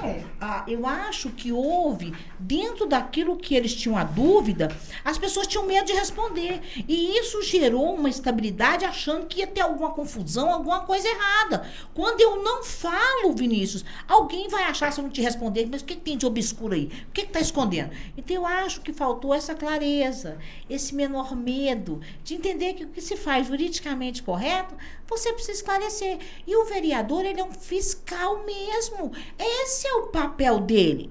eu acho que houve, dentro daquilo que eles tinham a dúvida, as pessoas tinham medo de responder. E isso gerou uma estabilidade achando que ia ter alguma confusão, alguma coisa errada. Quando eu não falo, Vinícius, alguém vai achar, se eu não te responder, mas o que tem de obscuro aí? O que está escondendo? Então, eu acho que faltou essa clareza, esse menor medo de entender que o que se faz juridicamente correto, você precisa esclarecer. E o vereador, ele é um fiscal mesmo. Esse é o papel dele,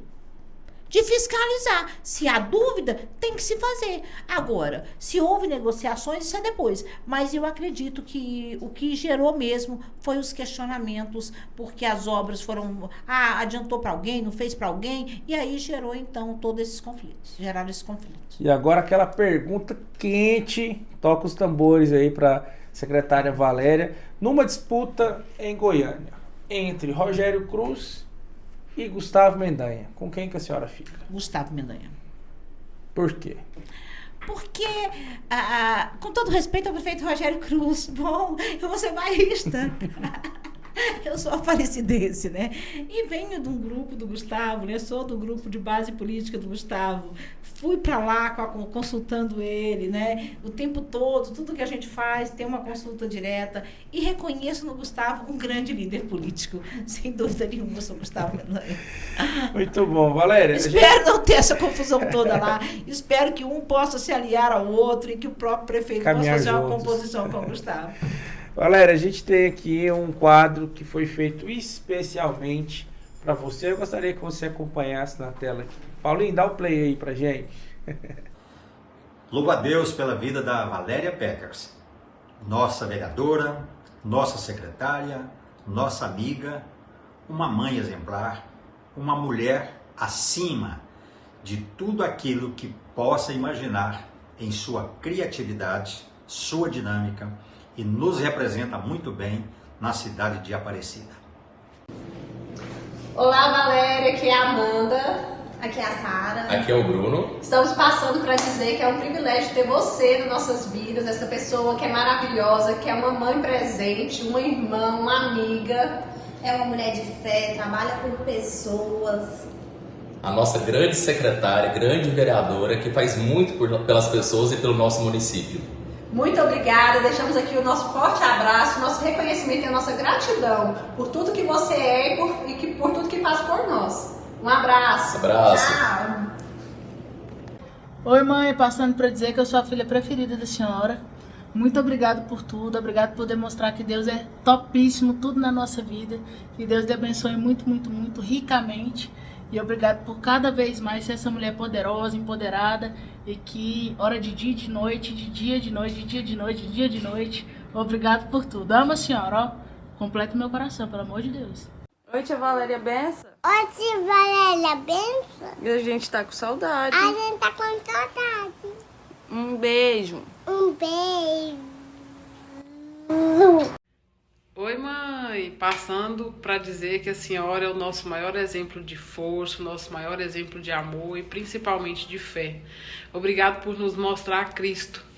de fiscalizar. Se há dúvida, tem que se fazer. Agora, se houve negociações, isso é depois. Mas eu acredito que o que gerou mesmo foi os questionamentos, porque as obras foram... adiantou para alguém, não fez para alguém, e aí gerou, então, todos esses conflitos. Geraram esses conflitos. E agora aquela pergunta quente, toca os tambores aí para secretária Valéria, numa disputa em Goiânia, entre Rogério Cruz e Gustavo Mendanha. Com quem que a senhora fica? Gustavo Mendanha. Por quê? Porque, com todo respeito ao prefeito Rogério Cruz, bom, eu vou ser bairrista. Eu sou aparecidense, né? E venho de um grupo do Gustavo, né? Sou do grupo de base política do Gustavo. Fui para lá consultando ele, né? O tempo todo, tudo que a gente faz tem uma consulta direta. E reconheço no Gustavo um grande líder político. Sem dúvida nenhuma, eu sou Gustavo Mendanha. Muito bom, Valéria. Espero não ter essa confusão toda lá. Espero que um possa se aliar ao outro e que o próprio prefeito possa fazer uma composição com o Gustavo. Valéria, a gente tem aqui um quadro que foi feito especialmente para você. Eu gostaria que você acompanhasse na tela aqui. Paulinho, dá o play aí pra gente. Louvo a Deus pela vida da Valéria Peterson, nossa vereadora, nossa secretária, nossa amiga, uma mãe exemplar, uma mulher acima de tudo aquilo que possa imaginar em sua criatividade, sua dinâmica, e nos representa muito bem na cidade de Aparecida. Olá, Valéria, aqui é a Amanda, aqui é a Sara, aqui é o Bruno. Estamos passando para dizer que é um privilégio ter você nas nossas vidas, essa pessoa que é maravilhosa, que é uma mãe presente, uma irmã, uma amiga. É uma mulher de fé, trabalha por pessoas. A nossa grande secretária, grande vereadora, que faz muito pelas pessoas e pelo nosso município. Muito obrigada, deixamos aqui o nosso forte abraço, o nosso reconhecimento e a nossa gratidão por tudo que você é e por tudo que faz por nós. Um abraço. Abraço. Tchau. Oi, mãe, passando para dizer que eu sou a filha preferida da senhora. Muito obrigado por tudo, obrigado por demonstrar que Deus é topíssimo, tudo na nossa vida. Que Deus te abençoe muito, muito, muito, ricamente. E obrigado por cada vez mais ser essa mulher poderosa, empoderada. E que hora de dia e de noite, de dia de noite, de dia de noite, de dia de noite. Obrigado por tudo. Amo a senhora, ó. Completa o meu coração, pelo amor de Deus. Oi, tia Valéria Benção. Oi, tia Valéria Benção. E a gente tá com saudade. A gente tá com saudade. Um beijo. Um beijo. Oi, mãe. Passando para dizer que a senhora é o nosso maior exemplo de força, o nosso maior exemplo de amor e principalmente de fé. Obrigado por nos mostrar Cristo.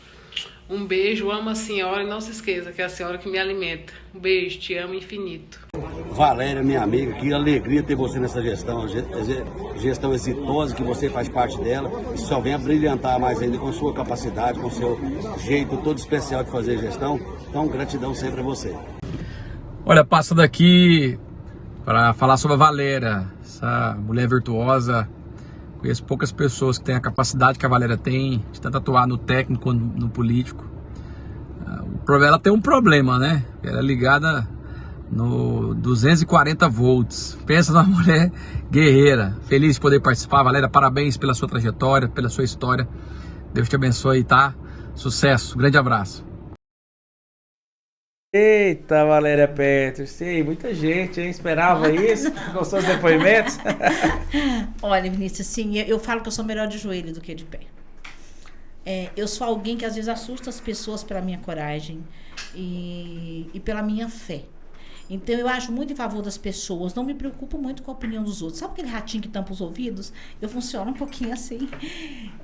Um beijo, amo a senhora e não se esqueça que é a senhora que me alimenta. Um beijo, te amo infinito. Valéria, minha amiga, que alegria ter você nessa gestão, gestão exitosa que você faz parte dela, e só vem a brilhantar mais ainda com sua capacidade, com seu jeito todo especial de fazer gestão. Então, gratidão sempre a você. Olha, passando aqui para falar sobre a Valéria, essa mulher virtuosa. Conheço poucas pessoas que têm a capacidade que a Valéria tem, de tanto atuar no técnico quanto no político. Ela tem um problema, né? Ela é ligada no 240 volts. Pensa numa mulher guerreira. Feliz de poder participar. Valéria, parabéns pela sua trajetória, pela sua história. Deus te abençoe, tá? Sucesso. Grande abraço. Eita, Valéria Peters, muita gente, hein? Esperava isso? Gostou dos depoimentos? Olha, Vinícius, sim, eu falo que eu sou melhor de joelho do que de pé. Eu sou alguém que às vezes assusta as pessoas pela minha coragem e pela minha fé. Então eu acho muito em favor das pessoas, não me preocupo muito com a opinião dos outros. Sabe aquele ratinho que tampa os ouvidos? Eu funciono um pouquinho assim.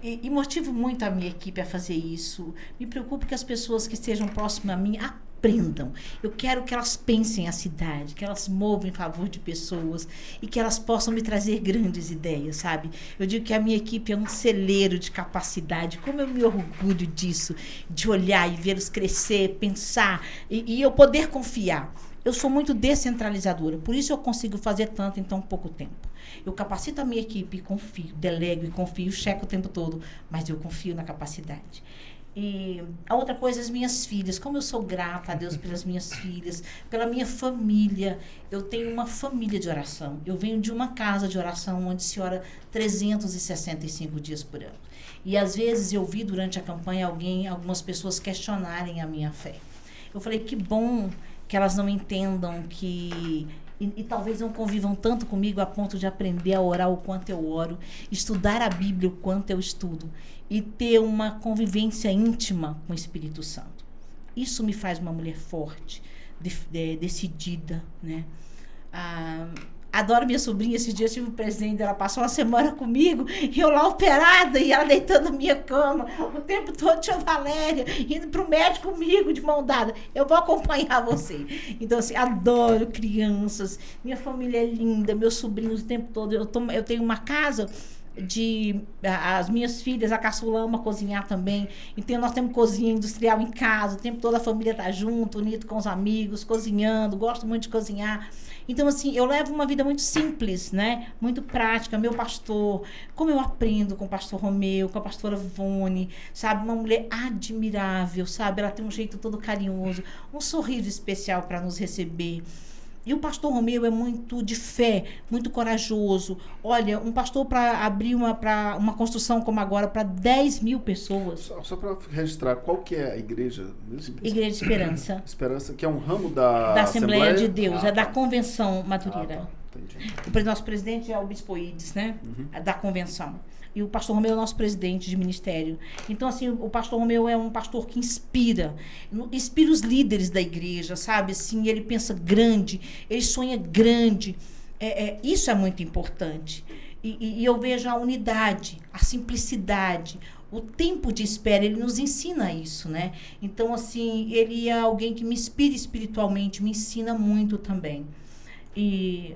E motivo muito a minha equipe a fazer isso. Me preocupo que as pessoas que estejam próximas a mim aprendam. Eu quero que elas pensem a cidade, que elas movam em favor de pessoas e que elas possam me trazer grandes ideias, sabe? Eu digo que a minha equipe é um celeiro de capacidade. Como eu me orgulho disso, de olhar e vê-los crescer, pensar e eu poder confiar. Eu sou muito descentralizadora, por isso eu consigo fazer tanto em tão pouco tempo. Eu capacito a minha equipe e confio, delego e confio, checo o tempo todo, mas eu confio na capacidade. E a outra coisa, as minhas filhas, como eu sou grata a Deus pelas minhas filhas, pela minha família. Eu tenho uma família de oração. Eu venho de uma casa de oração onde se ora 365 dias por ano. E às vezes eu vi durante a campanha algumas pessoas questionarem a minha fé. Eu falei, que bom que elas não entendam que... E talvez não convivam tanto comigo a ponto de aprender a orar o quanto eu oro, estudar a Bíblia o quanto eu estudo e ter uma convivência íntima com o Espírito Santo. Isso me faz uma mulher forte, decidida, né? Adoro minha sobrinha. Esses dias eu tive um presente, ela passou uma semana comigo e eu lá operada e ela deitando na minha cama o tempo todo, tia Valéria, indo pro médico comigo de mão dada, eu vou acompanhar você. Então assim, adoro crianças, minha família é linda, meus sobrinhos o tempo todo. Eu tenho uma casa as minhas filhas, a caçula ama cozinhar também, então nós temos cozinha industrial em casa, o tempo todo a família tá junto, unido com os amigos, cozinhando, gosto muito de cozinhar. Então assim, eu levo uma vida muito simples, né? Muito prática. Meu pastor, como eu aprendo com o pastor Romeu, com a pastora Vone, sabe? Uma mulher admirável, sabe? Ela tem um jeito todo carinhoso, um sorriso especial para nos receber. E o pastor Romeu é muito de fé, muito corajoso. Olha, um pastor para abrir uma construção como agora para 10 mil pessoas. Só para registrar, qual que é a igreja? Igreja de Esperança. Esperança, que é um ramo da Assembleia de Deus, é da Convenção Madureira. O nosso presidente é o Bispo Ides, né? É da Convenção. E o pastor Romeu é o nosso presidente de ministério. Então, assim, o pastor Romeu é um pastor que inspira os líderes da igreja, sabe? Assim, ele pensa grande, ele sonha grande. Isso é muito importante. E eu vejo a unidade, a simplicidade, o tempo de espera, ele nos ensina isso, né? Então, assim, ele é alguém que me inspira espiritualmente, me ensina muito também. E...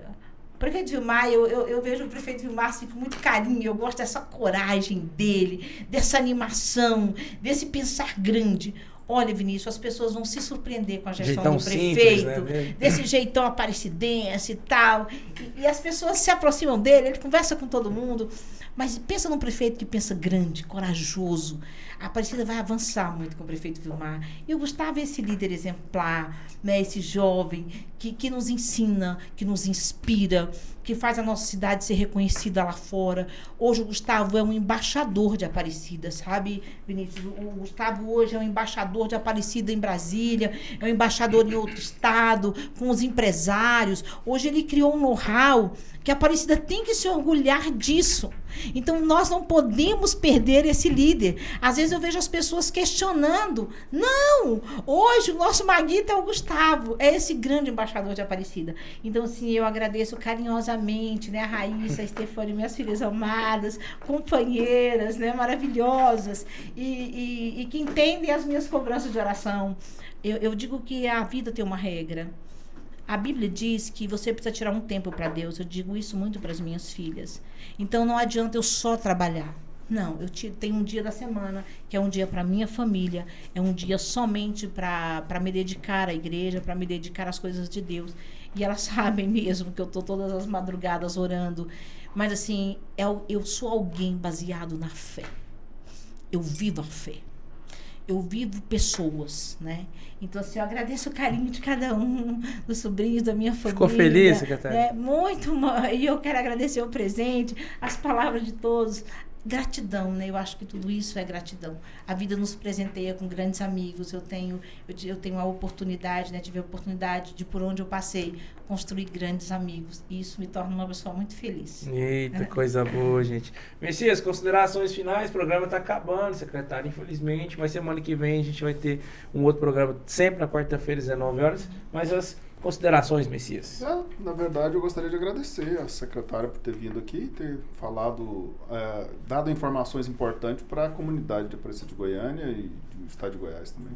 o prefeito Vilmar, eu vejo o prefeito Vilmar assim, com muito carinho. Eu gosto dessa coragem dele, dessa animação, desse pensar grande. Olha, Vinícius, as pessoas vão se surpreender com a gestão Jeitão do prefeito, simples, né? desse jeitão aparecidense e tal. E as pessoas se aproximam dele, ele conversa com todo mundo. Mas pensa num prefeito que pensa grande, corajoso. A Aparecida vai avançar muito com o prefeito Vilmar. E o Gustavo é esse líder exemplar, né? Esse jovem que nos ensina, que nos inspira, que faz a nossa cidade ser reconhecida lá fora. Hoje o Gustavo é um embaixador de Aparecida, sabe, Vinícius? O Gustavo hoje é um embaixador de Aparecida em Brasília, é um embaixador em outro estado, com os empresários. Hoje ele criou um know-how que a Aparecida tem que se orgulhar disso. Então, nós não podemos perder esse líder. Às vezes eu vejo as pessoas questionando. Não! Hoje o nosso Maguito é o Gustavo, é esse grande embaixador de Aparecida. Então, assim, eu agradeço carinhosamente, né, a Raíssa, a Estefânia, minhas filhas amadas, companheiras, né, maravilhosas, e que entendem as minhas cobranças de oração. Eu digo que a vida tem uma regra. A Bíblia diz que você precisa tirar um tempo para Deus. Eu digo isso muito para as minhas filhas. Então não adianta eu só trabalhar. Não, tenho um dia da semana que é um dia para minha família, é um dia somente para me dedicar à igreja, para me dedicar às coisas de Deus. E elas sabem mesmo que eu estou todas as madrugadas orando. Mas assim, eu sou alguém baseado na fé. Eu vivo a fé. Eu vivo pessoas, né? Então, assim, eu agradeço o carinho de cada um, dos sobrinhos da minha família. Ficou feliz, secretária? Muito, e eu quero agradecer o presente, as palavras de todos. Gratidão, né? Eu acho que tudo isso é gratidão. A vida nos presenteia com grandes amigos. Eu tenho a oportunidade, né? Tive a oportunidade de, por onde eu passei, construir grandes amigos. E isso me torna uma pessoa muito feliz. Eita, coisa boa, gente. Messias, considerações finais. O programa está acabando, secretário, infelizmente. Mas semana que vem a gente vai ter um outro programa, sempre na quarta-feira, às 19 horas. Mas as considerações, Messias. Na verdade, eu gostaria de agradecer a secretária por ter vindo aqui, ter falado, dado informações importantes para a comunidade de Aparecida de Goiânia e do estado de Goiás também.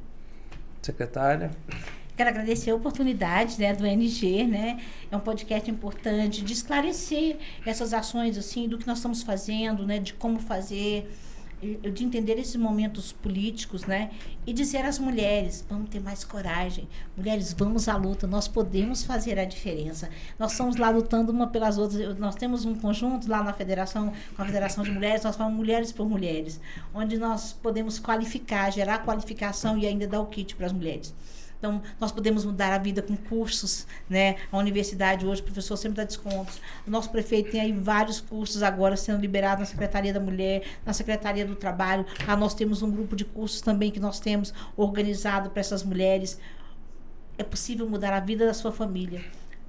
Secretária. Quero agradecer a oportunidade, né, do NG, né? É um podcast importante de esclarecer essas ações, assim, do que nós estamos fazendo, né? De como fazer, de entender esses momentos políticos, né? E dizer às mulheres, vamos ter mais coragem. Mulheres, vamos à luta, nós podemos fazer a diferença. Nós estamos lá lutando uma pelas outras. Nós temos um conjunto lá na Federação, com a Federação de Mulheres, nós falamos Mulheres por Mulheres, onde nós podemos qualificar, gerar qualificação e ainda dar o kit para as mulheres. Então, nós podemos mudar a vida com cursos, né? A universidade hoje, o professor sempre dá descontos. O nosso prefeito tem aí vários cursos agora sendo liberados na Secretaria da Mulher, na Secretaria do Trabalho. Lá nós temos um grupo de cursos também que nós temos organizado para essas mulheres. É possível mudar a vida da sua família,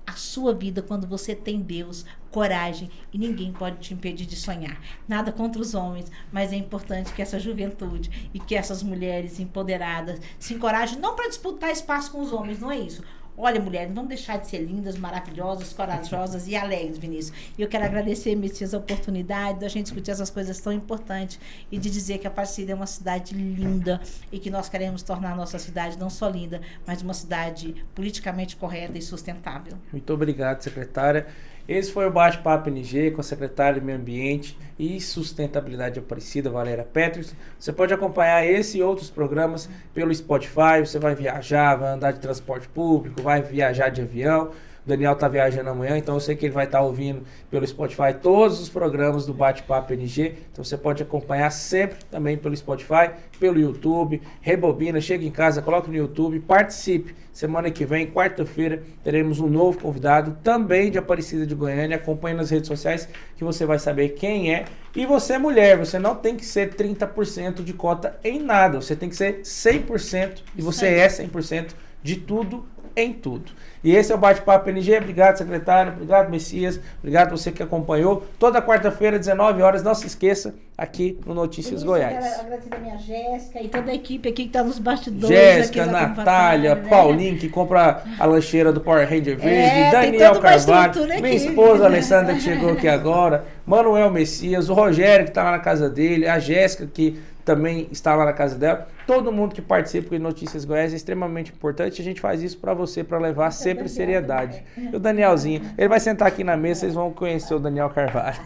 a sua vida, quando você tem Deus, coragem, e ninguém pode te impedir de sonhar. Nada contra os homens, mas é importante que essa juventude e que essas mulheres empoderadas se encorajem, não para disputar espaço com os homens, não é isso. Olha, mulheres, não vamos deixar de ser lindas, maravilhosas, corajosas e alegres, Vinícius. E eu quero agradecer, Messias, a oportunidade da gente discutir essas coisas tão importantes e de dizer que a Aparecida é uma cidade linda e que nós queremos tornar a nossa cidade não só linda, mas uma cidade politicamente correta e sustentável. Muito obrigado, secretária. Esse foi o Bate-Papo NG com a secretária de Meio Ambiente e Sustentabilidade de Aparecida, Valéria Peterson. Você pode acompanhar esse e outros programas pelo Spotify. Você vai viajar, vai andar de transporte público, vai viajar de avião. O Daniel está viajando amanhã, então eu sei que ele vai estar ouvindo pelo Spotify todos os programas do Bate-Papo NG. Então você pode acompanhar sempre também pelo Spotify, pelo YouTube. Rebobina, chega em casa, coloca no YouTube, participe. Semana que vem, quarta-feira, teremos um novo convidado, também de Aparecida de Goiânia. Acompanhe nas redes sociais que você vai saber quem é. E você, mulher, você não tem que ser 30% de cota em nada. Você tem que ser 100% e você é 100% de tudo em tudo. E esse é o Bate-Papo NG. Obrigado, secretário. Obrigado, Messias. Obrigado você que acompanhou. Toda quarta-feira, 19 horas, não se esqueça, aqui no Notícias Goiás. Eu quero agradecer a minha Jéssica e toda a equipe aqui que está nos bastidores. Jéssica, Natália, né? Paulinho, que compra a lancheira do Power Ranger Verde, Daniel Carvalho, minha esposa Alessandra, que chegou aqui agora, Manuel Messias, o Rogério, que está lá na casa dele, a Jéssica, que também está lá na casa dela. Todo mundo que participa de Notícias Goiás é extremamente importante. A gente faz isso para você, para levar sempre seriedade. E o Danielzinho, ele vai sentar aqui na mesa, vocês vão conhecer o Daniel Carvalho.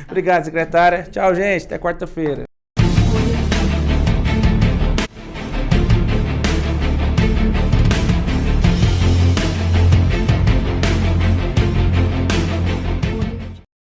Obrigado, secretária. Tchau, gente. Até quarta-feira.